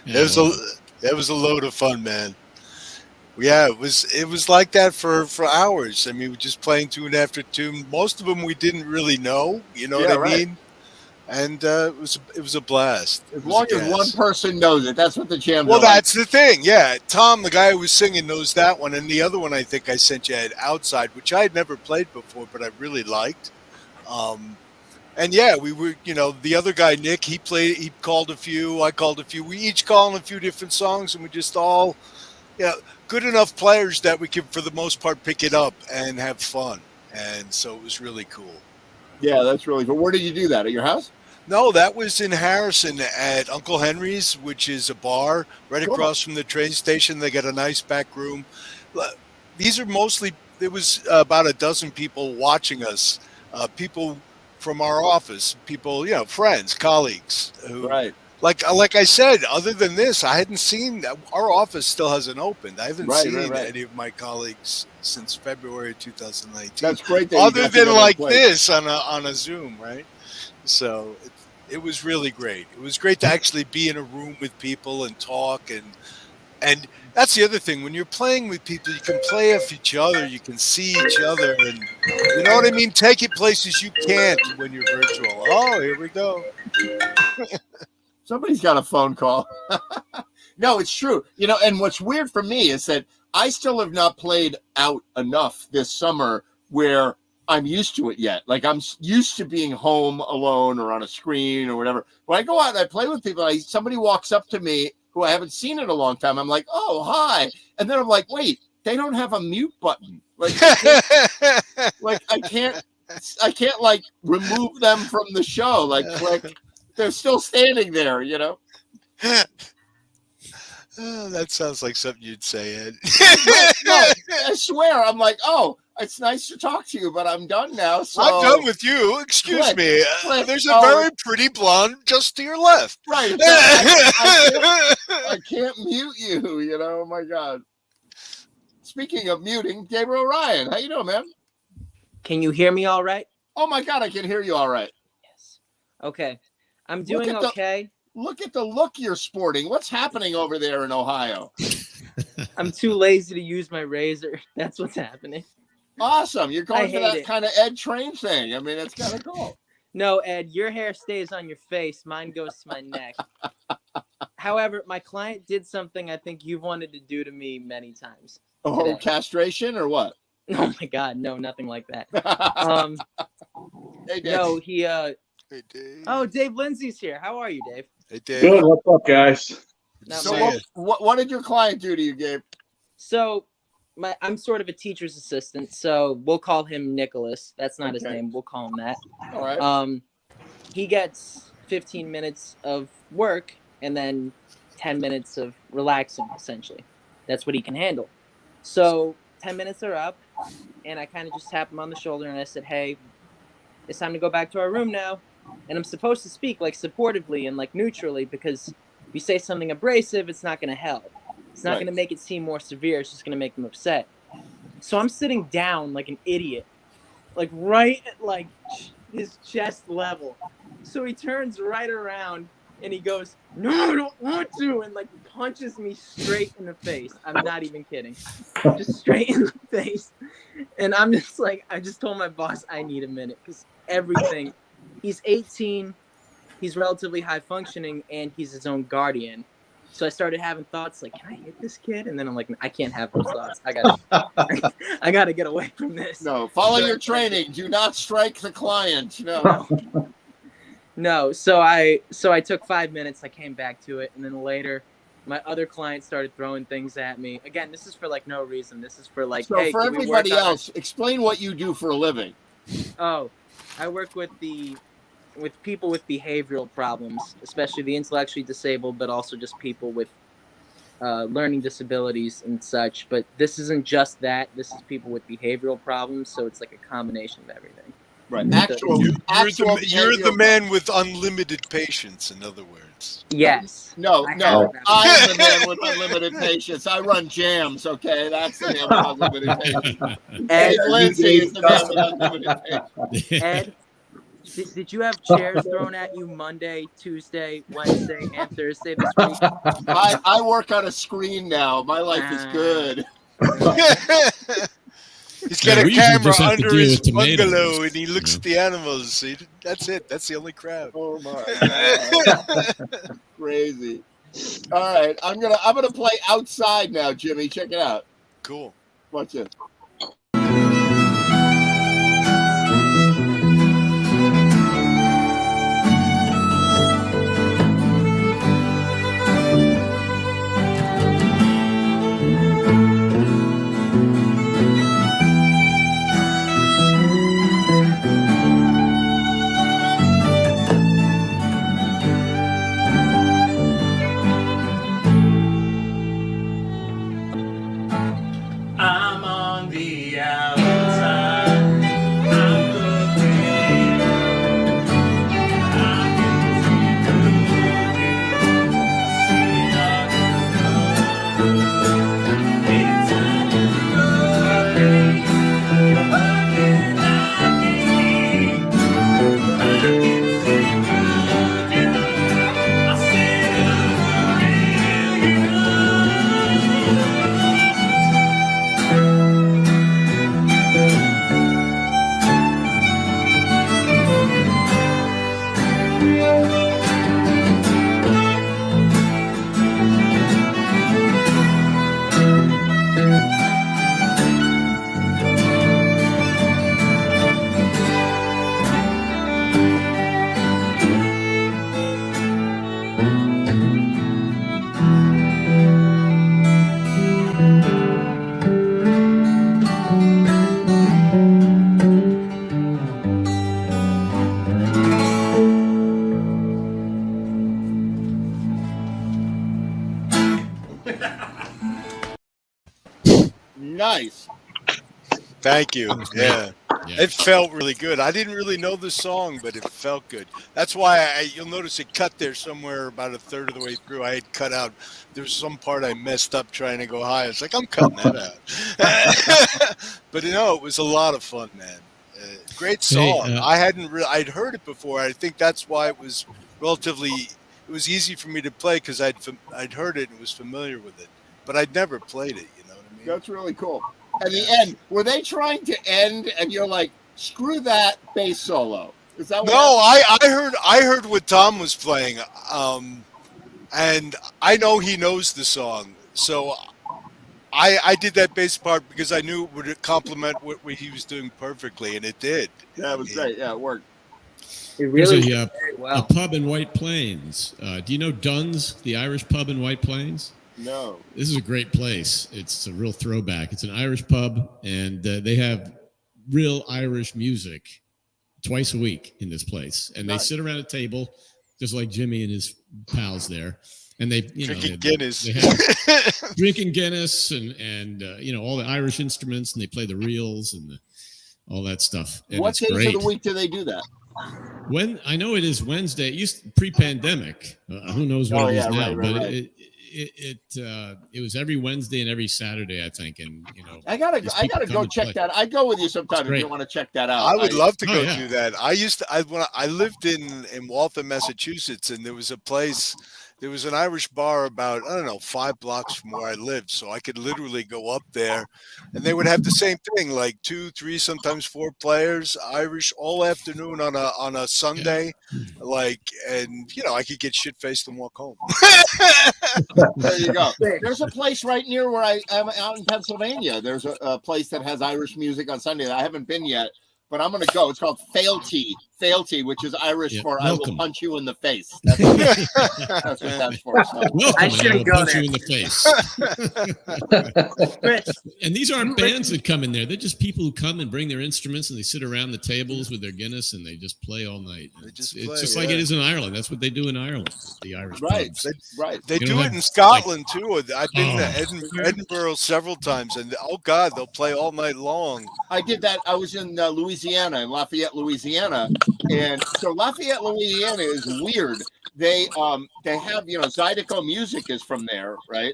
It was a load of fun, man. Yeah, it was like that for hours. I mean, we're just playing tune after tune. Most of them we didn't really know. You know what I mean? And it was a blast. As long as one person knows it, that's what the jam. Well, that's the thing. Yeah, Tom, the guy who was singing, knows that one, and the other one I think I sent you at Outside, which I had never played before, but I really liked. And yeah, we were, the other guy, Nick, he called a few, I called a few. We each called a few different songs, and we just all, good enough players that we could, for the most part, pick it up and have fun. And so it was really cool. Yeah, that's really cool. Where did you do that? At your house? No, that was in Harrison at Uncle Henry's, which is a bar right across from the train station. They got a nice back room. These are mostly, there was about a dozen people watching us, people from our office, people, friends, colleagues. Right. Like I said, other than this, I hadn't seen, our office still hasn't opened. I haven't seen any of my colleagues since February 2019. That's great. Other than like this on a Zoom, right? So it was really great. It was great to actually be in a room with people and talk, and that's the other thing. When you're playing with people, you can play off each other, you can see each other, and you know what I mean? Take it places you can't when you're virtual. Oh, here we go. Somebody's got a phone call. No, it's true. And what's weird for me is that I still have not played out enough this summer where I'm used to it yet. Like, I'm used to being home alone or on a screen or whatever. When I go out and I play with people, somebody walks up to me who I haven't seen in a long time. I'm like, oh, hi. And then I'm like, wait, they don't have a mute button. Like, I can't like remove them from the show. Like they're still standing there, Oh, that sounds like something you'd say, Ed. No, I swear. I'm like, oh, it's nice to talk to you, but I'm done now. So I'm done with you. Excuse me. Click. There's a very pretty blonde just to your left. Right. I can't mute you, Oh, my God. Speaking of muting, Gabriel Ryan. How you doing, man? Can you hear me all right? Oh, my God, I can hear you all right. Yes. Okay. I'm doing okay. Look at the look you're sporting. What's happening over there in Ohio? I'm too lazy to use my razor. That's what's happening. Awesome. You're going for that kind of Ed Train thing. I mean, that's kind of cool. No, Ed, your hair stays on your face. Mine goes to my neck. However, my client did something I think you've wanted to do to me many times. Oh, today. Castration or what? Oh, my God. No, nothing like that. Hey, Dave. No, he... Hey, Dave. Oh, Dave Lindsay's here. How are you, Dave? Hey, Dave. Good. What's up, guys? So what did your client do to you, Gabe? So I'm sort of a teacher's assistant, so we'll call him Nicholas. That's not his name. We'll call him that. All right. He gets 15 minutes of work and then 10 minutes of relaxing, essentially. That's what he can handle. So 10 minutes are up, and I kind of just tap him on the shoulder, and I said, hey, it's time to go back to our room now. And I'm supposed to speak like supportively and like neutrally, because if you say something abrasive, it's not going to help. It's not going to make it seem more severe. It's just going to make them upset. So I'm sitting down like an idiot, like right at like his chest level. So he turns right around and he goes, no, I don't want to, and like punches me straight in the face. I'm not even kidding. Just straight in the face. And I'm just like, I just told my boss I need a minute, because everything, he's 18, he's relatively high functioning, and he's his own guardian. So I started having thoughts like, can I hit this kid? And then I'm like, I can't have those thoughts. I gotta get away from this. No, follow your training. Do not strike the client. No. No. So I took 5 minutes. I came back to it, and then later, my other client started throwing things at me. Again, this is for like no reason. This is for like, so hey, for everybody else, explain what you do for a living. Oh, I work with people with behavioral problems, especially the intellectually disabled, but also just people with learning disabilities and such. But this isn't just that. This is people with behavioral problems, so it's like a combination of everything. Right. You're the man with unlimited patience, in other words. Yes. No. I am the man with unlimited patience. I run jams, okay? That's the man with unlimited patience. Ed Lindsay is the man with unlimited patience. Ed, Did you have chairs thrown at you Monday, Tuesday, Wednesday, and Thursday this week? I work on a screen now. My life is good. He's got a camera under his bungalow and he looks at the animals. See, that's it. That's the only crowd. Oh my God. Crazy. All right, I'm gonna play Outside now, Jimmy. Check it out. Cool. Watch it. I'm on the outside. I'm looking in. I can see through it. I see it all. It's time to go. Looking at me. I can see through it. I see it all. Nice. Thank you. Yeah. Yeah. It felt really good. I didn't really know the song, but it felt good. That's why you'll notice it cut there somewhere about a third of the way through. I had cut out. There's some part I messed up trying to go high. It's like, I'm cutting that out. But it was a lot of fun, man. Great song. Hey, I'd heard it before. I think that's why it was it was easy for me to play because I'd heard it and was familiar with it, but I'd never played it. You know what I mean? That's really cool. And the end, were they trying to end and you're like, screw that bass solo? Is that what No, I heard what Tom was playing, and I know he knows the song, so I did that bass part because I knew it would complement what he was doing perfectly, and it did. Yeah, it was great. Yeah, it worked. It There's really a, did very well. a pub in White Plains. Do you know Dunn's, the Irish pub in White Plains? No. This is a great place. It's a real throwback. It's an Irish pub, and they have real Irish music twice a week in this place. And they sit around a table, just like Jimmy and his pals there. And they, Drinking Guinness. They have drinking Guinness and all the Irish instruments, and they play the reels and all that stuff. And What it's days great. of the week do they do that? When I know it is Wednesday. It used pre-pandemic. Who knows what it is now? Right. It was every Wednesday and every Saturday, I think. And I gotta go check play. that. I'd go with you sometime if great. you want to check that out. I would love to go yeah. do that. I lived in Waltham, Massachusetts, and there was a place. There was an Irish bar about, 5 blocks from where I lived. So I could literally go up there and they would have the same thing, like 2, 3, sometimes 4 players, Irish all afternoon on a Sunday. I could get shit faced and walk home. There you go. There's a place right near where I'm out in Pennsylvania. There's a place that has Irish music on Sunday. I haven't been yet, but I'm going to go. It's called Fealty, which is Irish for welcome. I will punch you in the face. That's what that's for. So. Welcome, I and should've will gone punch there. you in the face. Chris, And these aren't bands that come in there. They're just people who come and bring their instruments and they sit around the tables with their Guinness and they just play all night. It's just like it is in Ireland. That's what they do in Ireland, the Irish Right, pubs. right. They You do know, it in Scotland too. I've been Oh. to Edinburgh several times, and oh god, they'll play all night long. I did that. I was in Louisiana, in Lafayette, Louisiana, and so Lafayette, Louisiana is weird. They have Zydeco music is from there, right?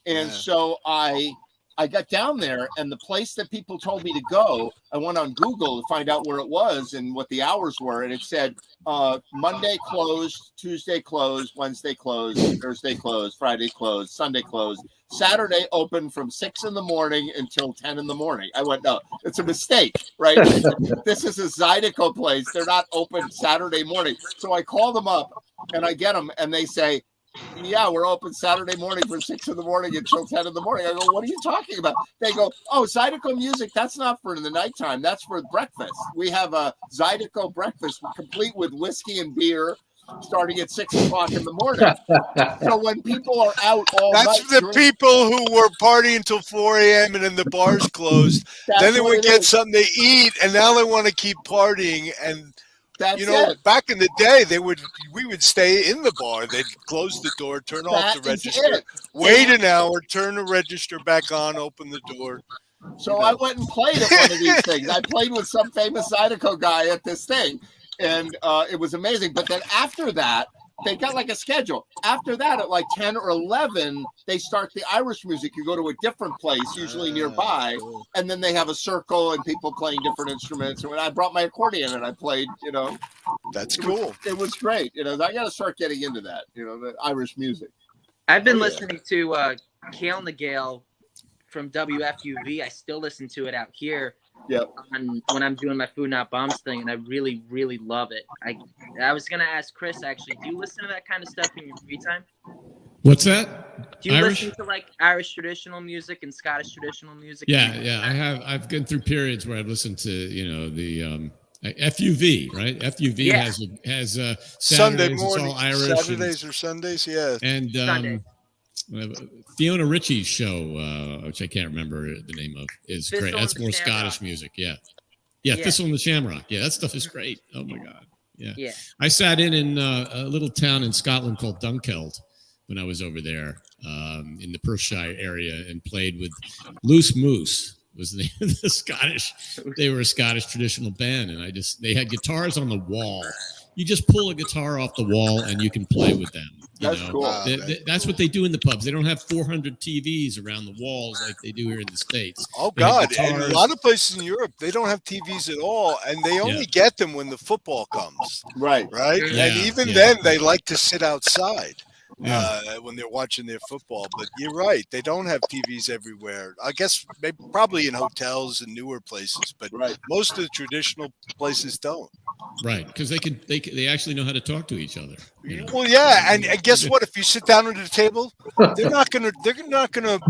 And Yeah. so I I got down there, and the place that people told me to go, I went on Google to find out where it was and what the hours were, and it said Monday closed, Tuesday closed, Wednesday closed, Thursday closed, Friday closed, Sunday closed, Saturday open from 6 in the morning until 10 in the morning. I went, no, it's a mistake, right? This is a Zydeco place. They're not open Saturday morning. So I call them up, and I get them, and they say, yeah, we're open Saturday morning from 6 in the morning until 10 in the morning. I go, what are you talking about? They go, oh, Zydeco music, that's not for the nighttime. That's for breakfast. We have a Zydeco breakfast complete with whiskey and beer starting at 6 o'clock in the morning. So when people are out all night. That's the people who were partying until 4 a.m. and then the bars closed. Then they would get something to eat, and now they want to keep partying. And back in the day, we would stay in the bar. They'd close the door, turn off the register, wait an hour, turn the register back on, open the door. So I went and played at one of these things. I played with some famous Zydeco guy at this thing, and it was amazing. But then after that, they got like a schedule. After that, at like 10 or 11, they start the Irish music. You go to a different place, usually nearby, and then they have a circle and people playing different instruments. And when I brought my accordion and I played, that's cool. It was great. I got to start getting into that, the Irish music. I've been listening to Kale Nagale from WFUV. I still listen to it out here. Yep. When I'm doing my Food Not Bombs thing, and I really, really love it. I was gonna ask Chris, actually, do you listen to that kind of stuff in your free time? What's that? Do you listen to like Irish traditional music and Scottish traditional music? Yeah, I have. I've gone through periods where I've listened to the FUV, right? FUV has Saturdays, Sunday morning, it's all Irish. Saturdays or Sundays, yeah. And Fiona Ritchie's show, which I can't remember the name of, is Thistle great. That's and the more Shamrock. Scottish music. Yeah, Thistle and the Shamrock. Yeah, that stuff is great. Oh my God. Yeah. I sat in a little town in Scotland called Dunkeld when I was over there in the Perthshire area and played with Loose Moose. Was the name of the Scottish. They were a Scottish traditional band, and they had guitars on the wall. You just pull a guitar off the wall and you can play with them. That's cool. That's what they do in the pubs. They don't have 400 TVs around the walls like they do here in the States. Oh, God. And a lot of places in Europe, they don't have TVs at all, and they only get them when the football comes. Right. Yeah, and even then, they like to sit outside. When they're watching their football. But you're right. They don't have TVs everywhere. I guess probably in hotels and newer places, but most of the traditional places don't. Right. Because they actually know how to talk to each other. Well, yeah. And guess what? If you sit down at the table, they're not gonna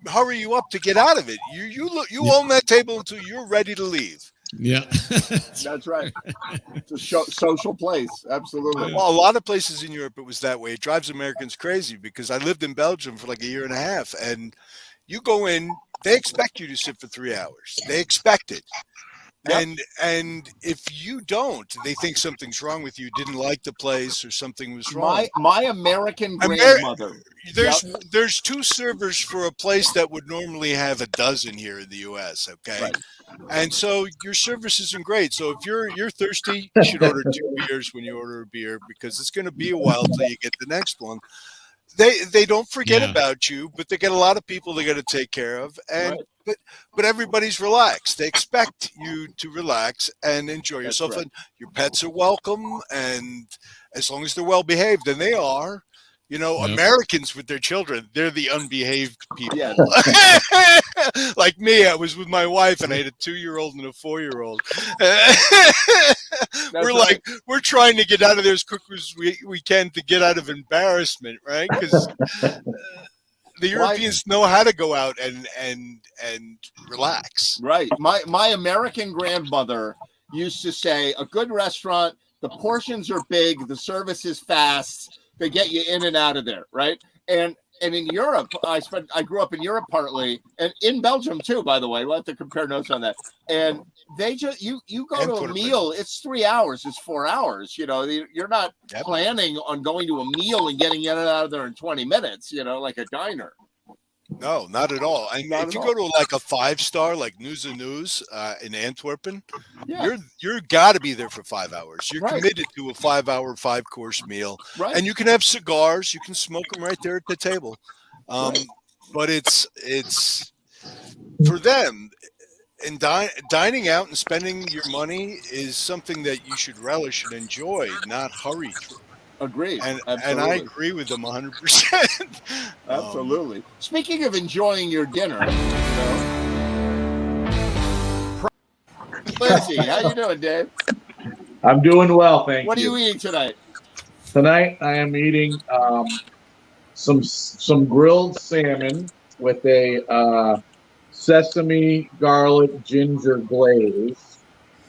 hurry you up to get out of it. You own that table until you're ready to leave. Yeah. That's right. It's a social place. Absolutely. Well, a lot of places in Europe, it was that way. It drives Americans crazy because I lived in Belgium for like a year and a half, and you go in, they expect you to sit for 3 hours. They expect it. Yep. And if you don't, they think something's wrong with you, didn't like the place, or something was wrong. My American grandmother. There's 2 servers for a place that would normally have a dozen here in the U.S. Okay, right. And so your service isn't great. So if you're thirsty, you should order 2 beers when you order a beer, because it's going to be a while till you get the next one. They don't forget about you, but they get a lot of people they got to take care of, and but everybody's relaxed. They expect you to relax and enjoy yourself, and your pets are welcome, and as long as they're well behaved, and they are. Americans with their children, they're the unbehaved people. Yeah. Like me, I was with my wife and I had a 2-year-old and a 4-year-old. We're trying to get out of there as quick as we can to get out of embarrassment, right? Because the Europeans know how to go out and relax. Right. My American grandmother used to say, a good restaurant, the portions are big, the service is fast. They get you in and out of there, right? And in Europe, I grew up in Europe partly, and in Belgium too, by the way. We'll have to compare notes on that. And they just you go to a meal, it's 3 hours, it's 4 hours. You're not planning on going to a meal and getting in and out of there in 20 minutes, like a diner. No, not at all. And if you go to like a 5-star like News in Antwerpen, you're got to be there for 5 hours. You're committed to a 5-hour, 5-course meal, and you can have cigars. You can smoke them right there at the table. But it's for them, and dining out and spending your money is something that you should relish and enjoy, not hurry through. Agreed. And Absolutely. I agree with them 100%. Absolutely. Speaking of enjoying your dinner, Lindsay, how you doing, Dave? I'm doing well, thank you. What are you eating tonight? Tonight I am eating some grilled salmon with a sesame garlic ginger glaze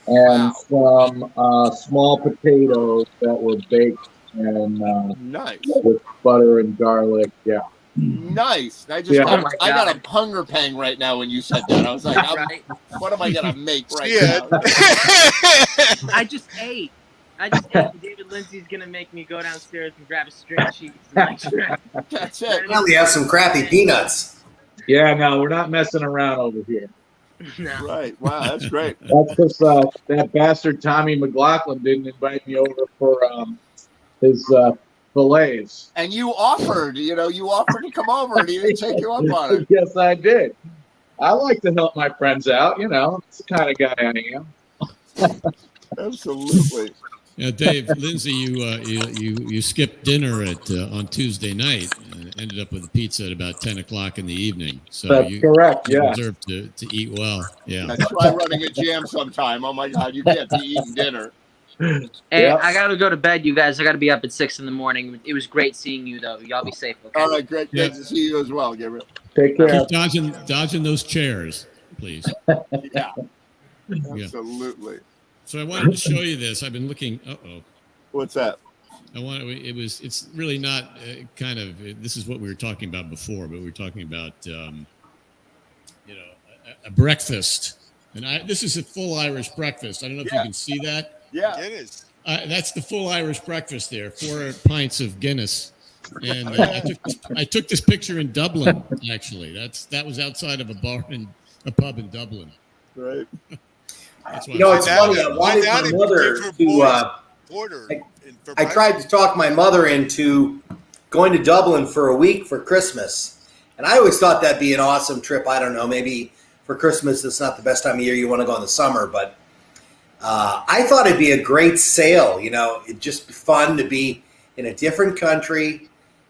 and some small potatoes that were baked and Nice. with butter and garlic. Yeah. Nice. I just Yeah. got, Oh my I got a hunger pang right now when you said that. I was like, what am I gonna make right now? I just ate. David Lindsay's gonna make me go downstairs and grab a string cheese. That's it. Now we have some crappy peanuts. Yeah, no, we're not messing around over here. Right. Wow, that's great. That's because that bastard Tommy McLaughlin didn't invite me over for his fillets. And you offered to come over, and he didn't take you up on it. Yes, I did. I like to help my friends out. That's the kind of guy I am. Absolutely. Dave, Lindsay, you skipped dinner on Tuesday night and ended up with a pizza at about 10 o'clock in the evening. So That's you, correct, you yeah. deserve to eat well. Yeah. That's try running a jam sometime. Oh my God, you can't be eating dinner. Hey, I gotta go to bed, you guys. I gotta be up at 6 a.m. It was great seeing you, though. Y'all be safe. Okay? All right, great to see you as well, Gabriel. Take care. Keep dodging those chairs, please. Yeah. Absolutely. So I wanted to show you this. I've been looking. What's that? It's really not this is what we were talking about before, but we were talking about a breakfast, and this is a full Irish breakfast. I don't know if you can see that. Yeah, it is. That's the full Irish breakfast there. 4 pints of Guinness, and I took this picture in Dublin. Actually, that was outside of a pub in Dublin. Right. That's why It's funny. I wanted my mother to. I tried to talk my mother into going to Dublin for a week for Christmas, and I always thought that'd be an awesome trip. I don't know, maybe for Christmas it's not the best time of year. You want to go in the summer, but I thought it'd be a great sail. It'd just be fun to be in a different country,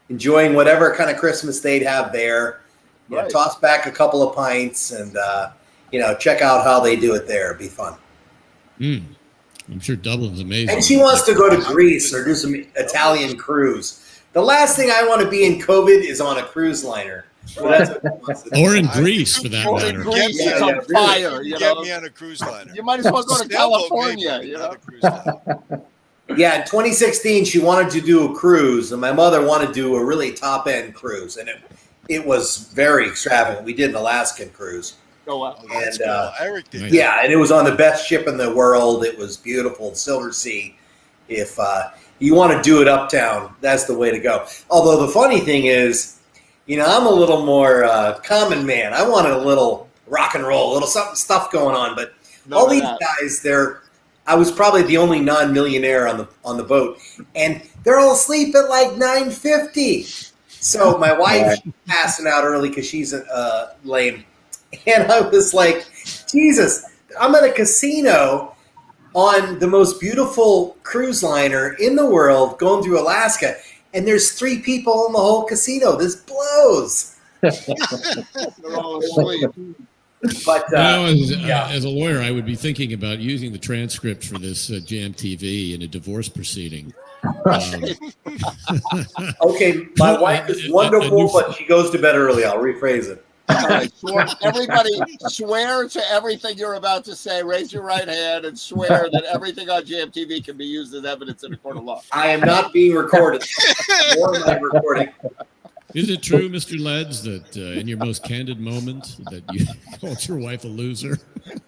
enjoying whatever kind of Christmas they'd have there. Right. Toss back a couple of pints and. Check out how they do it there. It'd be fun. I'm sure Dublin's amazing. And she wants to go to Greece or do some Italian cruise. The last thing I want to be in COVID is on a cruise liner. So that's what she wants to do. Or in Greece, for that Or matter. in Greece, it's on fire. Get me on a cruise liner. You might as well go to California. Yeah, in 2016, she wanted to do a cruise, and my mother wanted to do a really top-end cruise, and it was very extravagant. We did an Alaskan cruise. Oh, wow. And Eric did. yeah, and it was on the best ship in the world. It was beautiful, Silver Sea. If you want to do it uptown, that's the way to go. Although the funny thing is, I'm a little more common man. I wanted a little rock and roll, a little stuff going on. But all these guys, I was probably the only non-millionaire on the boat, and they're all asleep at like 9:50. So my wife passing out early because she's lame. And I was like, Jesus, I'm at a casino on the most beautiful cruise liner in the world going through Alaska, and there's 3 people in the whole casino. This blows. They're all asleep. But as a lawyer, I would be thinking about using the transcript for this Jam TV in a divorce proceeding. Okay, my wife is wonderful, but she goes to bed early. I'll rephrase it. All right, everybody swear to everything you're about to say. Raise your right hand and swear that everything on Jam TV can be used as evidence in a court of law. I am not being recorded. Nor am I recording. Is it true, Mr. Leds, that in your most candid moment that you called your wife a loser?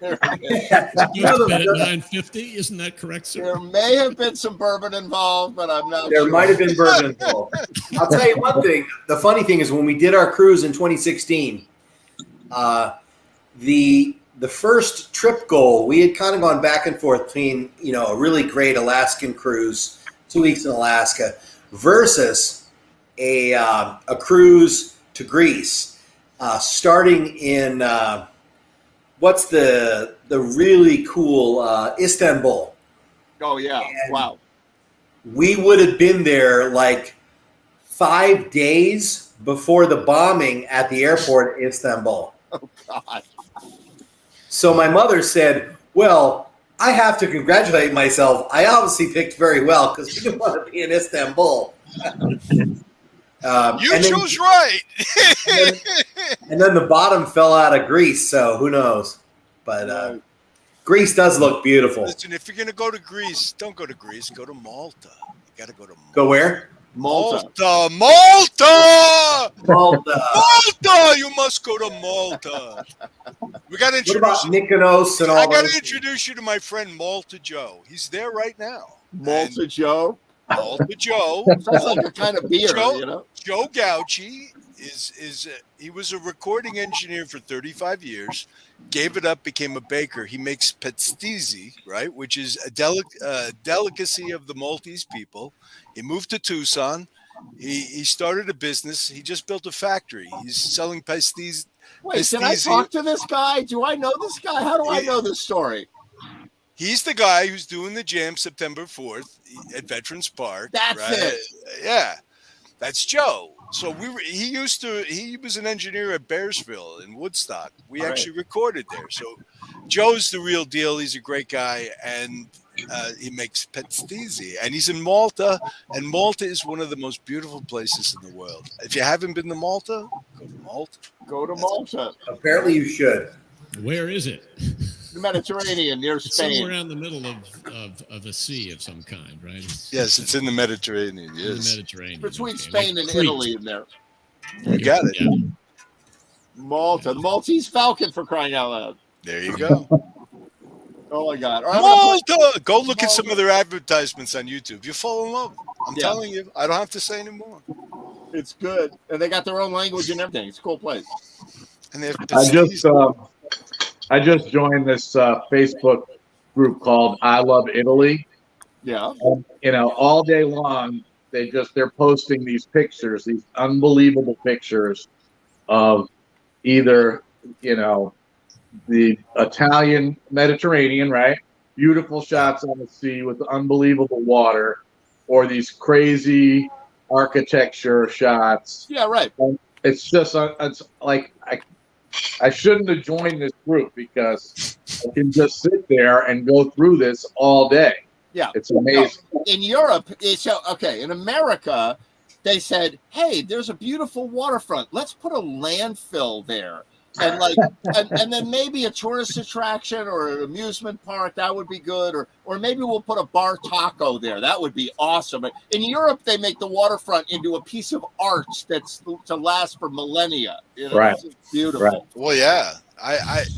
You went to bed at 9:50. Isn't that correct, sir? There may have been some bourbon involved, but I'm not There sure. might have been bourbon involved. I'll tell you one thing. The funny thing is when we did our cruise in 2016, the first trip goal, we had kind of gone back and forth between, a really great Alaskan cruise, 2 weeks in Alaska, versus a cruise to Greece. starting in what's the really cool Istanbul. Oh yeah! And wow. We would have been there like 5 days before the bombing at the airport in Istanbul. Oh God. So my mother said, well, I have to congratulate myself. I obviously picked very well because we didn't want to be in Istanbul. You chose right. and then the bottom fell out of Greece, so who knows? But Greece does look beautiful. Listen, if you're going to go to Greece, don't go to Greece. Go to Malta. You got to go to Malta. Go where? Malta. Malta! Malta! Malta! You must go to Malta. We got to What about introduce. Mykonos and all I got those to introduce you to my friend Malta Joe. He's there right now. Malta Joe. Malta Joe. Sounds like a kind of beer, Joe, you know. Joe Gauchi he was a recording engineer for 35 years. Gave it up, became a baker. He makes pastizzi, right, which is a delicacy of the Maltese people. He moved to Tucson. He started a business. He just built a factory. He's selling pastizzi. Wait, did I talk to this guy? Do I know this guy? How do I know this story? He's the guy who's doing the jam September 4th at Veterans Park. That's right? it. Yeah, that's Joe. So he was an engineer at Bearsville in Woodstock. We actually recorded there. So Joe's the real deal. He's a great guy, and he makes pastizzi, and he's in Malta. And Malta is one of the most beautiful places in the world. If you haven't been to Malta, go to Malta. Go to Malta. Apparently, you should. Where is it? The Mediterranean, near Spain. Somewhere out in the middle of a sea of some kind, right? Yes, it's in the Mediterranean. Yes, in the Mediterranean. Between Okay. Spain and Crete. Italy in there. You got it. Yeah. Malta. The Maltese Falcon, for crying out loud. There you go. Oh my God. All right, I'm gonna Malta! Go look at some of their advertisements on YouTube. You fall in love. I'm Yeah. telling you. I don't have to say anymore. It's good. And they got their own language and everything. It's a cool place. And they have I just joined this Facebook group called I Love Italy. Yeah. You know, all day long they're posting these pictures, these unbelievable pictures of either, you know, the Italian Mediterranean, right? Beautiful shots on the sea with unbelievable water, or these crazy architecture shots. Yeah, right. And it's just, it's like, I shouldn't have joined this group because I can just sit there and go through this all day. Yeah. It's amazing. No, in Europe, in America, they said, hey, there's a beautiful waterfront. Let's put a landfill there. And like, and then maybe a tourist attraction or an amusement park, that would be good. Or maybe we'll put a bar taco there. That would be awesome. In Europe, they make the waterfront into a piece of art that's to last for millennia. You know, Right. It's beautiful. Right. Well, yeah.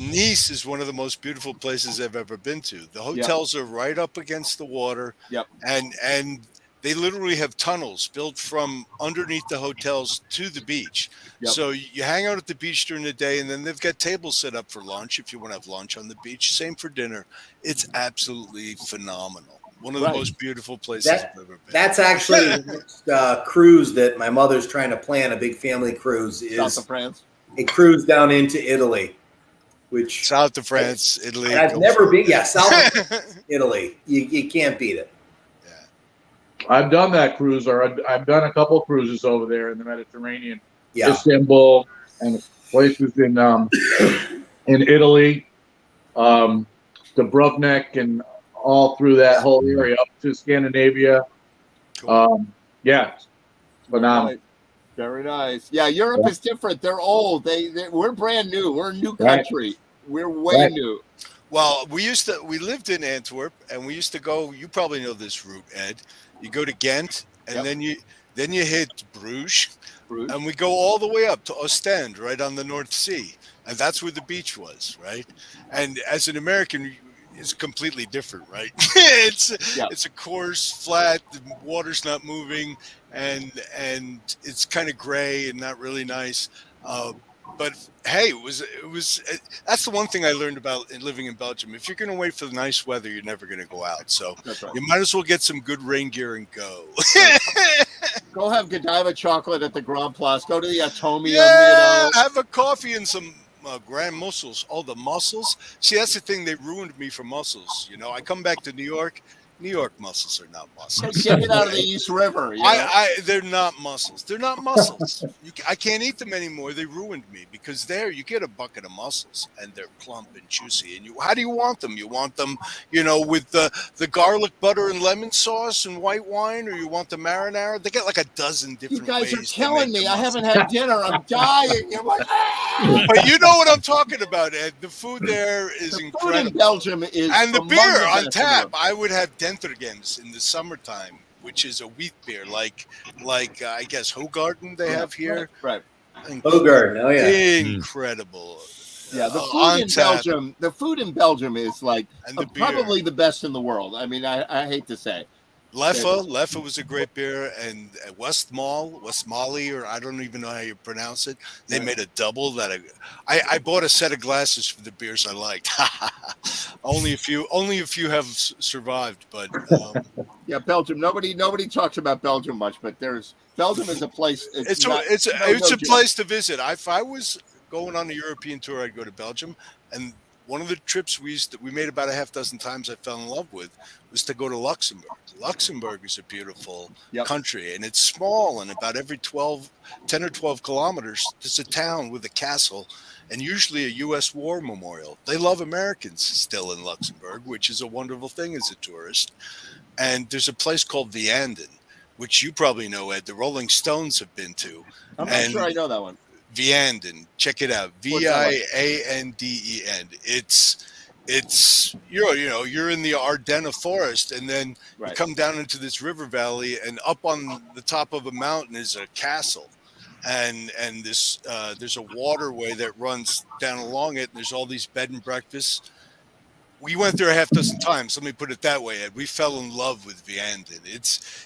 Nice is one of the most beautiful places I've ever been to. The hotels are right up against the water. Yep. And they literally have tunnels built from underneath the hotels to the beach. Yep. So you hang out at the beach during the day, and then they've got tables set up for lunch if you want to have lunch on the beach. Same for dinner. It's absolutely phenomenal. One of the most beautiful places I've ever been. That's actually the next cruise that my mother's trying to plan, a big family cruise, South is of France. a cruise down into Italy. Which South of France, Italy. and I've never been. Yeah, south of Italy. You can't beat it. I've done that cruise, or I've done a couple of cruises over there in the Mediterranean, Yeah. Istanbul, and places in Italy, Dubrovnik, and all through that whole area up to Scandinavia. Yeah, phenomenal. Right. Very nice. Yeah, Europe is different. They're old. We're brand new. We're a new country. We're way new. Well, we lived in Antwerp, and we used to go. You probably know this route, Ed. You go to Ghent, and then you hit Bruges, and we go all the way up to Ostend, right on the North Sea, and that's where the beach was, right? And as an American, it's completely different, right? It's a coarse, flat. The water's not moving, and it's kind of gray and not really nice. But hey, it was. That's the one thing I learned about living in Belgium. If you're going to wait for the nice weather, you're never going to go out. So That's right. you might as well get some good rain gear and go. Go have Godiva chocolate at the Grand Place. Go to the Atomium. Yeah, You know. have a coffee and some Grand Mussels. Oh, the mussels. See, that's the thing. They ruined me for mussels. You know, I come back to New York. New York mussels are not mussels. Get it out of the East River. You know? They're not mussels. They're not mussels. I can't eat them anymore. They ruined me because there you get a bucket of mussels and they're plump and juicy. And how do you want them? You want them, you know, with the garlic butter and lemon sauce and white wine, or you want the marinara? They get like a dozen different ways. You guys are killing me. I haven't had dinner. I'm dying. I'm like, but you know what I'm talking about, Ed. The food there is incredible. Food in Belgium is, and the among beer the on best tap. in the I would have Dentergens in the summertime, which is a wheat beer, like I guess Hoegaarden they have here. Right. Hoegaarden, oh yeah, incredible. Yeah, the food in tap. Belgium. The food in Belgium is like And the probably the best in the world. I mean, I hate to say. Leffe was a great beer, and at Westmalle, or I don't even know how you pronounce it. They made a double that I bought a set of glasses for the beers I liked. only a few have survived, but yeah, Belgium. Nobody talks about Belgium much, but Belgium is a place. It's a place to visit. If I was going on a European tour, I'd go to Belgium, and one of the trips we made about a half dozen times I fell in love with was to go to Luxembourg. Luxembourg is a beautiful country, and it's small, and about every 10 or 12 kilometers, there's a town with a castle and usually a U.S. war memorial. They love Americans still in Luxembourg, which is a wonderful thing as a tourist. And there's a place called Vianden, which you probably know, Ed. The Rolling Stones have been to. I'm not sure I know that one. Vianden, check it out. Vianden. It's you're in the Ardennes forest, and then you come down into this river valley, and up on the top of a mountain is a castle, and this there's a waterway that runs down along it, and there's all these bed and breakfasts. We went there a half dozen times. Let me put it that way, Ed. We fell in love with Vianden.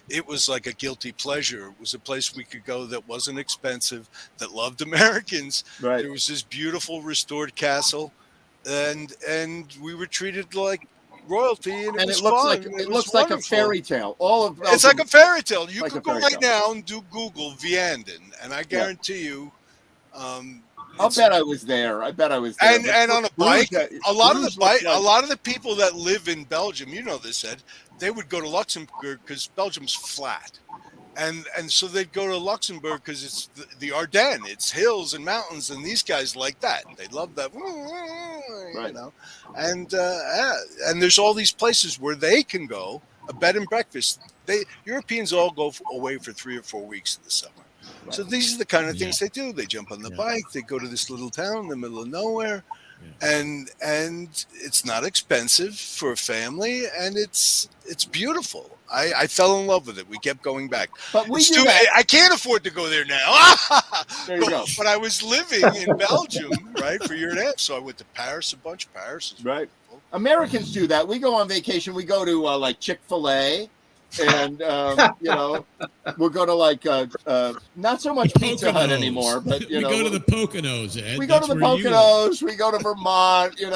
It was like a guilty pleasure. It was a place we could go that wasn't expensive, that loved Americans. Right. There was this beautiful restored castle, and we were treated like royalty, and it looks like a fairy tale. It's like a fairy tale. You like could a go fairy right tale. now and do Google Vianden, and I guarantee you. I'll bet I was there. And on a bike, a lot of the people that live in Belgium, you know this, Ed, they would go to Luxembourg because Belgium's flat, and so they'd go to Luxembourg because it's the Ardennes, it's hills and mountains, and these guys like that. They love that, you know. And there's all these places where they can go, a bed and breakfast. Europeans all go away for 3 or 4 weeks in the summer. So these are the kind of things they do. They jump on the bike. They go to this little town in the middle of nowhere, and it's not expensive for a family, and it's beautiful. I fell in love with it. We kept going back. But I can't afford to go there now. There you go. But I was living in Belgium, right, for a year and a half. So I went to Paris, a bunch of Paris. Right. Americans do that. We go on vacation. We go to like Chick-fil-A. And we'll go to like not so much Pizza Hut anymore, but we go to the Poconos, Ed. We go to the Poconos. We go to Vermont. We're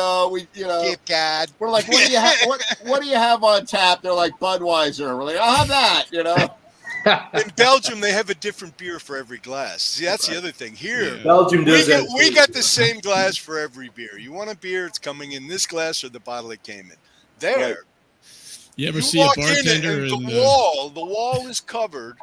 like, what do you have? What do you have on tap? They're like Budweiser. We're like, I'll have that. In Belgium, they have a different beer for every glass. See, that's the other thing. Here, Belgium does that. We got the same glass for every beer. You want a beer? It's coming in this glass or the bottle it came in. There. Right. You ever see a bartender? The wall is covered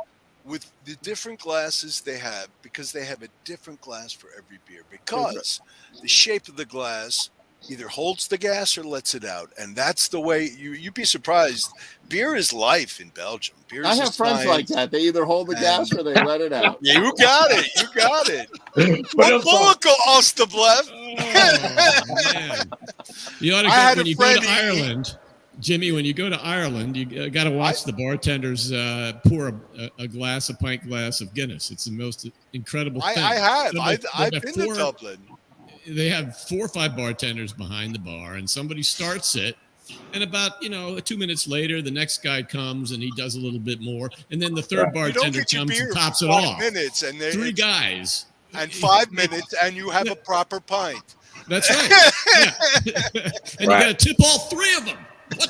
with the different glasses they have because they have a different glass for every beer because the shape of the glass either holds the gas or lets it out, and that's the way you'd be surprised. Beer is life in Belgium. Beer I is have friends like that. They either hold the gas or they let it out. Yeah, you got it. But Bullico Ostablef. You ought to go when you go to Ireland. Jimmy, when you go to Ireland, you got to watch the bartenders pour a pint glass of Guinness. It's the most incredible thing. I have. I've been to Dublin. They have 4 or 5 bartenders behind the bar, and somebody starts it. And about 2 minutes later, the next guy comes and he does a little bit more, and then the third bartender comes and tops it off. 5 minutes and 3 guys and 5 minutes, and you have a proper pint. That's right. Yeah. And you got to tip all 3 of them.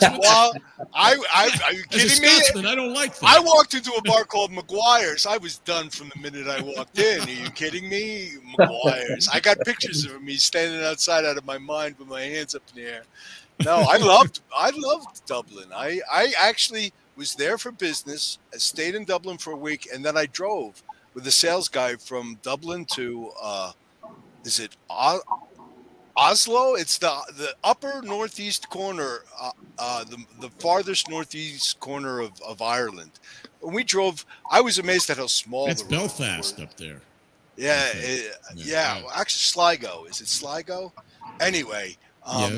Well, are you As a kidding me? Scotsman, I don't like that. I walked into a bar called McGuire's. I was done from the minute I walked in. Are you kidding me? McGuire's. I got pictures of me standing outside out of my mind with my hands up in the air. No, I loved Dublin. I actually was there for business. I stayed in Dublin for a week, and then I drove with a sales guy from Dublin to is it Oslo? It's the upper northeast corner, the farthest northeast corner of Ireland. When we drove, I was amazed at how small. That's the road Belfast were. up there. Yeah, Yeah. actually Sligo. Is it Sligo? Anyway,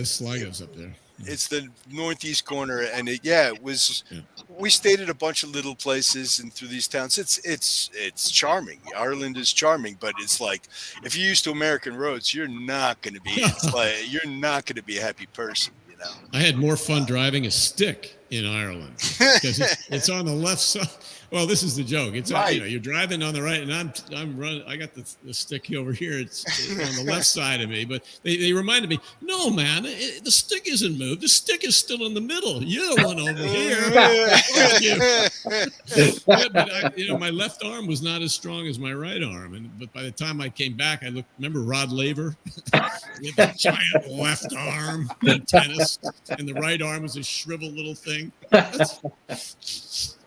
Sligo's up there. it's the northeast corner, and it was. Yeah. We stayed at a bunch of little places and through these towns. It's charming. Ireland is charming, but it's like if you're used to American roads, you're not going to be. You're not going to be a happy person. You know. I had more fun driving a stick in Ireland because it's on the left side. Well, this is the joke. It's Right. you're driving on the right, and I'm running. I got the stick over here. It's on the left side of me, but they reminded me, no, man, the stick isn't moved. The stick is still in the middle. You're the one over here. Yeah, but my left arm was not as strong as my right arm, but by the time I came back, I looked. Remember Rod Laver? He had that giant left arm in tennis, and the right arm was a shriveled little thing.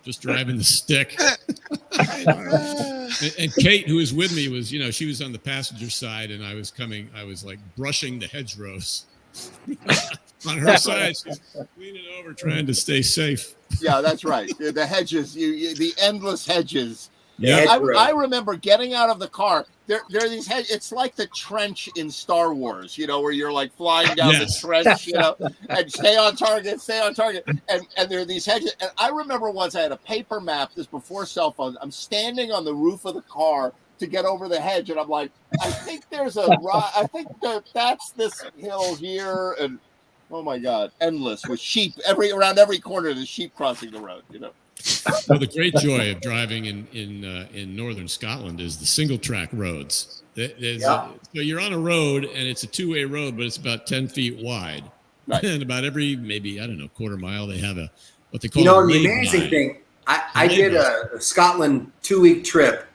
Just driving the stick. And Kate, who was with me, was, she was on the passenger side, and I was like brushing the hedgerows. On her side, she's leaning over trying to stay safe. Yeah, that's right. The hedges, the endless hedges. Yeah, I remember getting out of the car. There are these hedges. It's like the trench in Star Wars, where you're like flying down the trench, and stay on target. And there are these hedges. And I remember once I had a paper map. This before cell phones. I'm standing on the roof of the car to get over the hedge, and I'm like, I think there's I think that's this hill here, and oh my God, endless with sheep around every corner. There's sheep crossing the road, Well, the great joy of driving in northern Scotland is the single track roads. So you're on a road, and it's a two-way road, but it's about 10 feet wide. Right. And about every, maybe, I don't know, quarter mile, they have what they call a the amazing thing, I did a Scotland 2-week trip,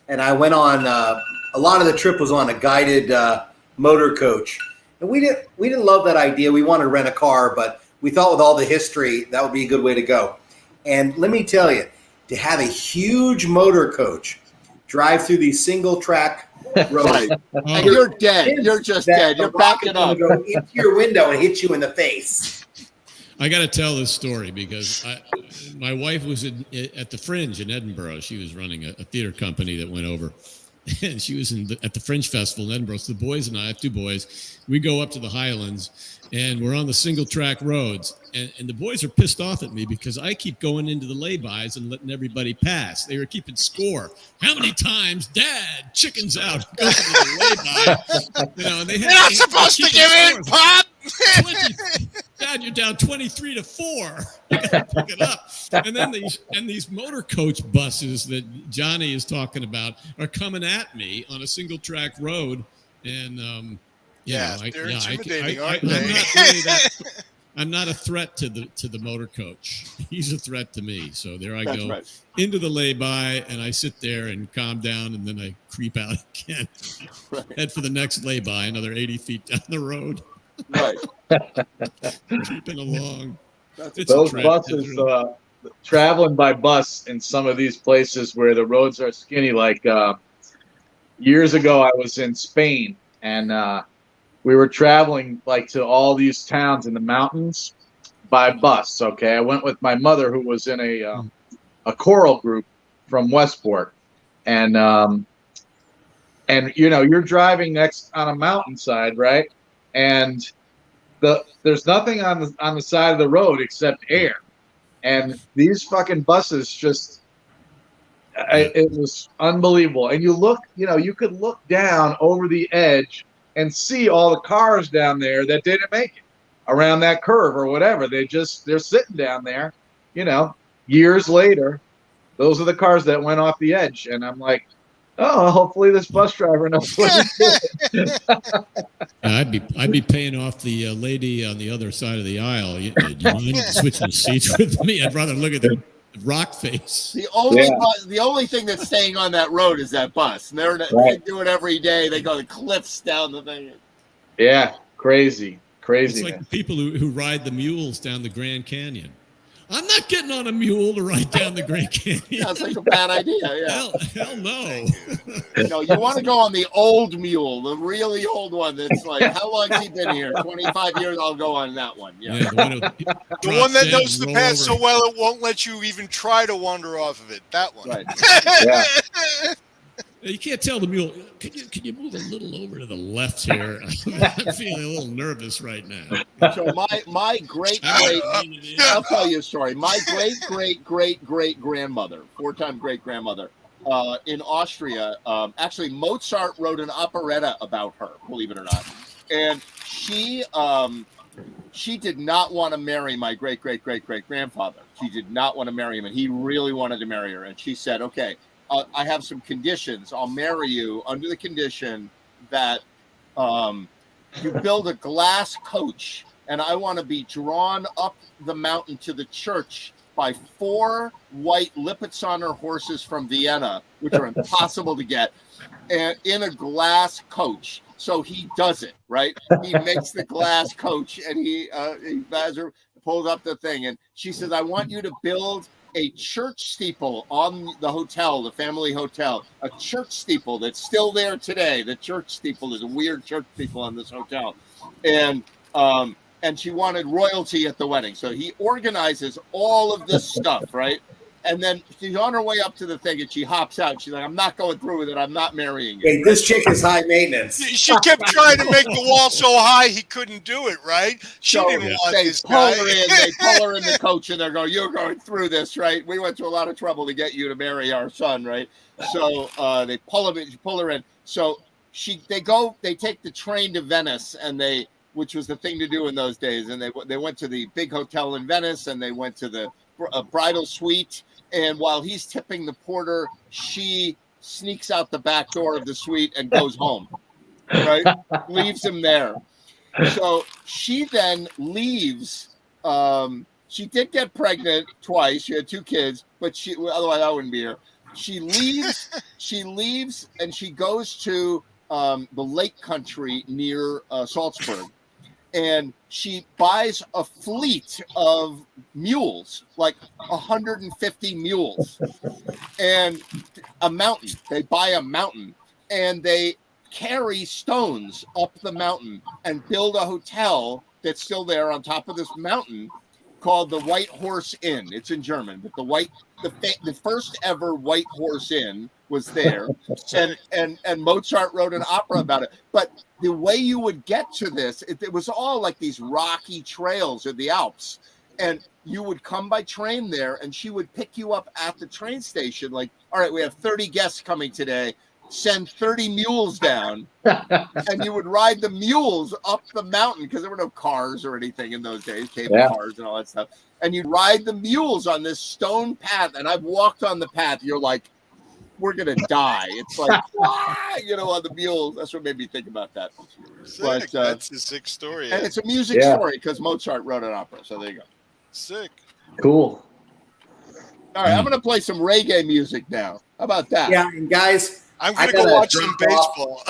and I went on, a lot of the trip was on a guided motor coach. And we didn't love that idea. We wanted to rent a car, but we thought with all the history, that would be a good way to go. And let me tell you, to have a huge motor coach drive through these single track roads, right. And you're dead. You're just dead. You're backing up. Go into your window and hit you in the face. I got to tell this story because my wife was at the Fringe in Edinburgh. She was running a theater company that went over. And she was at the Fringe Festival in Edinburgh. So the boys and I have 2 boys. We go up to the Highlands, and we're on the single track roads. And the boys are pissed off at me because I keep going into the laybys and letting everybody pass. They were keeping score. How many times, Dad, chickens out, goes into the lay-by. And you're not supposed to give in, Pop. 20, Dad, you're down 23-4. You got to pick it up. And then these motor coach buses that Johnny is talking about are coming at me on a single track road, and they're intimidating, aren't they? I'm not really that. I'm not a threat to the motor coach. He's a threat to me. So there I go into the lay-by, and I sit there and calm down, and then I creep out again. Head for the next lay-by, another 80 feet down the road. Right. Keeping along. Those buses, traveling by bus in some of these places where the roads are skinny, like years ago I was in Spain, and we were traveling like to all these towns in the mountains by bus. Okay, I went with my mother, who was in a choral group from Westport, and you're driving next on a mountainside, right? And there's nothing on the side of the road except air, and these fucking buses just. It was unbelievable. And you could look down over the edge and see all the cars down there that didn't make it around that curve or whatever. They're sitting down there, years later. Those are the cars that went off the edge. And I'm like, oh, hopefully this bus driver knows what he's doing. I'd be paying off the lady on the other side of the aisle. Do you mind switching seats with me? I'd rather look at the rock face. The only thing that's staying on that road is that bus. And they do it every day. They go the cliffs down the thing. Yeah, crazy. It's like the people who ride the mules down the Grand Canyon. I'm not getting on a mule to ride down the Grand Canyon. Sounds like a bad idea. Yeah. Hell no. No, you want to go on the old mule, the really old one. That's like, how long has he been here? 25 years. I'll go on that one. Yeah. The one that knows the path so well it won't let you even try to wander off of it. That one. Right. Yeah. You can't tell the mule. Can you move a little over to the left here? I'm feeling a little nervous right now. So my great I'll tell you a story. My great grandmother, 4-time great grandmother, in Austria. Actually, Mozart wrote an operetta about her. Believe it or not, and she did not want to marry my great grandfather. She did not want to marry him, and he really wanted to marry her. And she said, "Okay. I have some conditions. I'll marry you under the condition that you build a glass coach, and I want to be drawn up the mountain to the church by 4 white Lipizzaner horses from Vienna, which are impossible to get, and in a glass coach." So he does it, right? He makes the glass coach, and he pulls up the thing, and she says, "I want you to build a church steeple on the hotel, the family hotel, a church steeple that's still there today." The church steeple is a weird church steeple on this hotel. And she wanted royalty at the wedding. So he organizes all of this stuff, right? And then she's on her way up to the thing and she hops out. She's like, "I'm not going through with it. I'm not marrying you." Hey, this chick is high maintenance. She kept trying to make the wall so high he couldn't do it, right? She didn't want this guy. They pull her in the coach and they're going, "You're going through this, right? We went to a lot of trouble to get you to marry our son, right?" So they pull her in. So they take the train to Venice, and which was the thing to do in those days. And they went to the big hotel in Venice, and they went to the bridal suite. And while he's tipping the porter, she sneaks out the back door of the suite and goes home, right? Leaves him there. So she then leaves. She did get pregnant twice. She had 2 kids, but otherwise I wouldn't be here. She leaves and she goes to the lake country near Salzburg. And she buys a fleet of mules, like 150 mules, and a mountain. They buy a mountain, and they carry stones up the mountain and build a hotel that's still there on top of this mountain called the White Horse Inn. It's in German, but the first ever White Horse Inn was there, and Mozart wrote an opera about it. But the way you would get to this, it was all like these rocky trails in the Alps, and you would come by train there, and she would pick you up at the train station. Like, "All right, we have 30 guests coming today. Send 30 mules down," and you would ride the mules up the mountain because there were no cars or anything in those days, cable cars and all that stuff. And you'd ride the mules on this stone path, and I've walked on the path. You're like, we're gonna die. It's like, on the mules. That's what made me think about that. Sick. But That's a sick story. and it's a music story because Mozart wrote an opera. So there you go. Sick. Cool. All right, I'm gonna play some reggae music now. How about that? Yeah, and guys, I'm gonna go watch some baseball.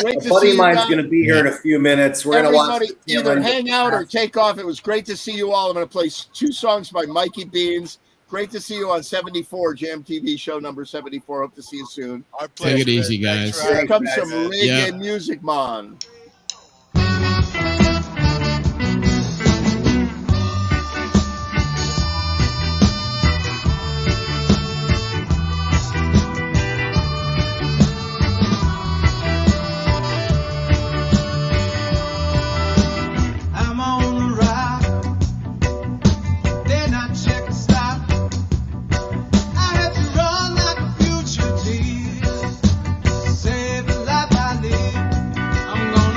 Great a to buddy see of you mine's guys. going to be here in a few minutes. We're going to watch. Everybody either hang out or take off. It was great to see you all. I'm going to play 2 songs by Mikey Beans. Great to see you on 74, Jam TV show number 74. Hope to see you soon. Take it easy, guys. Here comes some reggae music, man. Save the life I live. I'm gonna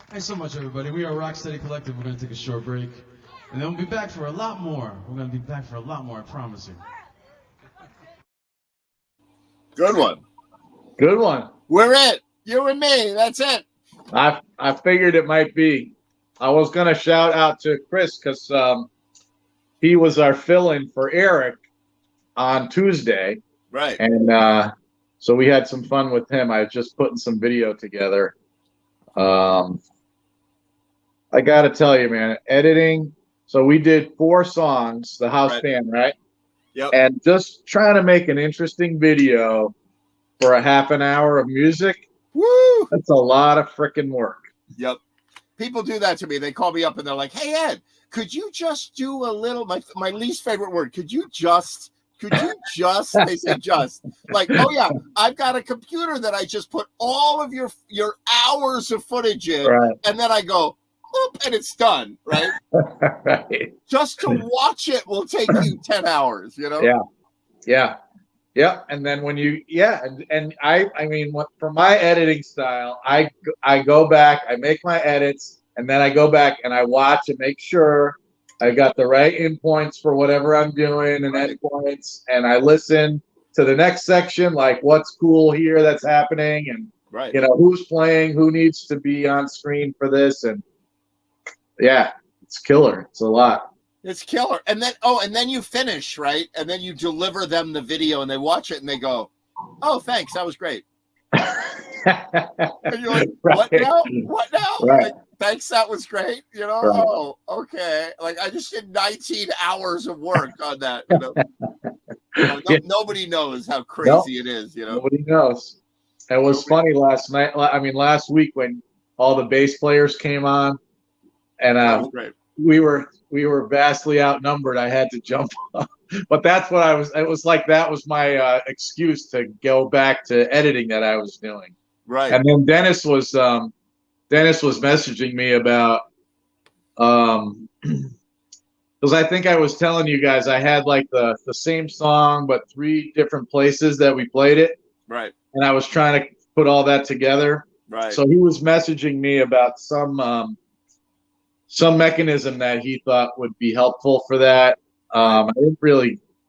Thanks so much, everybody. We are Rocksteady Collective. We're going to take a short break. And then we'll be back for a lot more. We're going to be back for a lot more, I promise you. Good one. Good one. We're it. You and me. That's it. I figured it might be. I was gonna shout out to Chris because he was our fill-in for Eric on Tuesday, Right. and so we had some fun with him. I was just putting some video together. I gotta tell you, man, editing. So we did 4 songs, the house band, right? Yep. And just trying to make an interesting video for a half an hour of music. Woo! That's a lot of freaking work. Yep. People do that to me. They call me up and they're like, "Hey Ed, could you just do a little?" My least favorite word. Could you just? They say just. Like, oh yeah, I've got a computer that I just put all of your hours of footage in, Right. and then I go, boop, and it's done. Right. Right. Just to watch it will take you 10 hours. You know. Yeah. And then when you, and I mean, for my editing style, I go back, I make my edits, and then I go back and I watch and make sure I got the right endpoints for whatever I'm doing and endpoints, and I listen to the next section, like what's cool here that's happening, and you know who's playing, who needs to be on screen for this, and yeah, it's killer. It's a lot. It's killer. And then you finish, right? And then you deliver them the video and they watch it and they go, "Oh, thanks. That was great." And you're like, "What now? What now?" Right. Like, "Thanks, that was great." You know? Right. Oh, okay. Like I just did 19 hours of work on that. You know? Nobody knows how crazy it is, you know. Nobody knows. It was funny last last week when all the bass players came on, and That was great. we were vastly outnumbered. I had to jump up. But that's what it was like that was my excuse to go back to editing that I was doing. Right. And then Dennis was messaging me about because I think I was telling you guys I had like the same song but 3 different places that we played it. Right. And I was trying to put all that together. Right. So he was messaging me about some mechanism that he thought would be helpful for that.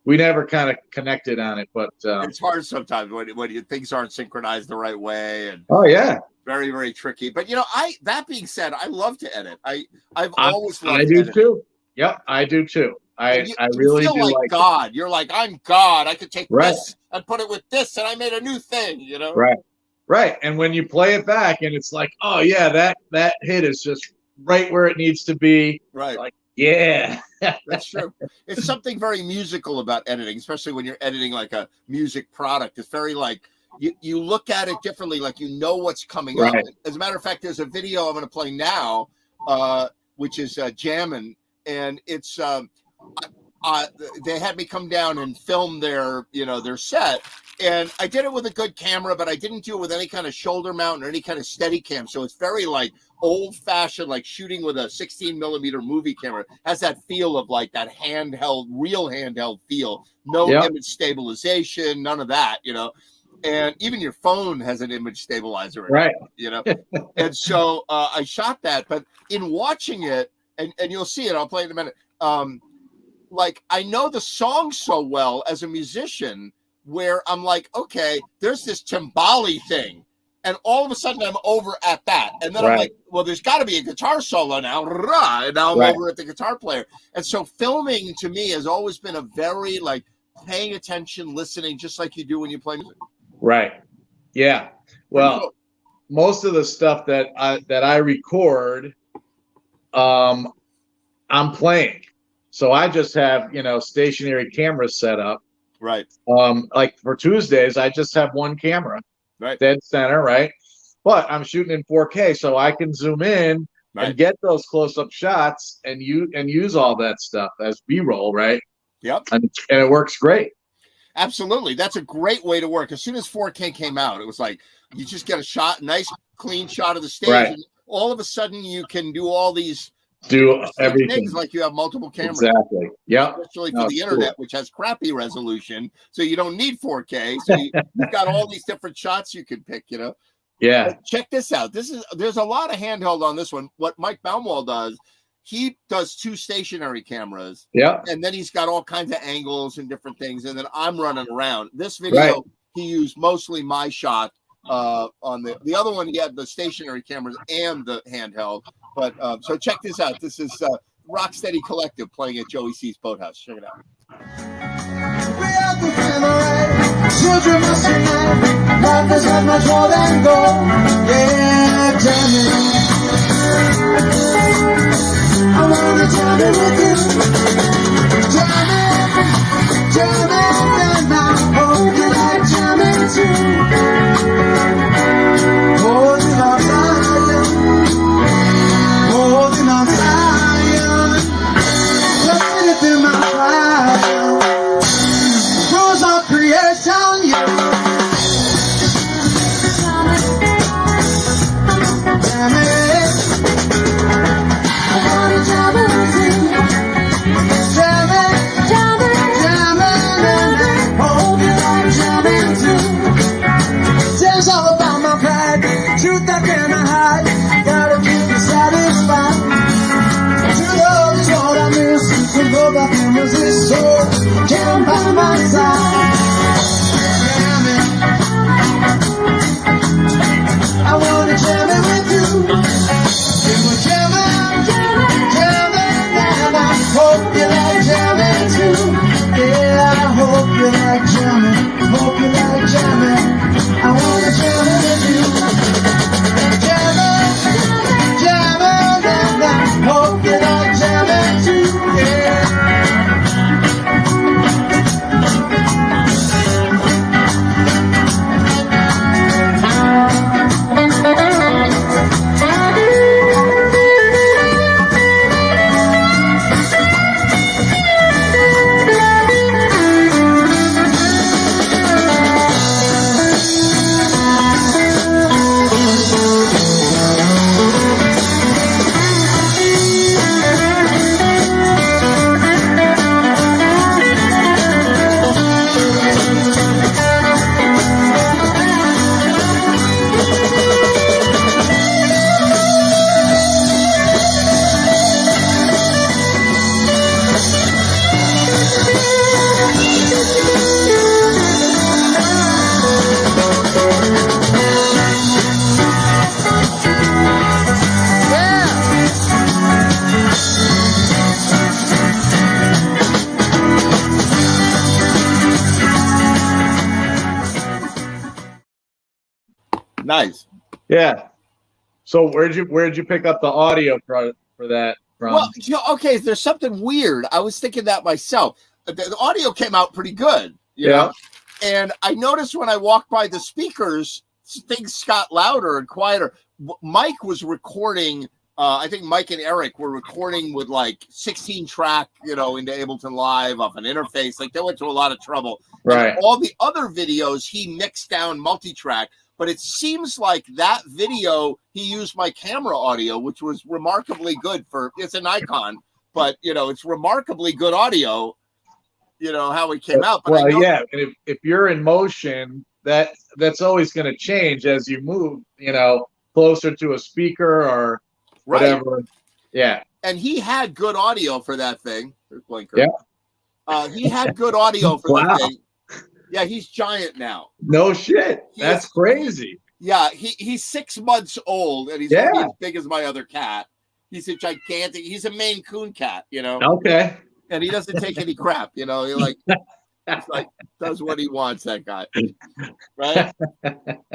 We never kind of connected on it, but it's hard sometimes when things aren't synchronized the right way, and very, very tricky. But you know, that being said, I love to edit. I've always loved. I do editing. too. Yep, I do too. I really feel do like God. You're like, I'm God. I could take Right. this and put it with this, and I made a new thing. You know. Right. And when you play it back, and it's like, oh yeah, that hit is just right where it needs to be. Right. Like, yeah. That's true. It's something very musical about editing, especially when you're editing like a music product. It's very like you look at it differently, like you know what's coming up. Right. As a matter of fact, there's a video I'm going to play now, which is Jammin', and it's they had me come down and film their set, and I did it with a good camera, but I didn't do it with any kind of shoulder mount or any kind of steady cam. So it's very like old fashioned, like shooting with a 16 millimeter movie camera. Has that feel of like that real handheld feel. No image stabilization, none of that, you know. And even your phone has an image stabilizer in it, you know. And so I shot that, but in watching it, and you'll see it, I'll play it in a minute. Like I know the song so well as a musician, where I'm like, okay, there's this timbali thing, and all of a sudden I'm over at that, and then I'm like, well, there's got to be a guitar solo now, and now I'm over at the guitar player. And so filming to me has always been a very like paying attention, listening, just like you do when you play music. Right. Yeah. Well, most of the stuff that I record, I'm playing. So I just have, stationary cameras set up. Right. Like for Tuesdays, I just have one camera. Right. Dead center, right? But I'm shooting in 4K, so I can zoom in and get those close-up shots and use all that stuff as B-roll, right? Yep. And it works great. Absolutely. That's a great way to work. As soon as 4K came out, it was like you just get a nice clean shot of the stage, and all of a sudden you can do all these everything things like you have multiple cameras. Exactly. Yeah. Especially for the internet, which has crappy resolution, so you don't need 4K. So you've got all these different shots you can pick, you know. Yeah. But check this out. There's a lot of handheld on this one. What Mike Baumwall does, he does 2 stationary cameras. Yeah. And then he's got all kinds of angles and different things. And then I'm running around. This video, Right. he used mostly my shot. On the other one, he had the stationary cameras and the handheld. But so check this out. This is Rocksteady Collective playing at Joey C's Boathouse. Check it out. Children must unite. Life is not much more than gold. Yeah, tell me. I wanna tell it with you. Tell me, and I hope you like jamming too. Holding on Zion, holding on Zion. Just in my heart. Rose of creation, yeah. Damn it. I wanna jam it with you. Jam it, jam it, jam it. Hold you like jamming too. Tells all about my pride. Truth I cannot hide. Gotta keep you satisfied. True love is what I miss. When both of them resist, so jam by my side. Jam it. I wanna jam it with you. You will jam it, jam it, and I hope you like jamming too. Yeah, I hope you like jamming. Hope you like jamming. I wanna jam it with you. Jam it, and I hope you like jamming too. Yeah. Nice. Yeah. So where'd you pick up the audio for that from? Well, okay, there's something weird. I was thinking that myself. The audio came out pretty good, you know? And I noticed when I walked by the speakers, things got louder and quieter. Mike was recording. I think Mike and Eric were recording with like 16 track, into Ableton Live off an interface. Like they went to a lot of trouble. Right. And all the other videos he mixed down multi-track. But it seems like that video, he used my camera audio, which was remarkably good it's a Nikon, but, it's remarkably good audio, how it came out. But yeah. And if you're in motion, that's always going to change as you move, closer to a speaker or whatever. Right. Yeah. And he had good audio for that thing. Blinker. Yeah. He had good audio for that thing. Yeah, he's giant now. No shit. That's crazy. Yeah, he's 6 months old, and he's only as big as my other cat. He's a gigantic. He's a Maine Coon cat, Okay. And he doesn't take any crap, He does what he wants. That guy, right?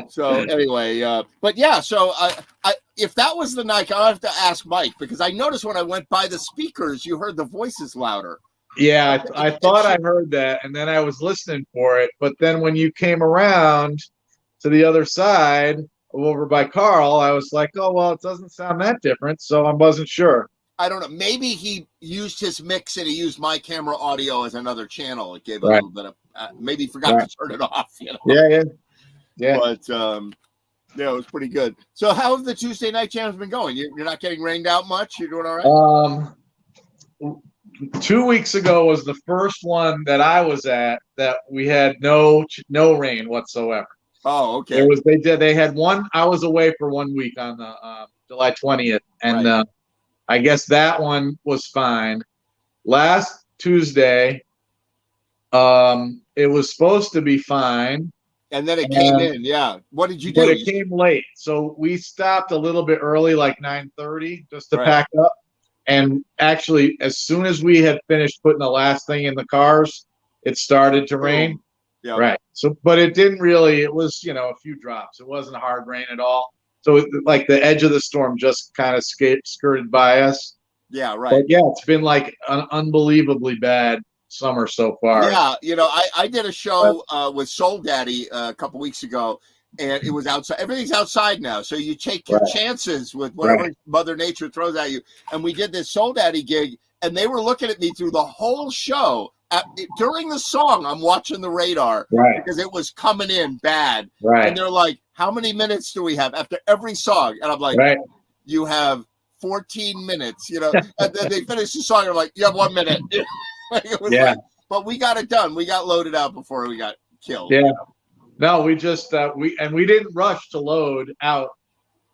So anyway, but yeah. So I if that was the Nike, I'll have to ask Mike because I noticed when I went by the speakers, you heard the voices louder. Yeah, I thought I heard that, and then I was listening for it. But then when you came around to the other side over by Carl, I was like, oh, well, it doesn't sound that different, so I wasn't sure. I don't know. Maybe he used his mix and he used my camera audio as another channel. It gave a little bit of, maybe he forgot to turn it off. Yeah. But, yeah, it was pretty good. So how have the Tuesday night jams been going? You're not getting rained out much? You're doing all right? 2 weeks ago was the first one that I was at that we had no rain whatsoever. Oh, okay. They had one. I was away for 1 week on the July 20th, and Right. I guess that one was fine. Last Tuesday, it was supposed to be fine. And then it came in. Yeah. What did you do? But it came late. So we stopped a little bit early, like 9:30, just to Right. pack up. And actually, as soon as we had finished putting the last thing in the cars, it started to rain. Yeah. Right. So, but it didn't really, it was, a few drops. It wasn't hard rain at all. So like the edge of the storm just kind of skirted by us. Yeah. Right. But yeah, it's been like an unbelievably bad summer so far. Yeah, I did a show with Soul Daddy a couple weeks ago, and it was outside. Everything's outside now, so you take your chances with whatever Mother Nature throws at you. And we did this Soul Daddy gig, and they were looking at me through the whole show. During the song, I'm watching the radar because it was coming in bad. Right. And they're like, "How many minutes do we have after every song?" And I'm like, "You have 14 minutes." And then they finished the song, and I'm like, "You have 1 minute." It was but we got it done. We got loaded out before we got killed. Yeah. No, we just we didn't rush to load out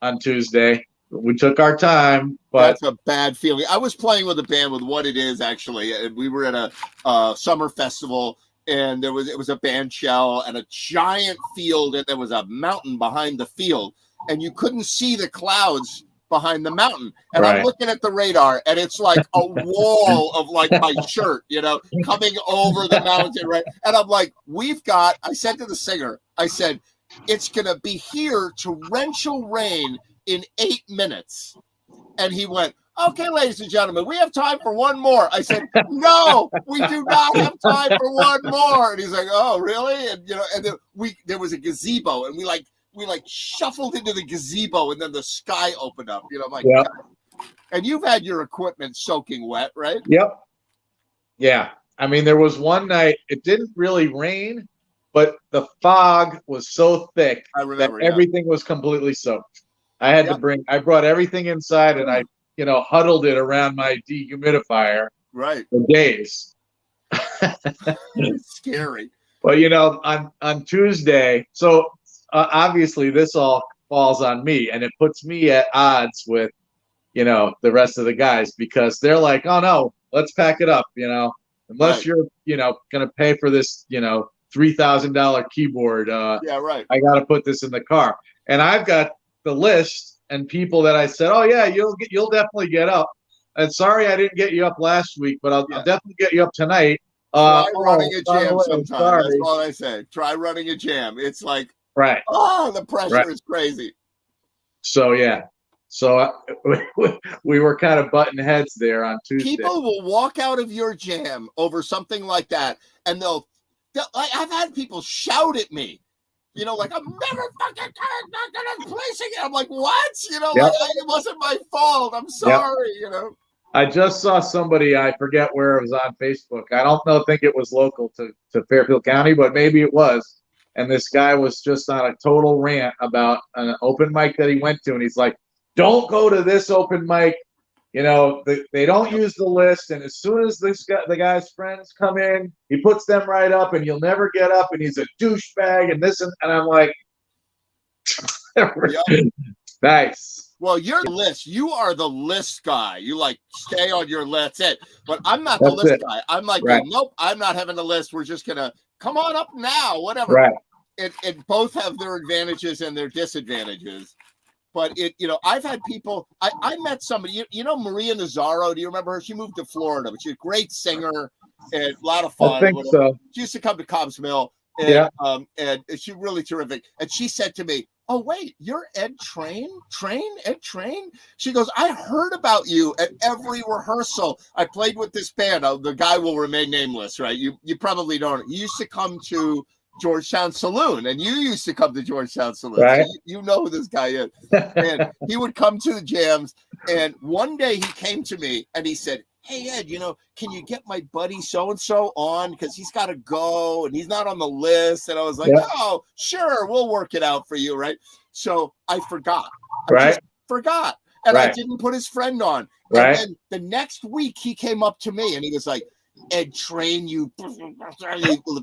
on Tuesday. We took our time, but that's a bad feeling. I was playing with a band with What It Is actually, and we were at a summer festival, and it was a band shell and a giant field, and there was a mountain behind the field, and you couldn't see the clouds behind the mountain. And I'm looking at the radar, and it's like a wall of like my shirt, coming over the mountain, right? And I'm like, I said to the singer, I said, it's going to be here torrential rain in 8 minutes. And he went, "Okay, ladies and gentlemen, we have time for one more." I said, "No, we do not have time for one more." And he's like, "Oh, really?" And and then there was a gazebo, and we shuffled into the gazebo, and then the sky opened up. My God. And you've had your equipment soaking wet, right? Yep. Yeah. I mean, there was one night, it didn't really rain, but the fog was so thick that everything was completely soaked. I had I brought everything inside, and I, huddled it around my dehumidifier for days. It's scary. But, on Tuesday, so obviously this all falls on me, and it puts me at odds with, the rest of the guys, because they're like, "Oh no, let's pack it up, unless you're, going to pay for this, $3,000 keyboard. I got to put this in the car." And I've got the list and people that I said, "Oh yeah, you'll definitely get up." And sorry, I didn't get you up last week, but I'll definitely get you up tonight. Try running a jam sometime. That's all I say. Try running a jam. It's like, the pressure is crazy. So yeah. So we were kind of butting heads there on Tuesday. People will walk out of your jam over something like that, and I've had people shout at me, like, "I'm never fucking placing it." I'm like, "What?" It wasn't my fault. I'm sorry. I just saw somebody, I forget where it was on Facebook. I don't think it was local to Fairfield County, but maybe it was. And this guy was just on a total rant about an open mic that he went to, and he's like, "Don't go to this open mic. They don't use the list, and as soon as the guy's friends come in, he puts them right up, and you'll never get up, and he's a douchebag, and this and I'm like, nice. Well, your list, you are the list guy. You stay on your list. That's it. But I'm not the list guy. I'm like, nope, I'm not having a list. We're just gonna come on up now, whatever. Right. It both have their advantages and their disadvantages. But I've had people. I met somebody. Maria Nazaro. Do you remember her? She moved to Florida, but she's a great singer and a lot of fun. I think so. She used to come to Cobb's Mill, and she's really terrific. And she said to me, "Oh wait, you're Ed Train? Ed Train?" She goes, "I heard about you at every rehearsal. I played with this band. The guy will remain nameless, right? You probably don't. He used to come to Georgetown Saloon, and you used to come to Georgetown Saloon. Right. So you know who this guy is." And he would come to the jams, and one day he came to me and he said, "Hey Ed, can you get my buddy so-and-so on, because he's got to go and he's not on the list." And I was like, "Oh, sure, we'll work it out for you." Right. So I forgot. I just forgot. And I didn't put his friend on. Right. And then the next week he came up to me and he was like, "Ed Train, you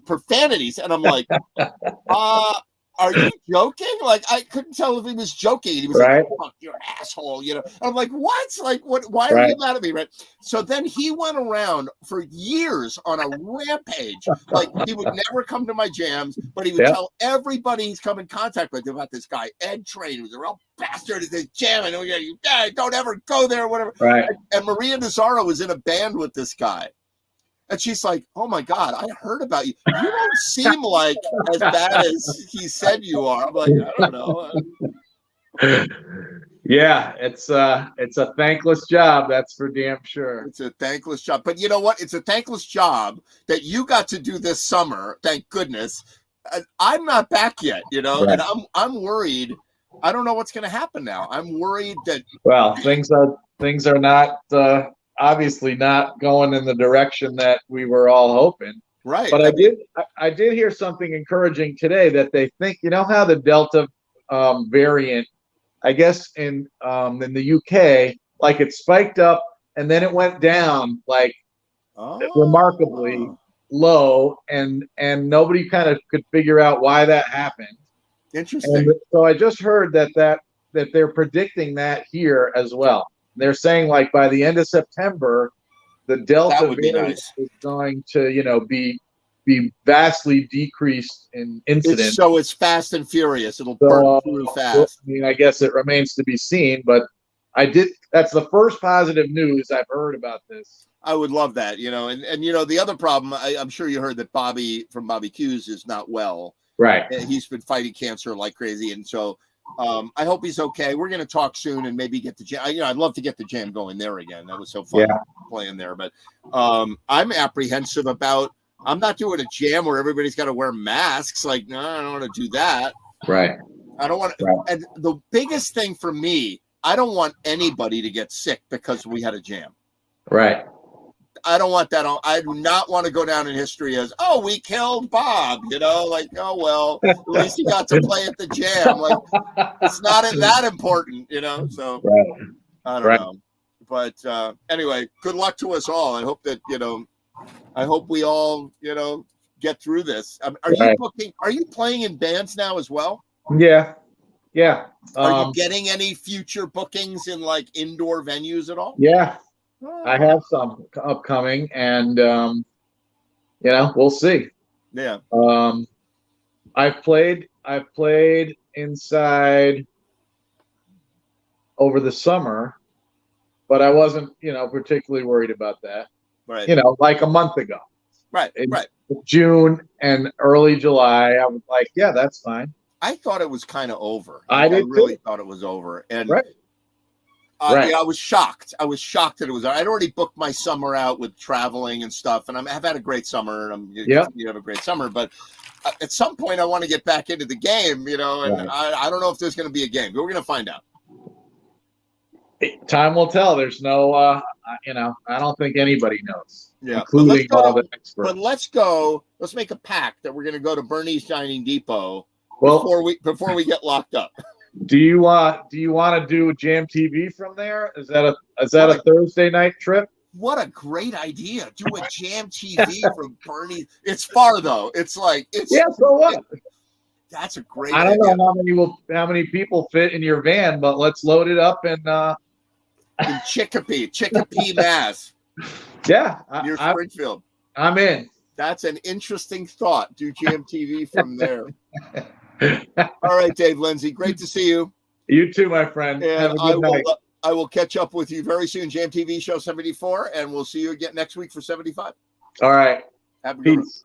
profanities." And I'm like, are you joking? Like, I couldn't tell if he was joking. He was Right. like, fuck, you're an asshole, you know. And I'm like, what? Like, what? Why are you Right. mad at me, right? So then he went around for years on a rampage. Like, he would never come to my jams, but he would Yeah. tell everybody he's come in contact with about this guy, Ed Train, who's a real bastard at this jam. And you don't ever go there or whatever. Right. And Maria Nazaro was in a band with this guy. And she's like, oh my God, I heard about you. You don't seem like as bad as he said you are. I'm like, I don't know. Yeah, it's a thankless job, that's for damn sure. It's a thankless job. But you know what? It's a thankless job that you got to do this summer. Thank goodness. I'm not back yet, you know, Right. and I'm worried. I don't know what's going to happen now. I'm worried that Well, things are not obviously not going in the direction that we were all hoping. right. But I did hear something encouraging today that they think, you know how the Delta variant, I guess in the UK, like it spiked up and then it went down like remarkably low, and nobody kind of could figure out why that happened. Interesting. And so I just heard that they're predicting that here as well. They're saying like by the end of September, the Delta That would be variant nice. is going to, you know, be vastly decreased in incidence. So it's fast and furious. It'll So, burn through fast. I mean, I guess it remains to be seen, but that's the first positive news I've heard about this. I would love that, you know, and you know, the other problem, I'm sure you heard that Bobby from Bobby Q's is not well. Right. He's been fighting cancer like crazy. And so I hope he's okay. We're going to talk soon and maybe get the jam. You know, I'd love to get the jam going there again. That was so fun playing there. But I'm apprehensive about, I'm not doing a jam where everybody's got to wear masks. Like, no, I don't want to do that. Right. I don't want to. Right. And the biggest thing for me, I don't want anybody to get sick because we had a jam. Right. I don't want that. I do not want to go down in history as, oh, we killed Bob, you know, like, oh, well, at least he got to play at the jam. Like, it's not that important, you know? So Right. I don't Right. know. But anyway, good luck to us all. I hope that, you know, I hope we all, you know, get through this. Are you playing in bands now as well? Yeah. Yeah. Are you getting any future bookings in like indoor venues at all? Yeah. I have some upcoming, and you know, we'll see. Yeah. I've played inside over the summer, but I wasn't, you know, particularly worried about that. Right. You know, like a month ago. Right. In right. June and early July, I was like, yeah, that's fine. I thought it was kind of over. I did really too. thought it was over. And Right. Right. yeah, I was shocked. I was shocked that it was. I'd already booked my summer out with traveling and stuff, and I've had a great summer, and you have a great summer. But at some point, I want to get back into the game, you know, and I don't know if there's going to be a game, but we're going to find out. Time will tell. There's no, you know, I don't think anybody knows, Yeah, including all the experts. But let's go. Let's make a pact that we're going to go to Bernie's Dining Depot Well, before we get locked up. do you want to do Jam TV from there? Is that a Thursday night trip? What a great idea! Do a Jam TV from Bernie. It's far though. It's like So what? That's a great. I don't idea. know how many people fit in your van, but let's load it up and. In Chicopee, Mass. Yeah, near Springfield. I'm in. That's an interesting thought. Do Jam TV from there. All right, Dave Lindsay. Great to see you. You too, my friend. And Have a good night. I will catch up with you very soon. Jam TV show 74, and we'll see you again next week for 75. All right. Have a good one. Peace.